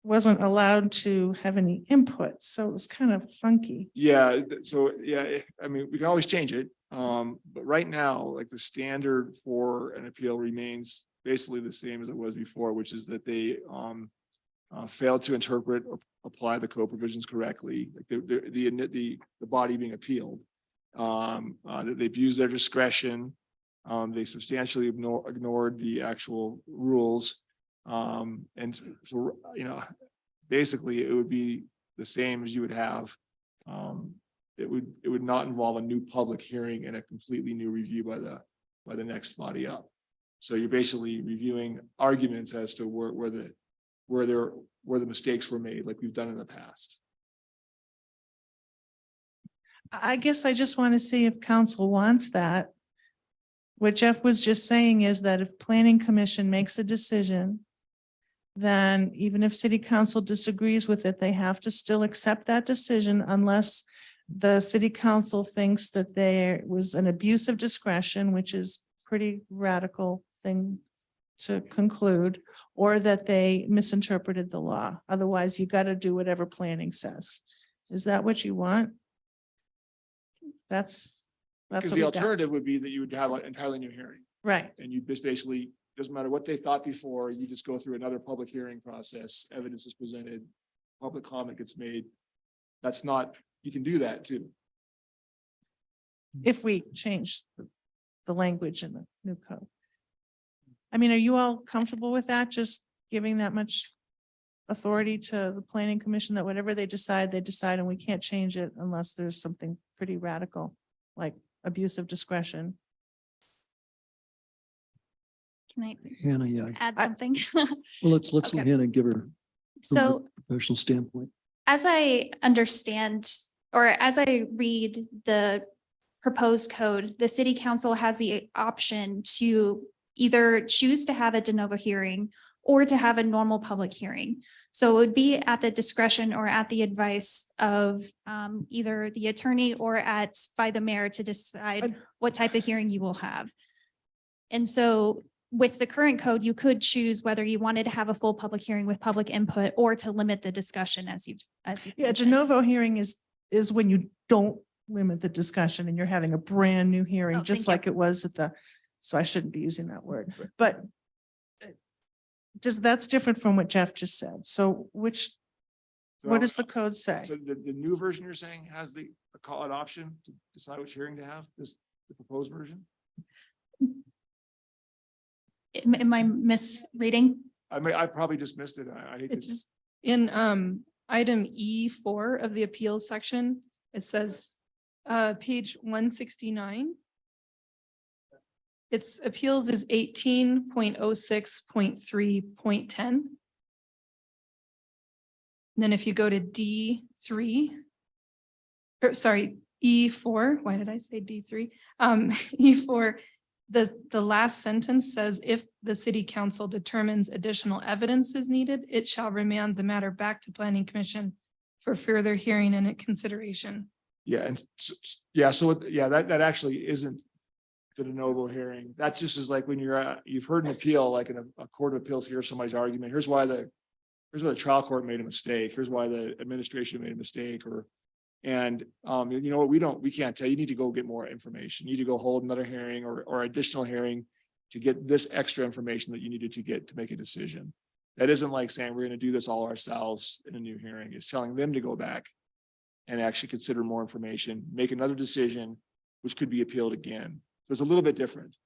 wasn't allowed to have any input, so it was kind of funky. Yeah, so yeah, I mean, we can always change it. But right now, like the standard for an appeal remains basically the same as it was before, which is that they failed to interpret or apply the code provisions correctly, like the body being appealed. That they've used their discretion. They substantially ignored the actual rules. And so, basically it would be the same as you would have. It would not involve a new public hearing and a completely new review by the next body up. So you're basically reviewing arguments as to where the mistakes were made, like we've done in the past. I guess I just want to see if council wants that. What Jeff was just saying is that if Planning Commission makes a decision, then even if city council disagrees with it, they have to still accept that decision unless the city council thinks that there was an abuse of discretion, which is pretty radical thing to conclude, or that they misinterpreted the law. Otherwise, you got to do whatever planning says. Is that what you want? That's Because what the we got. alternative would be that you would have an entirely new hearing. Right. And you just basically, doesn't matter what they thought before, you just go through another public hearing process, evidence is presented, public comment gets made. That's not, you can do that too. If we change the language in the new code. I mean, are you all comfortable with that? Just giving that much authority to the Planning Commission that whatever they decide, and we can't change it unless there's something pretty radical, like abuse of discretion. Can I Hannah, yeah. add something? Well, let's let Okay. Hannah give her So professional standpoint. as I understand, or as I read the proposed code, the city council has the option to either choose to have a de novo hearing or to have a normal public hearing. So it would be at the discretion or at the advice of either the attorney or by the mayor to decide what type of hearing you will have. And so with the current code, you could choose whether you wanted to have a full public hearing with public input or to limit the discussion as you've. Yeah, de novo hearing is when you don't limit the discussion and you're having a brand new hearing, Oh, just thank you. like it was at so I shouldn't be using that word, but that's different from what Jeff just said. So what does the code say? So the new version you're saying has the call it option to decide which hearing to have, the proposed version? Am I misreading? I probably just missed it. I hate It's to. just in item E4 of the appeals section, it says page 169, its appeals is 18.06.3.10. Then if you go to D3, or sorry, E4, why did I say D3? E4, the last sentence says, if the city council determines additional evidence is needed, it shall remand the matter back to planning commission for further hearing and consideration. Yeah, and that actually isn't the de novo hearing. That just is like when you've heard an appeal, like in a court of appeals, here's somebody's argument. Here's why the trial court made a mistake. Here's why the administration made a mistake, and you know what, we can't tell. You need to go get more information. You need to go hold another hearing or additional hearing to get this extra information that you needed to get to make a decision. That isn't like saying we're going to do this all ourselves in a new hearing. It's telling them to go back and actually consider more information, make another decision, which could be appealed again. So it's a little bit different.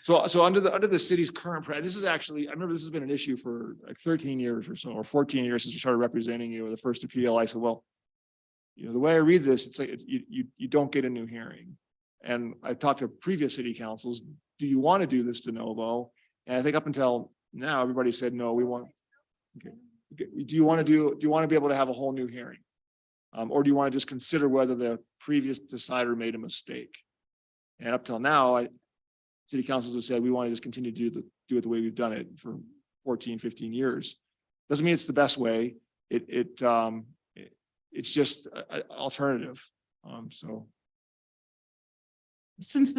So under the city's current this is actually, I remember this has been an issue for like 13 years or so, or 14 years since we started representing you. The first appeal, I said, well, you know, the way I read this, it's like you don't get a new hearing. And I talked to previous city councils, do you want to do this de novo? And I think up until now, everybody said, no, we want, okay. Do you want to be able to have a whole new hearing? Or do you want to just consider whether the previous decider made a mistake? And up till now, city councils have said, we want to just continue to do it the way we've done it for 14, 15 years. Doesn't mean it's the best way. It's just an alternative. Since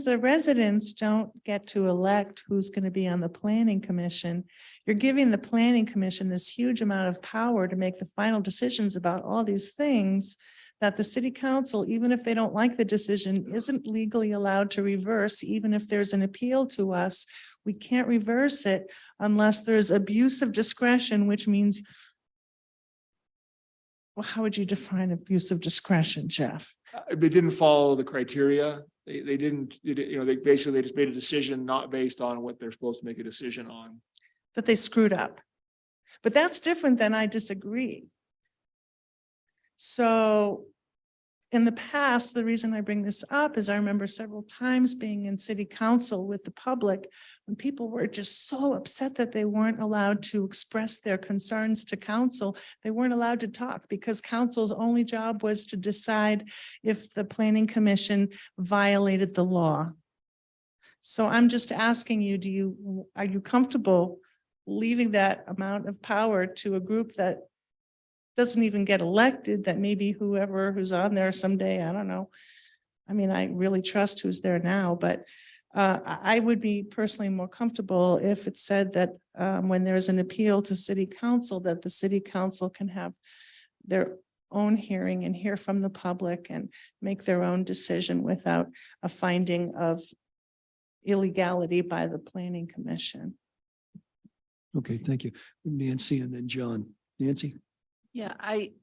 the residents don't get to elect who's going to be on the planning commission, you're giving the planning commission this huge amount of power to make the final decisions about all these things that the city council, even if they don't like the decision, isn't legally allowed to reverse. Even if there's an appeal to us, we can't reverse it unless there's abuse of discretion, which means, well, how would you define abuse of discretion, Jeff? They didn't follow the criteria. They didn't, you know, they just made a decision not based on what they're supposed to make a decision on. That they screwed up. But that's different than I disagree. So in the past, the reason I bring this up is I remember several times being in city council with the public when people were just so upset that they weren't allowed to express their concerns to council. They weren't allowed to talk because council's only job was to decide if the planning commission violated the law. So I'm just asking you, are you comfortable leaving that amount of power to a group that doesn't even get elected, that maybe whoever who's on there someday, I don't know. I mean, I really trust who's there now, but I would be personally more comfortable if it said that when there's an appeal to city council, that the city council can have their own hearing and hear from the public and make their own decision without a finding of illegality by the planning commission. Okay, thank you. Nancy and then John. Nancy? Yeah,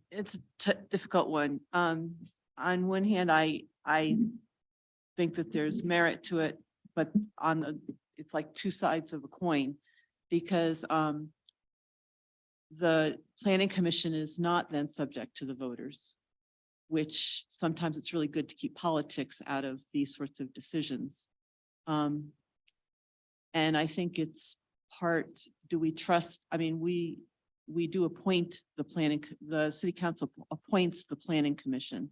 it's a difficult one. On one hand, I think that there's merit to it, but it's like two sides of a coin because the planning commission is not then subject to the voters, which sometimes it's really good to keep politics out of these sorts of decisions. And I think it's do we trust, I mean, we do appoint the city council appoints the planning commission.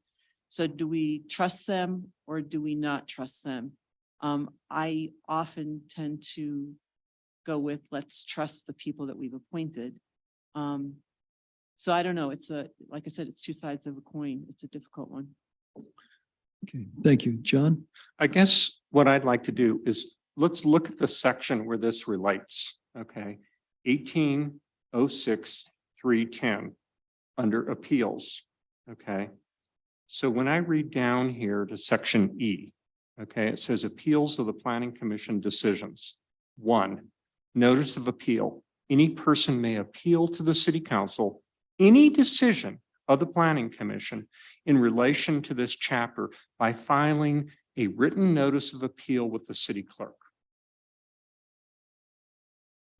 So do we trust them or do we not trust them? I often tend to go with, let's trust the people that we've appointed. So I don't know. Like I said, it's two sides of a coin. It's a difficult one. Okay, thank you. John? I guess what I'd like to do is let's look at the section where this relates, okay? 1806.310 under appeals, okay? So when I read down here to section E, okay, it says appeals of the planning commission decisions. 1, notice of appeal. Any person may appeal to the city council any decision of the planning commission in relation to this chapter by filing a written notice of appeal with the city clerk.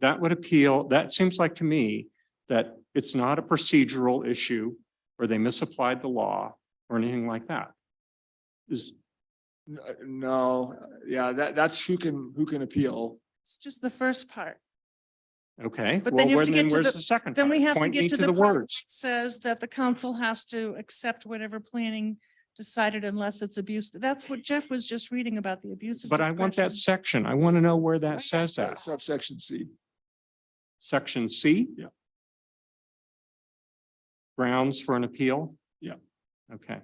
That would appeal, that seems like to me that it's not a procedural issue or they misapplied the law or anything like that. No, yeah, that's who can appeal. It's just the first part. Okay, But well, then you have to then get to where's the- the second? Then we part? have to Point me get to the part where words. it says that the council has to accept whatever planning decided unless it's abuse. That's what Jeff was just reading about the abuse. of But I want that discretion. section. I want to know where that says that. Subsection C. Section C? Yeah. Grounds for an appeal? Yeah. Okay.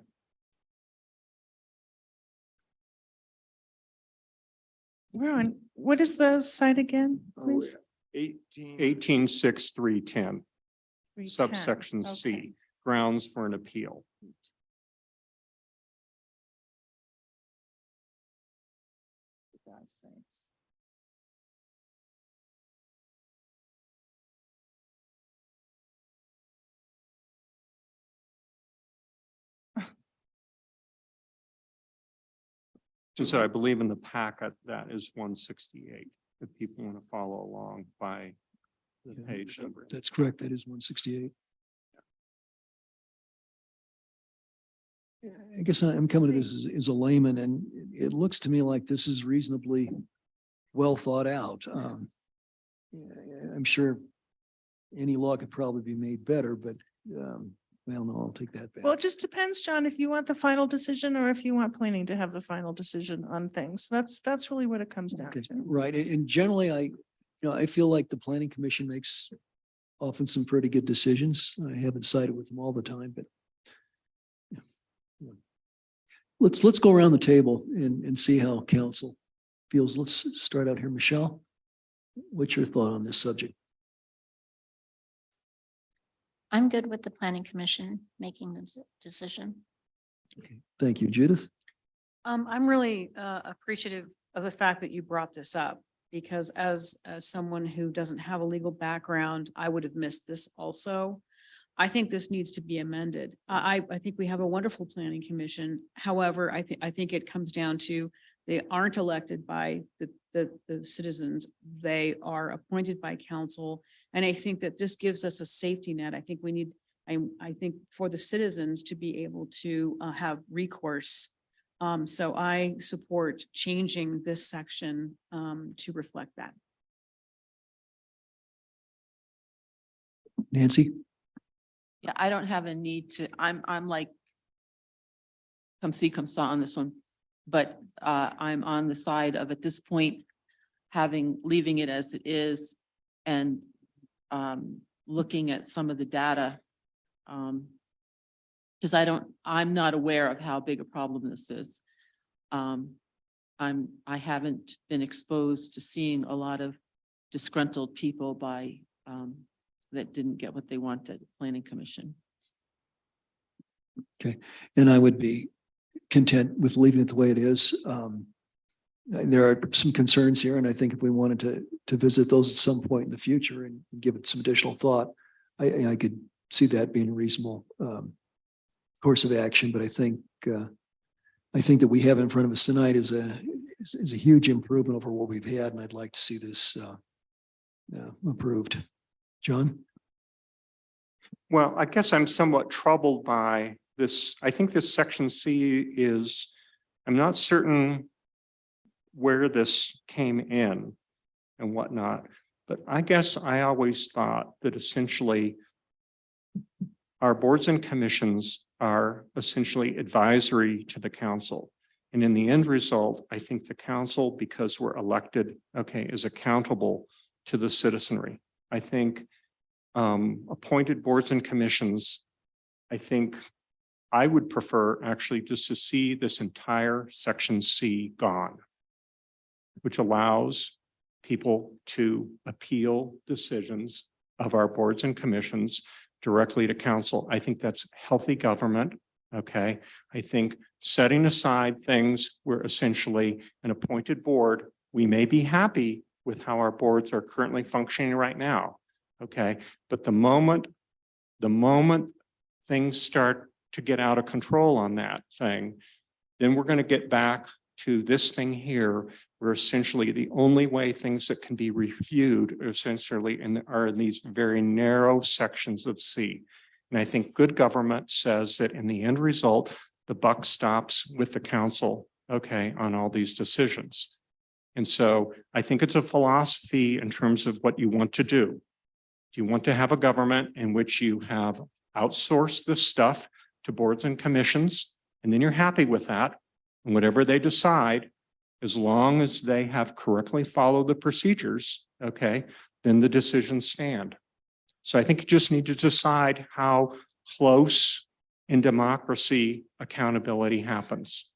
We're on, what is the site again, Oh, please? 18. 186310, 310. subsection Okay. C, grounds for an appeal. For God's sakes. So I believe in the packet, that is 168, if people want to follow along by the Yeah, page number. That's correct. That is 168. I guess I'm coming to this as a layman, and it looks to me like this is reasonably well thought out. Yeah, I'm sure any law could probably be made better, but well, no, I'll take that back. Well, it just depends, John, if you want the final decision or if you want planning to have the final decision on things. That's really what it comes down Okay, to. right. And generally, I feel like the planning commission makes often some pretty good decisions. I haven't sided with them all the time, but yeah. Yeah. Let's go around the table and see how council feels. Let's start out here. Michelle, what's your thought on this subject? I'm good with the planning commission making the decision. Okay, thank you, Judith. I'm really appreciative of the fact that you brought this up, because as someone who doesn't have a legal background, I would have missed this also. I think this needs to be amended. I think we have a wonderful planning commission. However, I think it comes down to they aren't elected by the citizens. They are appointed by council. And I think that this gives us a safety net. I think we need, I think for the citizens to be able to have recourse. So I support changing this section to reflect that. Nancy? Yeah, I don't have a need to, I'm like, come see, come saw on this one. But I'm on the side of, at this point, leaving it as it is and looking at some of the data. Because I'm not aware of how big a problem this is. I haven't been exposed to seeing a lot of disgruntled people that didn't get what they wanted at the planning commission. Okay, and I would be content with leaving it the way it is. There are some concerns here, and I think if we wanted to visit those at some point in the future and give it some additional thought, I could see that being a reasonable course of action. But I think that we have in front of us tonight is a huge improvement over what we've had, and I'd like to see this approved. John? Well, I guess I'm somewhat troubled by this. I think this section C is, I'm not certain where this came in and whatnot, but I guess I always thought that essentially our boards and commissions are essentially advisory to the council. And in the end result, I think the council, because we're elected, is accountable to the citizenry. I think appointed boards and commissions, I think I would prefer actually just to see this entire section C gone, which allows people to appeal decisions of our boards and commissions directly to council. I think that's healthy government. Okay. I think setting aside things where essentially an appointed board, we may be happy with how our boards are currently functioning right now. Okay. But the moment things start to get out of control on that thing, then we're going to get back to this thing here, where essentially the only way things that can be reviewed essentially are in these very narrow sections of C. And I think good government says that in the end result, the buck stops with the council. okay, on all these decisions. And so I think it's a philosophy in terms of what you want to do. Do you want to have a government in which you have outsourced this stuff to boards and commissions, and then you're happy with that? And whatever they decide, as long as they have correctly followed the procedures, okay, then the decisions stand. So I think you just need to decide how close in democracy accountability happens.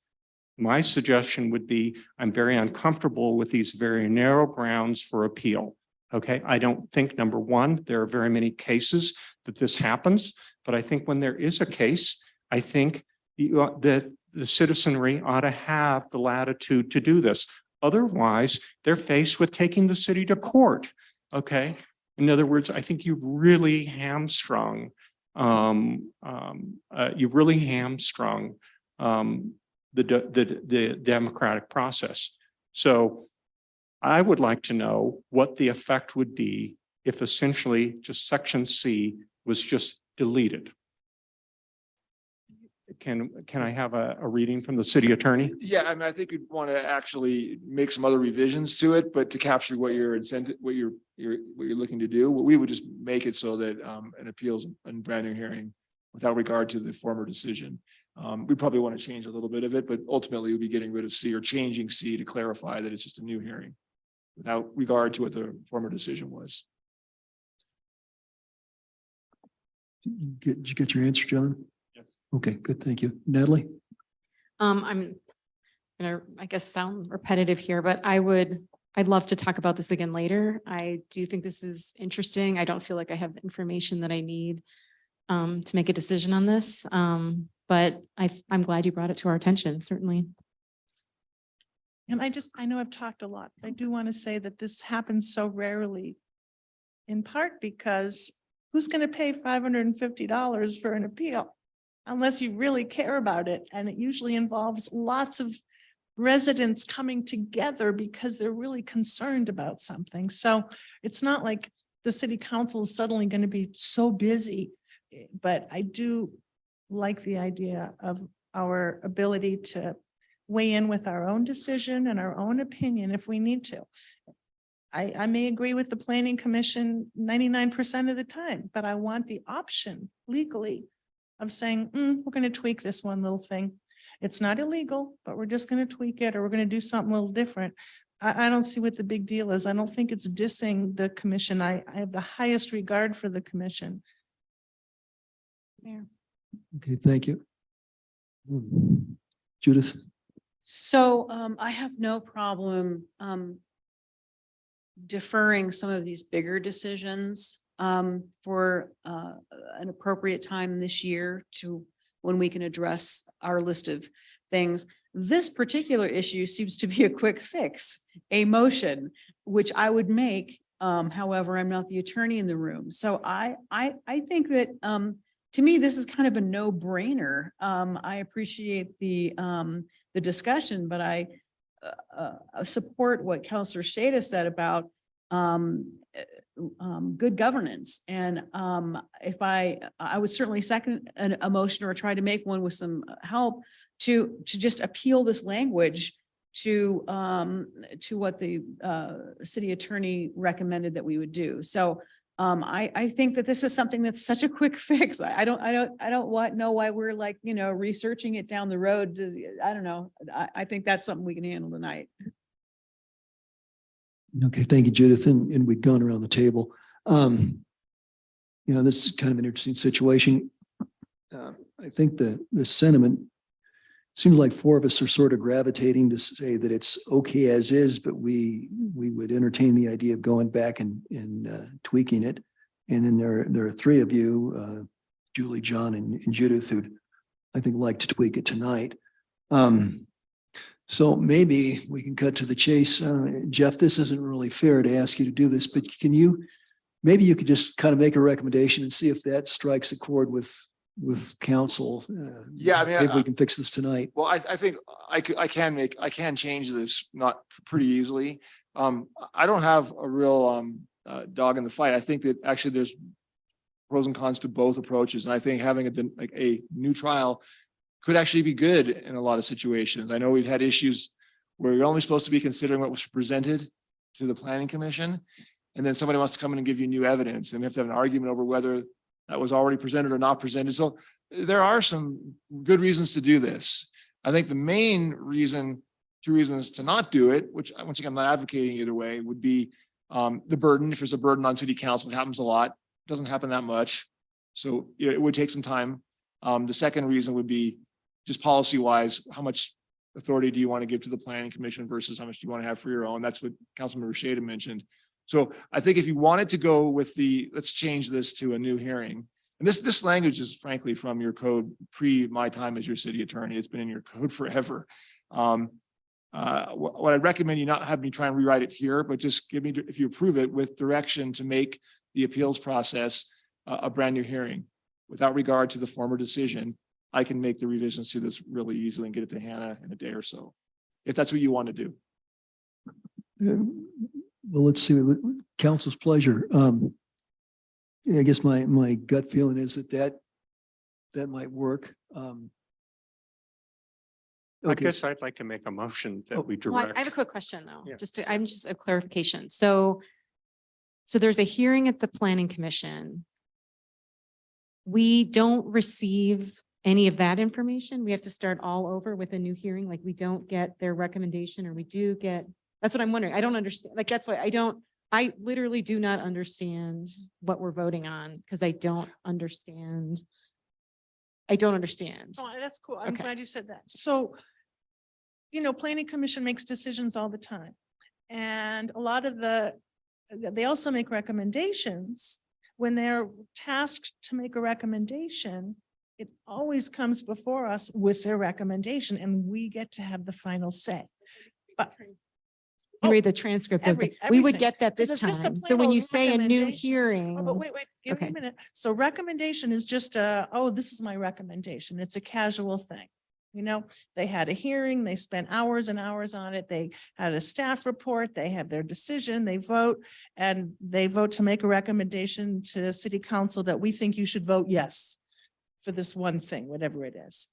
My suggestion would be, I'm very uncomfortable with these very narrow grounds for appeal. Okay, I don't think, number one, there are very many cases that this happens, but I think when there is a case, I think that the citizenry ought to have the latitude to do this. Otherwise, they're faced with taking the city to court. Okay, in other words, I think you've really hamstrung the democratic process. So I would like to know what the effect would be if essentially just section C was just deleted. Can I have a reading from the city attorney? Yeah, I mean, I think you'd want to actually make some other revisions to it, but to capture what your incentive, what you're looking to do, we would just make it so that an appeals and brand new hearing without regard to the former decision. We probably want to change a little bit of it, but ultimately we'll be getting rid of C or changing C to clarify that it's just a new hearing without regard to what the former decision was. Did you get your answer, John? Yes. Okay, good. Thank you. Natalie? I'm gonna, I guess, sound repetitive here, but I'd love to talk about this again later. I do think this is interesting. I don't feel like I have the information that I need to make a decision on this. But I'm glad you brought it to our attention, certainly. And I know I've talked a lot. I do want to say that this happens so rarely, in part because who's going to pay $550 for an appeal? Unless you really care about it. And it usually involves lots of residents coming together because they're really concerned about something. So it's not like the city council is suddenly going to be so busy. But I do like the idea of our ability to weigh in with our own decision and our own opinion if we need to. I may agree with the planning commission 99% of the time, but I want the option legally of saying, we're going to tweak this one little thing. It's not illegal, but we're just going to tweak it, or we're going to do something a little different. I don't see what the big deal is. I don't think it's dissing the commission. I have the highest regard for the commission. Mayor. Okay, thank you. Judith? So I have no problem deferring some of these bigger decisions for an appropriate time this year to when we can address our list of things. This particular issue seems to be a quick fix, a motion, which I would make. However, I'm not the attorney in the room. So I think that to me, this is kind of a no-brainer. I appreciate the discussion, but I support what Councilor Shada said about good governance. And if I would certainly second a motion or try to make one with some help to just appeal this language to what the city attorney recommended that we would do. So I think that this is something that's such a quick fix. I don't know why we're like, researching it down the road. I don't know. I think that's something we can handle tonight. Okay, thank you, Judith. And we've gone around the table. This is kind of an interesting situation. I think the sentiment seems like four of us are sort of gravitating to say that it's okay as is, but we would entertain the idea of going back and tweaking it. And then there are three of you, Julie, John, and Judith, who'd I think like to tweak it tonight. So maybe we can cut to the chase. Jeff, this isn't really fair to ask you to do this, but maybe you could just kind of make a recommendation and see if that strikes a chord with council. Yeah, I mean, maybe we can fix this tonight. Well, I think I can change this not pretty easily. I don't have a real dog in the fight. I think that actually there's pros and cons to both approaches. And I think having a new trial could actually be good in a lot of situations. I know we've had issues where you're only supposed to be considering what was presented to the planning commission. And then somebody wants to come in and give you new evidence, and we have to have an argument over whether that was already presented or not presented. So there are some good reasons to do this. I think the main reason, two reasons to not do it, which once again, I'm not advocating either way, would be the burden. If there's a burden on city council, it happens a lot. It doesn't happen that much. So it would take some time. The second reason would be just policy wise, how much authority do you want to give to the planning commission versus how much do you want to have for your own? That's what Councilmember Shada mentioned. So I think if you wanted to go with the, let's change this to a new hearing. And this language is frankly from your code pre my time as your city attorney. It's been in your code forever. What I'd recommend you not have me try and rewrite it here, but just give me, if you approve it, with direction to make the appeals process a brand new hearing. Without regard to the former decision, I can make the revisions to this really easily and get it to Hannah in a day or so, if that's what you want to do. Well, let's see, council's pleasure. I guess my gut feeling is that might work. I Okay, guess I'd like to make a motion that we Well, direct. I have a quick question though, Yeah. I'm just a clarification. So there's a hearing at the planning commission. We don't receive any of that information. We have to start all over with a new hearing. Like we don't get their recommendation, or we do get, that's what I'm wondering. I don't understand. Like, that's why I literally do not understand what we're voting on because I don't understand. Oh, that's cool. I'm Okay. glad you said that. So, planning commission makes decisions all the time. And a lot of they also make recommendations. When they're tasked to make a recommendation, it always comes before us with their recommendation and we get to have the final say. But You read the transcript of, we would everything. get that Because this it's just a time. So plain when old you say a new recommendation. hearing. Oh, but wait, give me Okay. a minute. So recommendation is just this is my recommendation. It's a casual thing. They had a hearing, they spent hours and hours on it. They had a staff report, they have their decision, they vote to make a recommendation to city council that we think you should vote yes for this one thing, whatever it is.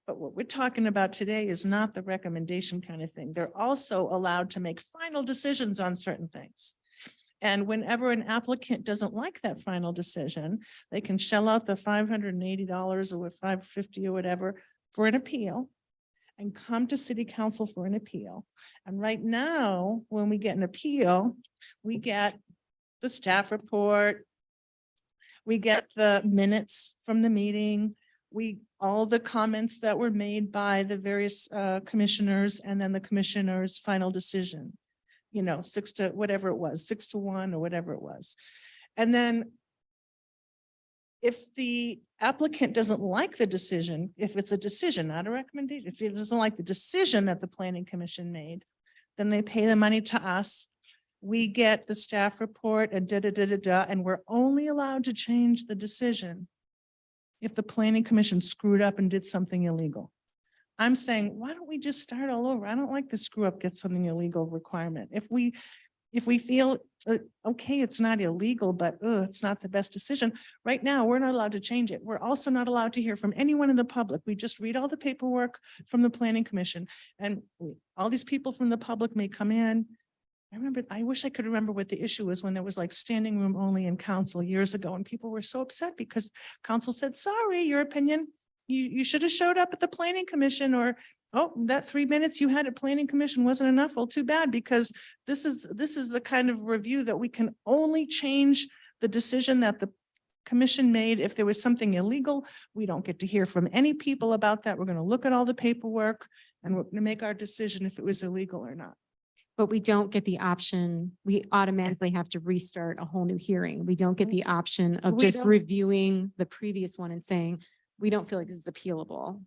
But what we're talking about today is not the recommendation kind of thing. They're also allowed to make final decisions on certain things. And whenever an applicant doesn't like that final decision, they can shell out the $580 or $550 or whatever for an appeal and come to city council for an appeal. And right now, when we get an appeal, we get the staff report, we get the minutes from the meeting, all the comments that were made by the various commissioners, and then the commissioner's final decision, 6 to whatever it was, 6-1 or whatever it was. And then if the applicant doesn't like the decision, if it's a decision, not a recommendation, if it doesn't like the decision that the planning commission made, then they pay the money to us. We get the staff report and and we're only allowed to change the decision if the planning commission screwed up and did something illegal. I'm saying, why don't we just start all over? I don't like the screw up, get something illegal requirement. If we feel, okay, it's not illegal, but it's not the best decision. Right now, we're not allowed to change it. We're also not allowed to hear from anyone in the public. We just read all the paperwork from the planning commission, and all these people from the public may come in. I wish I could remember what the issue was when there was like standing room only in council years ago, and people were so upset because council said, sorry, your opinion, you should have showed up at the planning commission, or, oh, that 3 minutes you had at planning commission wasn't enough. Well, too bad, because this is the kind of review that we can only change the decision that the commission made. If there was something illegal, we don't get to hear from any people about that. We're going to look at all the paperwork and we're going to make our decision if it was illegal or not. But we don't get the option, we automatically have to restart a whole new hearing. We don't get the option of We just don't. reviewing the previous one and saying, we don't feel like this is appealable.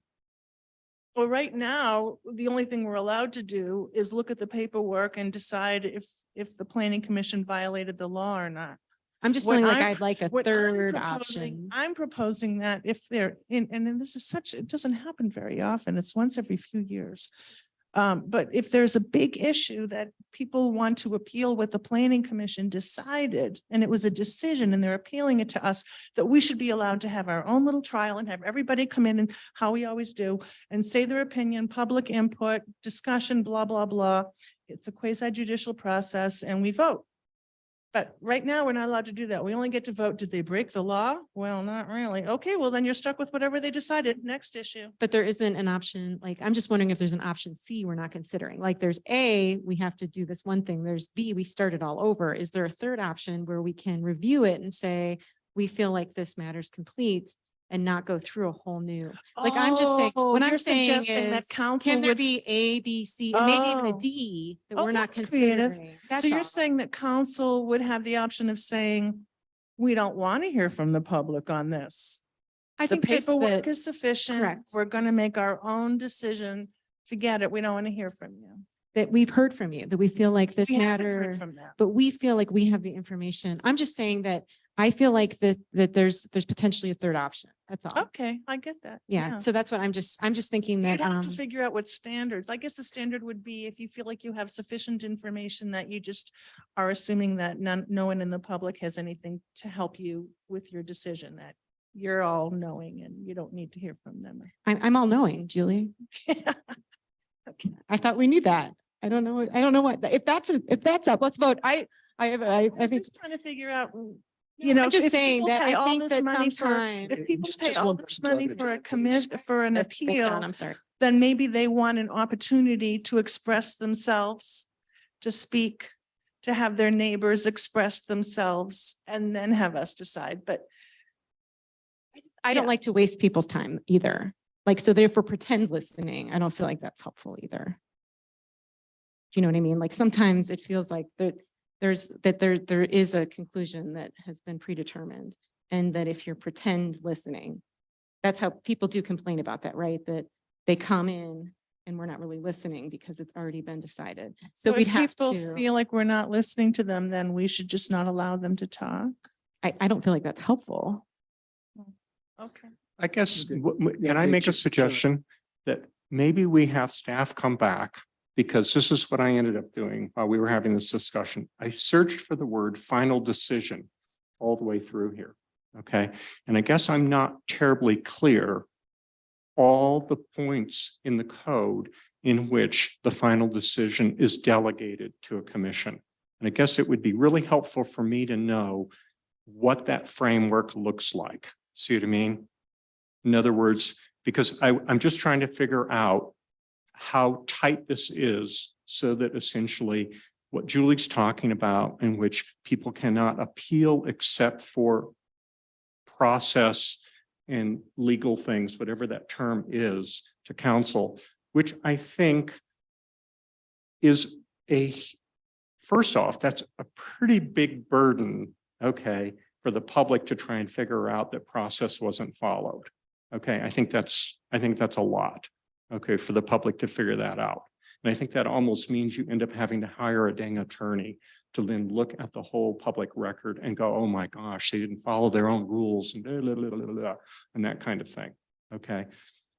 Well, right now, the only thing we're allowed to do is look at the paperwork and decide if the planning commission violated the law or not. I'm just What feeling like I'm- I'd like a what I'm third proposing- option. I'm proposing that if they're in, and then this is it doesn't happen very often. It's once every few years. But if there's a big issue that people want to appeal what the planning commission decided, and it was a decision and they're appealing it to us, that we should be allowed to have our own little trial and have everybody come in and how we always do and say their opinion, public input, discussion, blah, blah, blah. It's a quasi judicial process and we vote. But right now, we're not allowed to do that. We only get to vote. Did they break the law? Well, not really. Okay, well, then you're stuck with whatever they decided. Next issue. But there isn't an option, like, I'm just wondering if there's an option C we're not considering. Like, there's A, we have to do this one thing. There's B, we start it all over. Is there a third option where we can review it and say, we feel like this matter's complete and not go through a whole new, like, I'm just saying, Oh, what I'm you're saying suggesting that is, council can there would- be A, B, C, and maybe even a Oh. D that Oh, we're not that's creative. considering? So That's you're all. saying that council would have the option of saying, we don't want to hear from the public on this. I The think just paperwork that, is sufficient. correct. We're going to make our own decision. Forget it. We don't want to hear from you. that we've heard from you, that we feel like this We haven't heard matter, from them. but we feel like we have the information. I'm just saying that I feel like that there's potentially a third option. That's all. Okay, I get that. Yeah, so that's what I'm just thinking that, You'd have to figure out what standards. I guess the standard would be if you feel like you have sufficient information that you just are assuming that no one in the public has anything to help you with your decision, that you're all knowing and you don't need to hear from them. I'm all knowing, Julie. Okay. I thought we knew that. I don't know. I don't know what, if that's up, let's vote. I was think, just trying to figure out, I'm just if saying people that pay I all think this that money for- sometimes. if people Just- pay just all one this person money talking for a to you, commission, for an Thanks, John, appeal, I'm sorry. then maybe they want an opportunity to express themselves, to speak, to have their neighbors express themselves and then have us decide. But I don't Yeah. like to waste people's time either. Like, so therefore pretend listening, I don't feel like that's helpful either. Do you know what I mean? Like sometimes it feels like there is a conclusion that has been predetermined. And that if you're pretend listening, that's how people do complain about that, right? That they come in and we're not really listening because it's already been decided. So if we'd have people to, feel like we're not listening to them, then we should just not allow them to talk. I don't feel like that's helpful. Okay. I guess, Okay. can I make a Rachel, suggestion that maybe we have staff come back? Because this is what I ended up doing while we were having this discussion. I searched for the word final decision all the way through here. Okay, and I guess I'm not terribly clear all the points in the code in which the final decision is delegated to a commission. And I guess it would be really helpful for me to know what that framework looks like. See what I mean? In other words, because I'm just trying to figure out how tight this is so that essentially what Julie's talking about, in which people cannot appeal except for process and legal things, whatever that term is, to council, which I think is first off, that's a pretty big burden, okay, for the public to try and figure out that process wasn't followed. Okay, I think that's a lot, okay, for the public to figure that out. And I think that almost means you end up having to hire a dang attorney to then look at the whole public record and go, oh my gosh, they didn't follow their own rules and blah, blah, blah, blah, blah, and that kind of thing. Okay,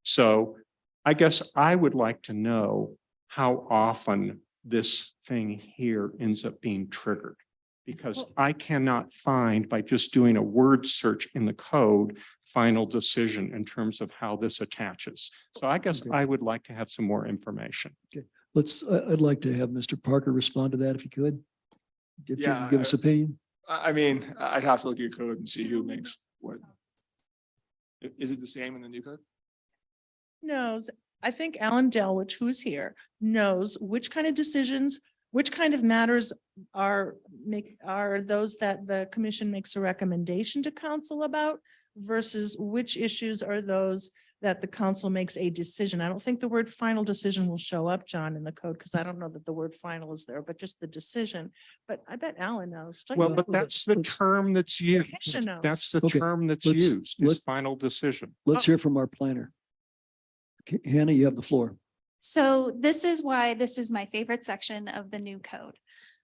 so I guess I would like to know how often this thing here ends up being triggered. Because I cannot find, by just doing a word search in the code, final decision in terms of how this attaches. So I guess Okay. I would like to have some more information. I'd like to have Mr. Parker respond to that if you could. Yeah, Give us opinion. I mean, I'd have to look at your code and see who makes what. Is it the same in the new code? Knows, I think Alan Delwich, who's here, knows which kind of decisions, which kind of matters are those that the commission makes a recommendation to council about versus which issues are those that the council makes a decision. I don't think the word final decision will show up, John, in the code, because I don't know that the word final is there, but just the decision. But I bet Alan knows. Don't you Well, know? but that's the term that's used. Commission knows. That's the Okay, term that's let's- used, is let's- final decision. Let's hear from our planner. Okay, Hannah, you have the floor. So this is why this is my favorite section of the new code.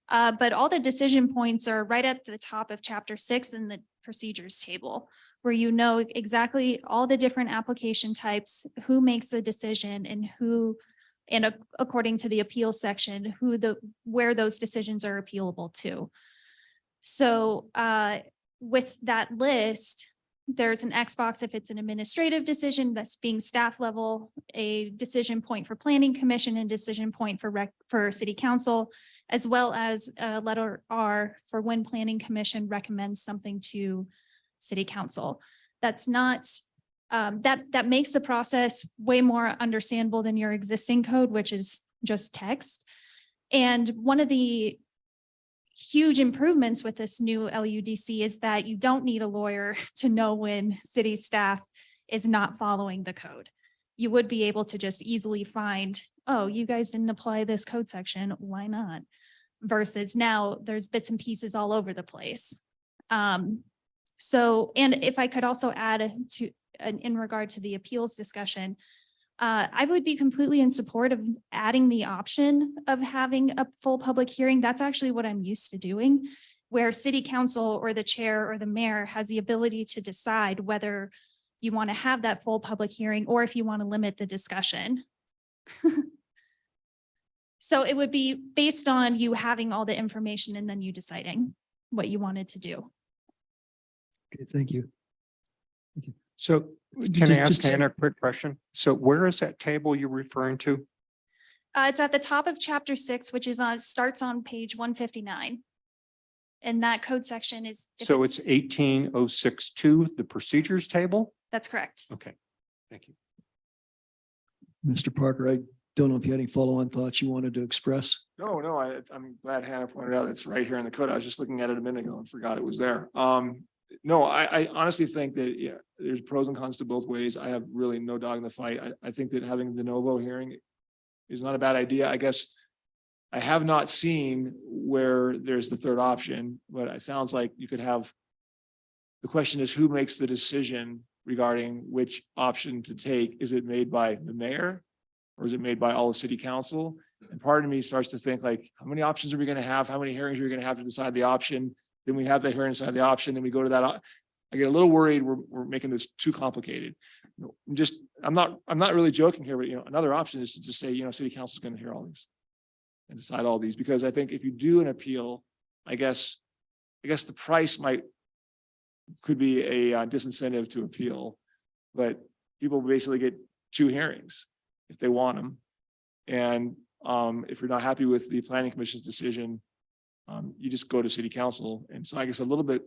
But all the decision points are right at the top of chapter 6 in the procedures table, where you know exactly all the different application types, who makes the decision and who and according to the appeal section, where those decisions are appealable to. So with that list, there's an X box if it's an administrative decision that's being staff level, a decision point for planning commission and decision point for city council, as well as a letter R for when planning commission recommends something to city council. That's not, that makes the process way more understandable than your existing code, which is just text. And one of the huge improvements with this new LUDC is that you don't need a lawyer to know when city staff is not following the code. You would be able to just easily find, oh, you guys didn't apply this code section, why not? Versus now there's bits and pieces all over the place. So, and if I could also add to, in regard to the appeals discussion, I would be completely in support of adding the option of having a full public hearing. That's actually what I'm used to doing, where city council or the chair or the mayor has the ability to decide whether you want to have that full public hearing or if you want to limit the discussion. So it would be based on you having all the information and then you deciding what you wanted to do. Okay, thank you. So Ju- can I ju- ask just- Hannah a quick question? So where is that table you're referring to? It's at the top of chapter 6, which is starts on page 159. And that code section is. if So it's 18062, the procedures table? That's correct. Okay, thank you. Mr. Parker, I don't know if you had any follow-on thoughts you wanted to express. No, I'm glad Hannah pointed out it's right here in the code. I was just looking at it a minute ago and forgot it was there. No, I honestly think that, yeah, there's pros and cons to both ways. I have really no dog in the fight. I think that having the de novo hearing is not a bad idea. I guess I have not seen where there's the third option, but it sounds like you could have. The question is, who makes the decision regarding which option to take? Is it made by the mayor? Or is it made by all of city council? And part of me starts to think like, how many options are we going to have? How many hearings are we going to have to decide the option? Then we have the hearing decide the option, then we go to that. I get a little worried we're making this too complicated. I'm not really joking here, but another option is to just say, city council is going to hear all these and decide all these, because I think if you do an appeal, I guess the price could be a disincentive to appeal, but people basically get 2 hearings if they want them. And if you're not happy with the planning commission's decision, you just go to city council. And so I guess a little bit,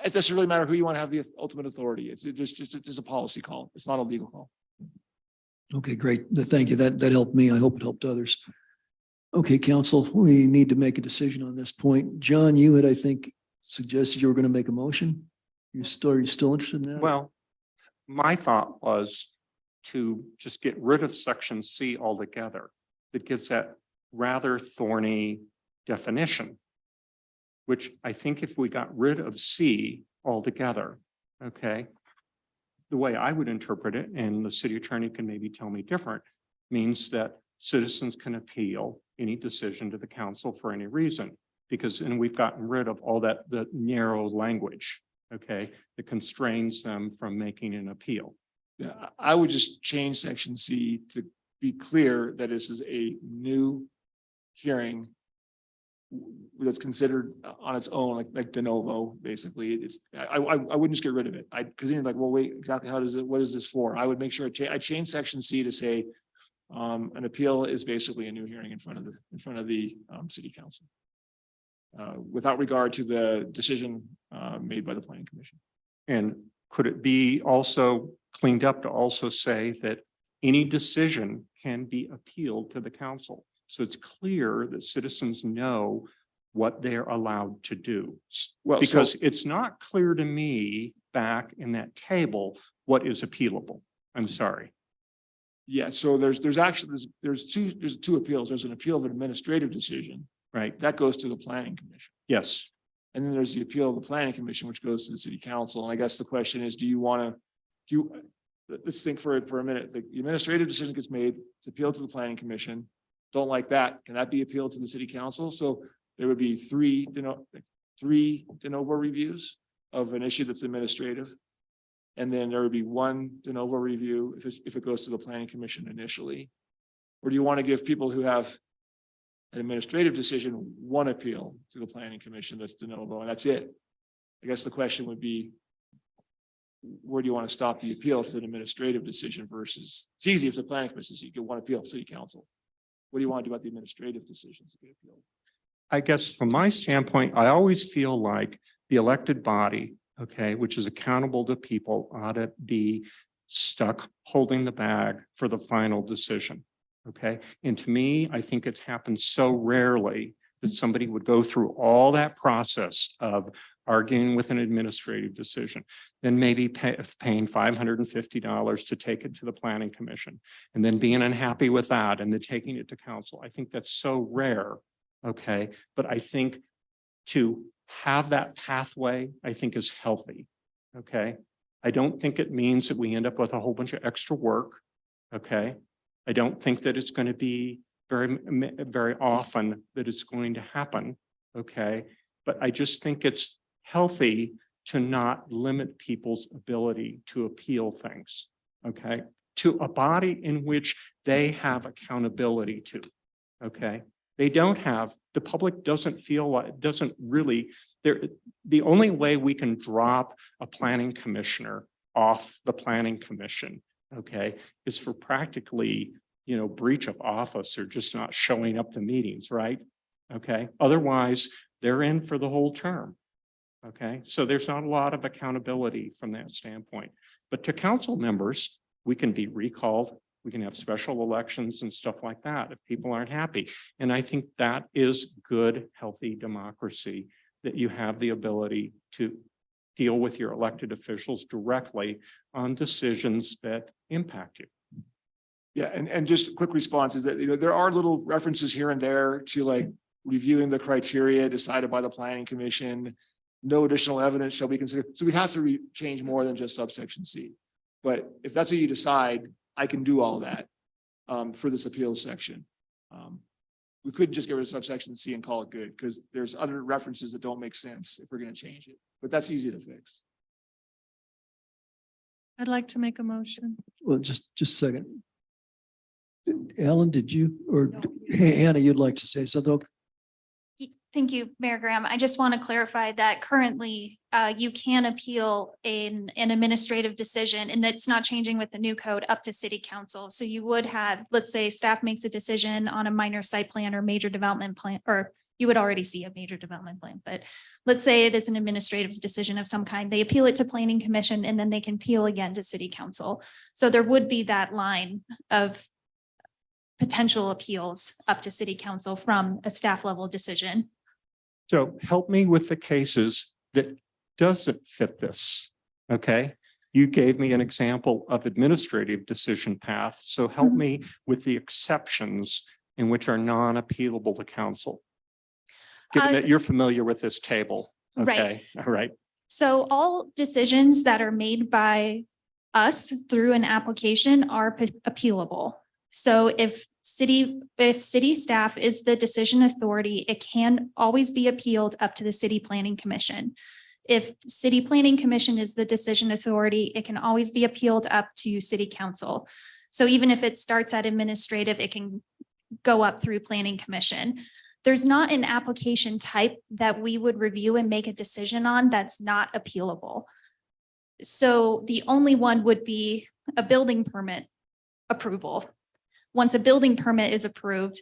it doesn't really matter who you want to have the ultimate authority. It's just a policy call. It's not a legal call. Okay, great. Thank you. That helped me. I hope it helped others. Okay, council, we need to make a decision on this point. John, you had, I think, suggested you were going to make a motion. Are you still interested in that? Well, my thought was to just get rid of section C altogether. That gives that rather thorny definition, which I think if we got rid of C altogether, okay, the way I would interpret it, and the city attorney can maybe tell me different, means that citizens can appeal any decision to the council for any reason, and we've gotten rid of all that, the narrow language, okay, that constrains them from making an appeal. Yeah, I would just change section C to be clear that this is a new hearing that's considered on its own, like de novo, basically. I wouldn't just get rid of it. Because then you're like, well, wait, exactly what is this for? I would make sure I change section C to say an appeal is basically a new hearing in front of the city council. Without regard to the decision made by the planning commission. And could it be also cleaned up to also say that any decision can be appealed to the council? So it's clear that citizens know what they're allowed to do. Well, because it's not clear to me back in that table what is appealable. I'm sorry. Yeah, so there's two appeals. There's an appeal of an administrative decision. Right. That goes to the planning commission. Yes. And then there's the appeal of the planning commission, which goes to the city council. And I guess the question is, let's think for a minute. The administrative decision gets made, it's appealed to the planning commission. Don't like that. Can that be appealed to the city council? So there would be three de novo reviews of an issue that's administrative. And then there would be one de novo review if it goes to the planning commission initially. Or do you want to give people who have an administrative decision, one appeal to the planning commission that's de novo, and that's it? I guess the question would be, where do you want to stop the appeal if it's an administrative decision versus, it's easy if the planning commission, you get one appeal, city council. What do you want to do about the administrative decisions that get appealed? I guess from my standpoint, I always feel like the elected body, okay, which is accountable to people, ought to be stuck holding the bag for the final decision. Okay. And to me, I think it happens so rarely that somebody would go through all that process of arguing with an administrative decision, then maybe paying $550 to take it to the planning commission, and then being unhappy with that and then taking it to council. I think that's so rare. Okay. But I think to have that pathway, I think is healthy. Okay. I don't think it means that we end up with a whole bunch of extra work. Okay. I don't think that it's going to be very often that it's going to happen. Okay. But I just think it's healthy to not limit people's ability to appeal things. Okay. To a body in which they have accountability to. Okay. They don't have, the public doesn't feel like, doesn't really, the only way we can drop a planning commissioner off the planning commission, okay, is for practically, breach of office or just not showing up to meetings, right? Okay, otherwise they're in for the whole term. Okay, so there's not a lot of accountability from that standpoint. But to council members, we can be recalled. We can have special elections and stuff like that if people aren't happy. And I think that is good, healthy democracy, that you have the ability to deal with your elected officials directly on decisions that impact you. Yeah, and just a quick response is that, there are little references here and there to like reviewing the criteria decided by the planning commission. No additional evidence shall be considered. So we have to change more than just subsection C. But if that's what you decide, I can do all that for this appeals section. We couldn't just get rid of subsection C and call it good, because there's other references that don't make sense if we're going to change it. But that's easy to fix. I'd like to make a motion. Well, just a second. Alan, did you, or Hannah, you'd like to say something? Thank you, Mayor Graham. I just want to clarify that currently you can appeal an administrative decision, and that's not changing with the new code, up to city council. So you would have, let's say staff makes a decision on a minor site plan or major development plan, or you would already see a major development plan, but let's say it is an administrative decision of some kind. They appeal it to planning commission and then they can appeal again to city council. So there would be that line of potential appeals up to city council from a staff level decision. So help me with the cases that doesn't fit this, okay? You gave me an example of administrative decision path, so help me with the exceptions in which are non-appealable to council. Given that you're familiar with this table, okay? Right. All right. So all decisions that are made by us through an application are appealable. So if city staff is the decision authority, it can always be appealed up to the city planning commission. If city planning commission is the decision authority, it can always be appealed up to city council. So even if it starts at administrative, it can go up through planning commission. There's not an application type that we would review and make a decision on that's not appealable. So the only one would be a building permit approval. Once a building permit is approved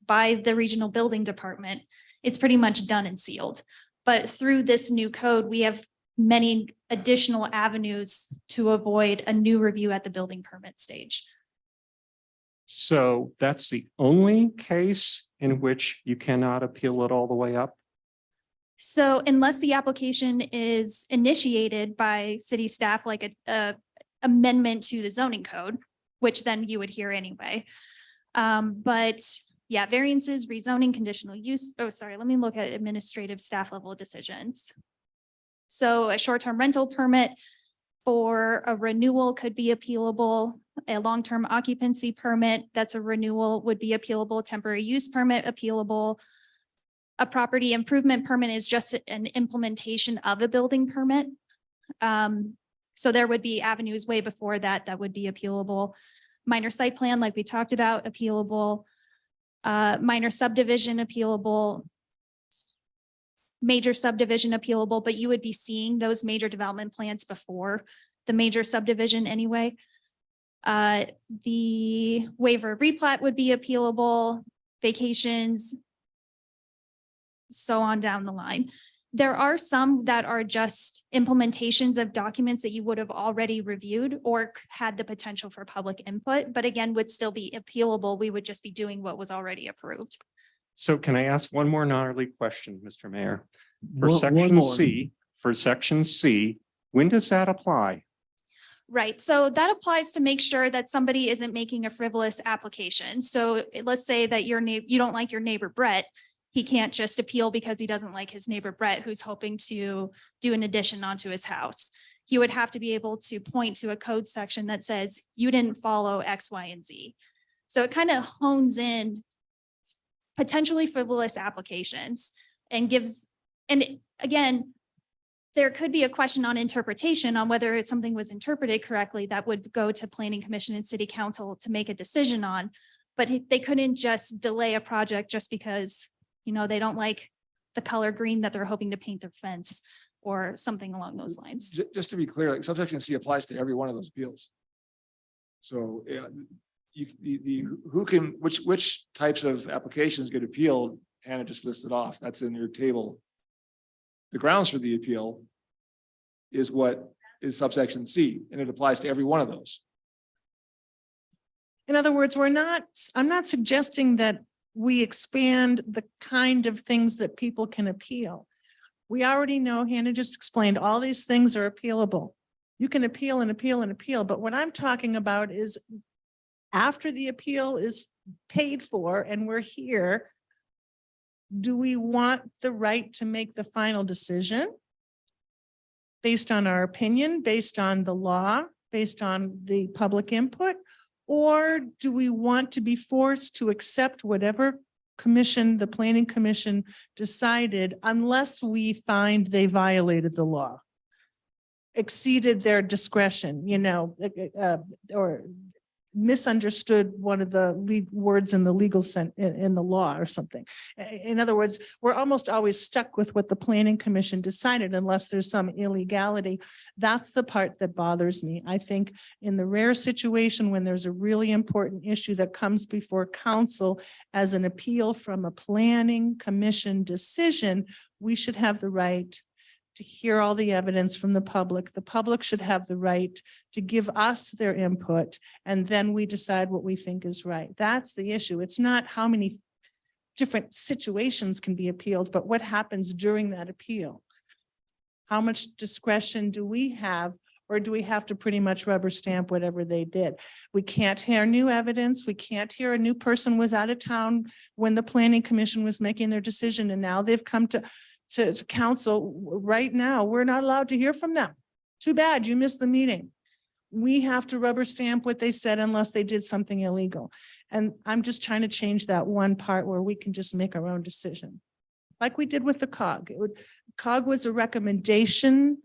by the regional building department, it's pretty much done and sealed. But through this new code, we have many additional avenues to avoid a new review at the building permit stage. So that's the only case in which you cannot appeal it all the way up? So unless the application is initiated by city staff, like a amendment to the zoning code, which then you would hear anyway. But yeah, variances, rezoning, conditional use. Oh, sorry, let me look at administrative staff level decisions. So a short-term rental permit for a renewal could be appealable. A long-term occupancy permit, that's a renewal, would be appealable. Temporary use permit, appealable. A property improvement permit is just an implementation of a building permit. So there would be avenues way before that that would be appealable. minor site plan, like we talked about, appealable. Minor subdivision appealable. Major subdivision appealable, but you would be seeing those major development plans before the major subdivision anyway. The waiver of replat would be appealable, vacations, so on down the line. There are some that are just implementations of documents that you would have already reviewed or had the potential for public input, but again, would still be appealable. We would just be doing what was already approved. So can I ask one more gnarly question, Mr. Mayor? For One section more. C, when does that apply? Right, so that applies to make sure that somebody isn't making a frivolous application. So let's say that you don't like your neighbor Brett. He can't just appeal because he doesn't like his neighbor Brett, who's hoping to do an addition onto his house. He would have to be able to point to a code section that says you didn't follow X, Y, and Z. So it kind of hones in potentially frivolous applications and gives, and again, there could be a question on interpretation on whether something was interpreted correctly that would go to planning commission and city council to make a decision on. But they couldn't just delay a project just because, you know, they don't like the color green that they're hoping to paint their fence or something along those lines. Just to be clear, like subsection C applies to every one of those appeals. So which types of applications get appealed, Hannah just listed off, that's in your table. The grounds for the appeal is what is subsection C, and it applies to every one of those. In other words, I'm not suggesting that we expand the kind of things that people can appeal. We already know, Hannah just explained, all these things are appealable. You can appeal and appeal and appeal, but what I'm talking about is after the appeal is paid for and we're here, do we want the right to make the final decision based on our opinion, based on the law, based on the public input? Or do we want to be forced to accept whatever commission, the planning commission decided, unless we find they violated the law, exceeded their discretion, you know, or misunderstood one of the words in the legal in the law or something. In other words, we're almost always stuck with what the planning commission decided unless there's some illegality. That's the part that bothers me. I think in the rare situation when there's a really important issue that comes before council as an appeal from a planning commission decision, we should have the right to hear all the evidence from the public. The public should have the right to give us their input, and then we decide what we think is right. That's the issue. It's not how many different situations can be appealed, but what happens during that appeal. How much discretion do we have, or do we have to pretty much rubber stamp whatever they did? We can't hear new evidence. We can't hear a new person was out of town when the planning commission was making their decision, and now they've come to council right now. We're not allowed to hear from them. Too bad, you missed the meeting. We have to rubber stamp what they said unless they did something illegal. And I'm just trying to change that one part where we can just make our own decision. Like we did with the COG. COG was a recommendation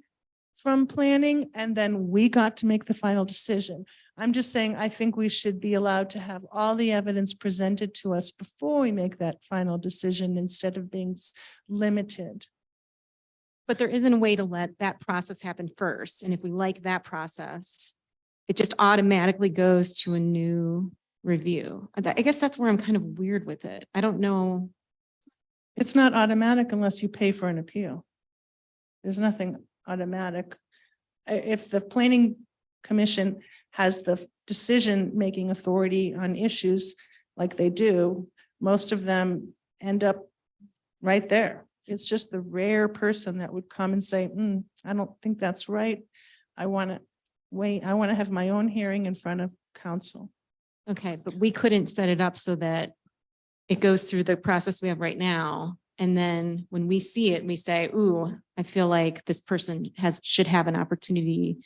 from planning, and then we got to make the final decision. I'm just saying, I think we should be allowed to have all the evidence presented to us before we make that final decision instead of being limited. But there isn't a way to let that process happen first. And if we like that process, it just automatically goes to a new review. I guess that's where I'm kind of weird with it. I don't know. It's not automatic unless you pay for an appeal. There's nothing automatic. If the planning commission has the decision-making authority on issues like they do, most of them end up right there. It's just the rare person that would come and say, I don't think that's right. I want to wait. I want to have my own hearing in front of council. Okay, but we couldn't set it up so that it goes through the process we have right now. And then when we see it, we say, ooh, I feel like this person should have an opportunity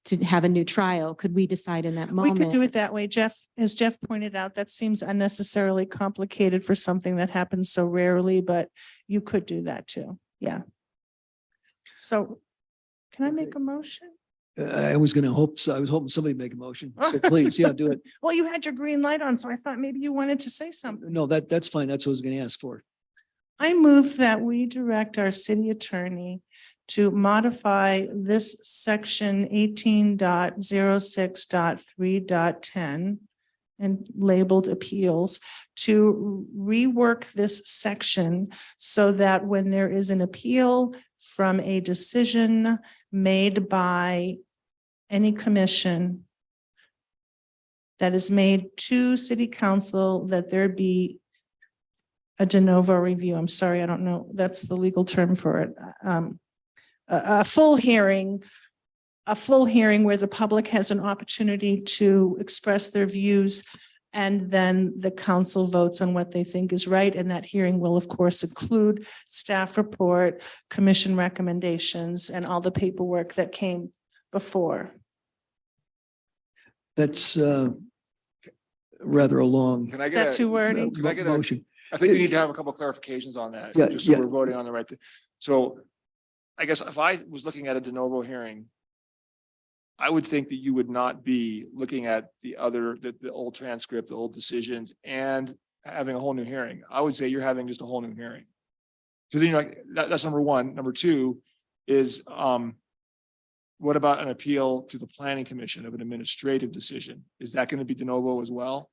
to have a new trial. Could we decide in that moment? We could do it that way, Jeff. As Jeff pointed out, that seems unnecessarily complicated for something that happens so rarely, but you could do that too. Yeah. So can I make a motion? I was gonna hope, so I was hoping somebody make a motion. So please, yeah, do it. Well, you had your green light on, so I thought maybe you wanted to say something. No, that's fine. That's what I was gonna ask for. I move that we direct our city attorney to modify this section 18.06.3.10 and labeled appeals to rework this section so that when there is an appeal from a decision made by any commission that is made to city council, that there be a de novo review. I'm sorry, I don't know, that's the legal term for it. A full hearing where the public has an opportunity to express their views, and then the council votes on what they think is right. And that hearing will, of course, include staff report, commission recommendations, and all the paperwork that came before. That's rather a long Can I Is that get too a, wordy? can I get a, motion. I think we need to have a couple clarifications on that, Yeah, just so yeah. we're voting on the right thing. So I guess if I was looking at a de novo hearing, I would think that you would not be looking at the old transcript, the old decisions, and having a whole new hearing. I would say you're having just a whole new hearing. Because then you're like, that's number one. Number two is, what about an appeal to the planning commission of an administrative decision? Is that going to be de novo as well?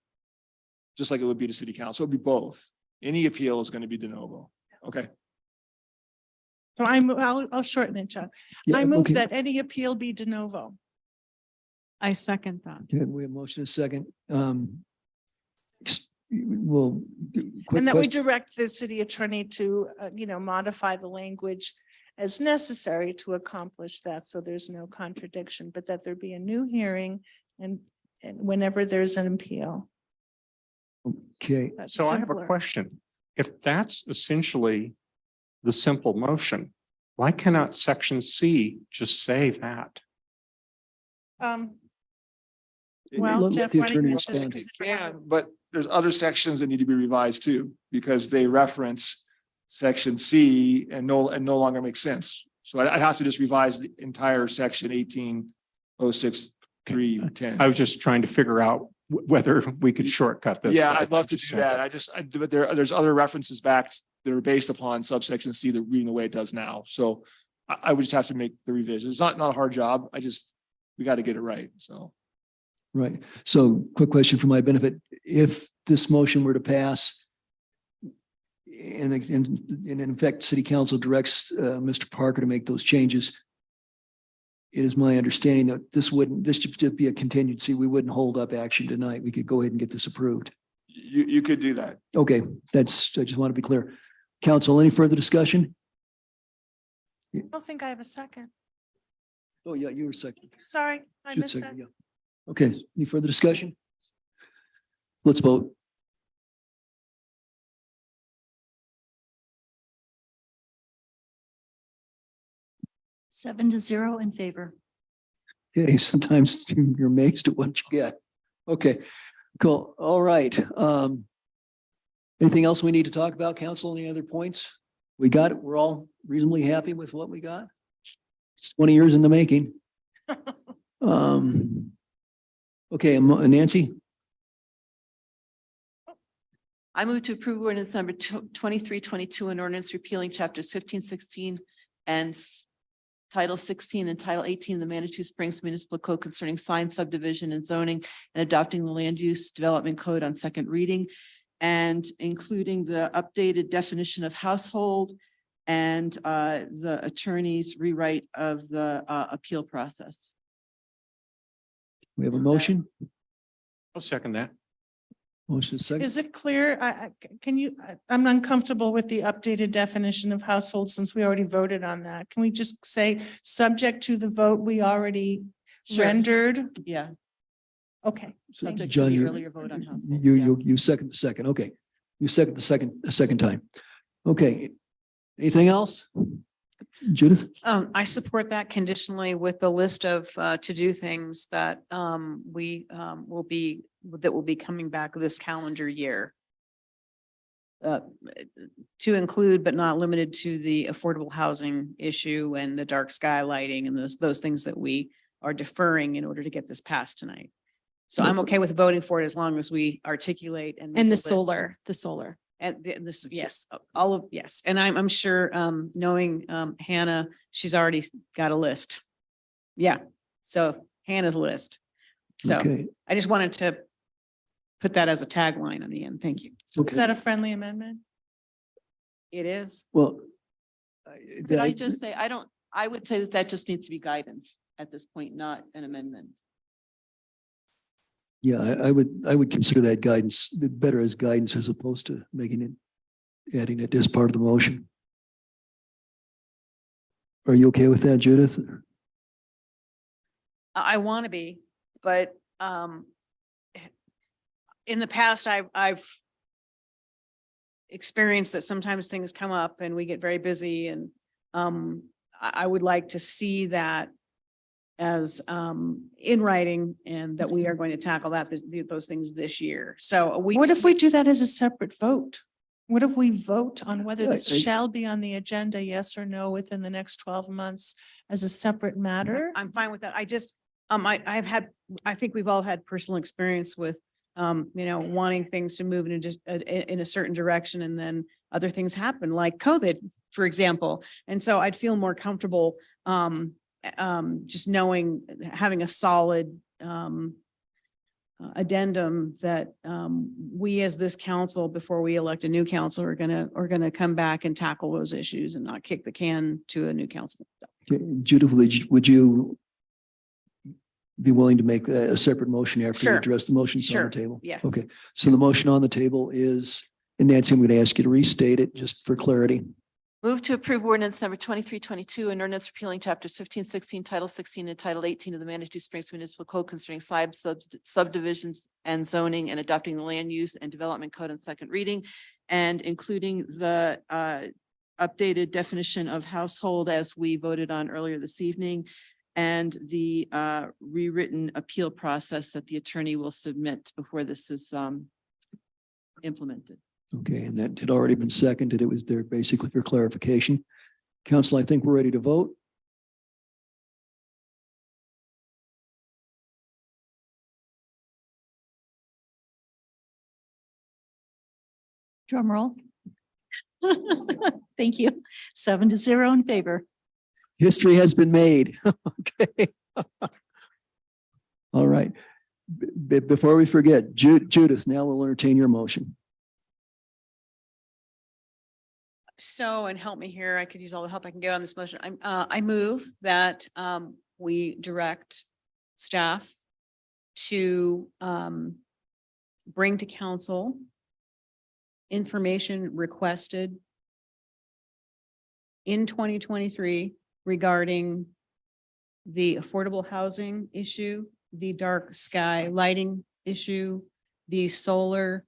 Just like it would be to city council, it'd be both. Any appeal is going to be de novo. Okay. So I'll shorten it, John. Yeah, I move okay. that any appeal be de novo. I second that. Okay, we have motion a second. We'll. And that we direct the city attorney to, modify the language as necessary to accomplish that, so there's no contradiction, but that there be a new hearing and whenever there's an appeal. Okay, That's So I have a simpler. question. If that's essentially the simple motion, why cannot section C just say that? Well, Let Jeff, the why don't attorney you- respond. It can, but there's other sections that need to be revised too, because they reference section C and no longer make sense. So I have to just revise the entire section 18.06.3.10. I was just trying to figure out whether we could shortcut this. Yeah, but I'd love to do that. But there's other references back that are based upon subsection C that reading the way it does now. So I would just have to make the revision. It's not a hard job. We got to get it right. So. right. So quick question for my benefit. If this motion were to pass and in effect, city council directs Mr. Parker to make those changes, it is my understanding that this should just be a contingency. We wouldn't hold up action tonight. We could go ahead and get this approved. You could do that. Okay, I just want to be clear. Council, any further discussion? I don't think I have a second. Oh, yeah, you were second. Sorry, I Should missed that. second, yeah. Okay, any further discussion? Let's vote. 7-0 in favor. Okay, sometimes you're amazed at what you get. Okay, cool. All right. Anything else we need to talk about, council? Any other points? We got it. We're all reasonably happy with what we got. It's 20 years in the making. Okay, Nancy? I move to approve ordinance number 2322, an ordinance repealing chapters 15, 16 and Title 16 and Title 18 of the Manitou Springs Municipal Code concerning sign subdivision and zoning, and adopting the land use development code on second reading, and including the updated definition of household and the attorney's rewrite of the appeal process. We have a motion? I'll second that. Motion is second. Is it clear? I'm uncomfortable with the updated definition of household since we already voted on that. Can we just say, subject to the vote we already Sure. rendered? Yeah, Okay. thank you. subject to John, the you- earlier vote on household. You second the second. Okay. You second a second time. Okay. Anything else? Judith? I support that conditionally with the list of to-do things that will be coming back this calendar year. To include, but not limited to, the affordable housing issue and the dark sky lighting and those things that we are deferring in order to get this passed tonight. So I'm okay with voting for it as long as we articulate and. make And a the list. solar. And this, yes, all of, yes. And I'm sure, knowing, Hannah, she's already got a list. Yeah, so Hannah's list. So Okay. I just wanted to put that as a tagline on the end. Thank you. Is Okay. that a friendly amendment? It is. Well. Could I just say, I would say that that just needs to be guidance at this point, not an amendment. Yeah, I would consider that guidance, better as guidance as opposed to making it, adding it as part of the motion. Are you okay with that, Judith? I want to be, but, in the past, I've experienced that sometimes things come up and we get very busy and, I would like to see that as in writing and that we are going to tackle those things this year. So What if we do that as a separate vote? What if we vote on whether Yeah, this I- shall be on the agenda, yes or no, within the next 12 months as a separate matter? I'm fine with that. I just, I think we've all had personal experience with, wanting things to move in a certain direction and then other things happen like COVID, for example. And so I'd feel more comfortable, just knowing, having a solid, addendum that, we as this council, before we elect a new council, are gonna come back and tackle those issues and not kick the can to a new council. Okay, Judith, would you be willing to make a separate motion after you Sure. address the motions on Sure. the table? Yes. Okay, so the motion on the table is, and Nancy, I'm going to ask you to restate it just for clarity. Move to approve ordinance number 2322, an ordinance repealing chapters 15, 16, title 16, and title 18 of the Manitou Springs Municipal Code concerning subdivisions and zoning, and adopting the land use and development code on second reading, and including the updated definition of household as we voted on earlier this evening, and the rewritten appeal process that the attorney will submit before this is implemented. Okay, and that had already been seconded. It was there basically for clarification. Council, I think we're ready to vote. Drum roll. Thank you. 7-0 in favor. History has been made. Okay. All right. Before we forget, Judith, now we'll entertain your motion. So, and help me here, I could use all the help I can get on this motion. I move that, we direct staff to, bring to council information requested in 2023 regarding the affordable housing issue, the dark sky lighting issue, the solar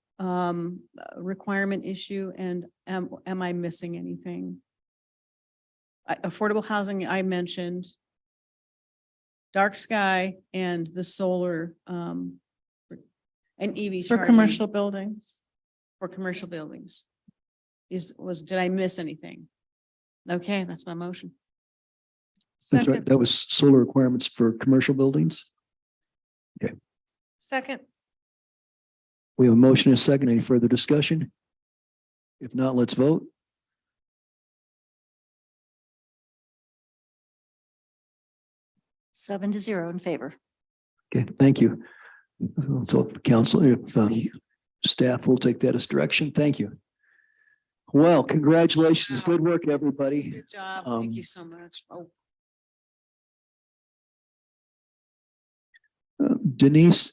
requirement issue, and am I missing anything? Affordable housing, I mentioned. Dark sky and the solar and EV For charging commercial buildings. for commercial buildings. Did I miss anything? Okay, that's my motion. That's right. Second, That was solar requirements for commercial buildings. second, We have a motion and a second. Any further discussion? If not, let's vote. Seven to zero in favor. Okay, thank you. So council, if staff will take that as direction, thank you. Well, congratulations. Good work, everybody. Good job. Um, Thank you so much. Oh, Denise,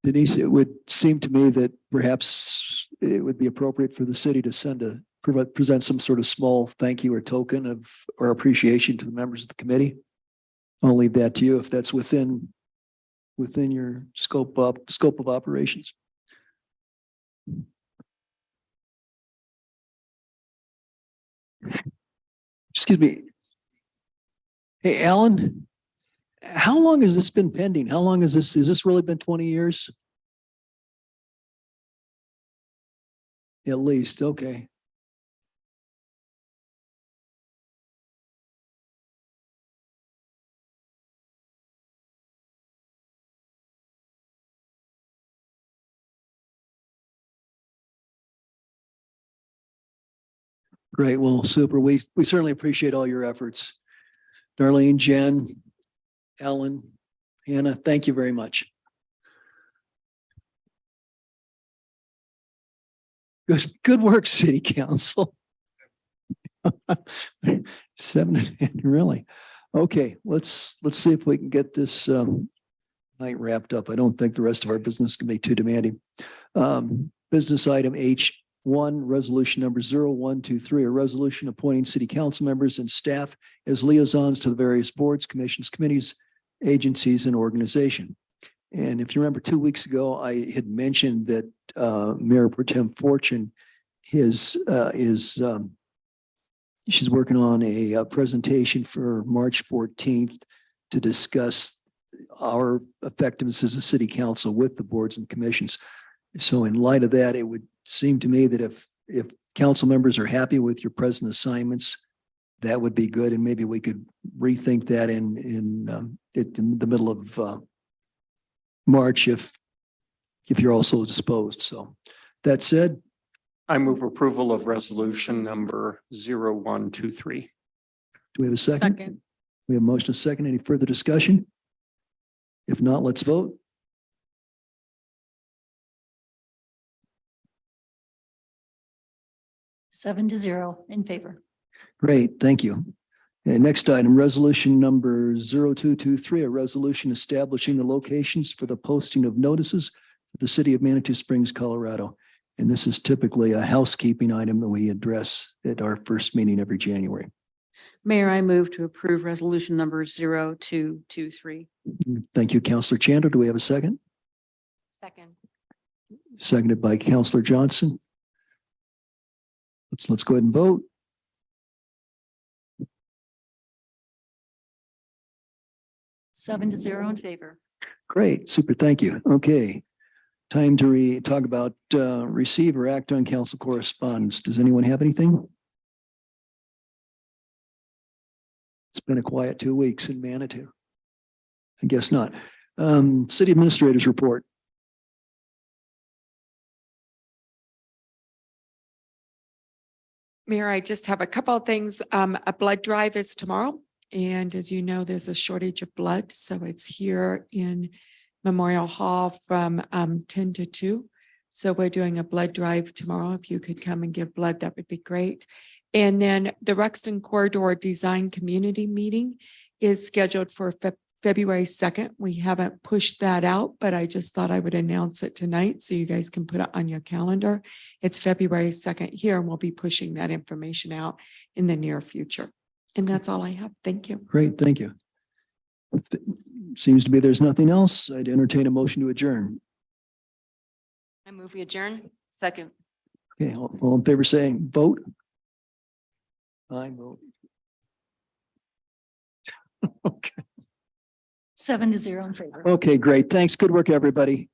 it would seem to me that perhaps it would be appropriate for the city to present some sort of small thank you or token of our appreciation to the members of the committee. I'll leave that to you if that's within your scope of operations. Excuse me. Hey, Alan, how long has this been pending? How long has this really been 20 years? At least, okay. Great. Well, super. We certainly appreciate all your efforts. Darlene, Jen, Ellen, Hannah, thank you very much. Good work, City Council. 7, really. Okay, let's see if we can get this night wrapped up. I don't think the rest of our business can be too demanding. Business item H1, resolution number 0123, a resolution appointing city council members and staff as liaisons to the various boards, commissions, committees, agencies, and organization. And if you remember 2 weeks ago, I had mentioned that Mayor Pro Tem Fortune she's working on a presentation for March 14th to discuss our effectiveness as a city council with the boards and commissions. So in light of that, it would seem to me that if council members are happy with your present assignments, that would be good. And maybe we could rethink that in the middle of March if you're also disposed. So that said, I move approval of resolution number 0123. do we have a second? Second. We have a motion, a second. Any further discussion? If not, let's vote. Seven to zero in favor. Great, thank you. And next item, resolution number 0223, a resolution establishing the locations for the posting of notices for the city of Manitou Springs, Colorado. And this is typically a housekeeping item that we address at our first meeting every January. Mayor, I move to approve resolution number 0223. Thank you, Councillor Chandler. Do we have a second? Second. Seconded by Councillor Johnson. Let's go ahead and vote. Seven to zero in favor. Great, super, thank you. Okay. Time to talk about receive or act on council correspondence. Does anyone have anything? It's been a quiet 2 weeks in Manitou. I guess not. City administrators report. Mayor, I just have a couple of things. A blood drive is tomorrow. And as you know, there's a shortage of blood. So it's here in Memorial Hall from 10 to 2. So we're doing a blood drive tomorrow. If you could come and give blood, that would be great. And then the Rexton Corridor Design Community Meeting is scheduled for February 2nd. We haven't pushed that out, but I just thought I would announce it tonight so you guys can put it on your calendar. It's February 2nd here, and we'll be pushing that information out in the near future. And that's all I have. Thank you. Great, thank you. Seems to be there's nothing else. I'd entertain a motion to adjourn. I move we adjourn. Second. Okay, all in favor saying vote? I vote. Okay. 7 to zero in favor. Okay, great. Thanks. Good work, everybody.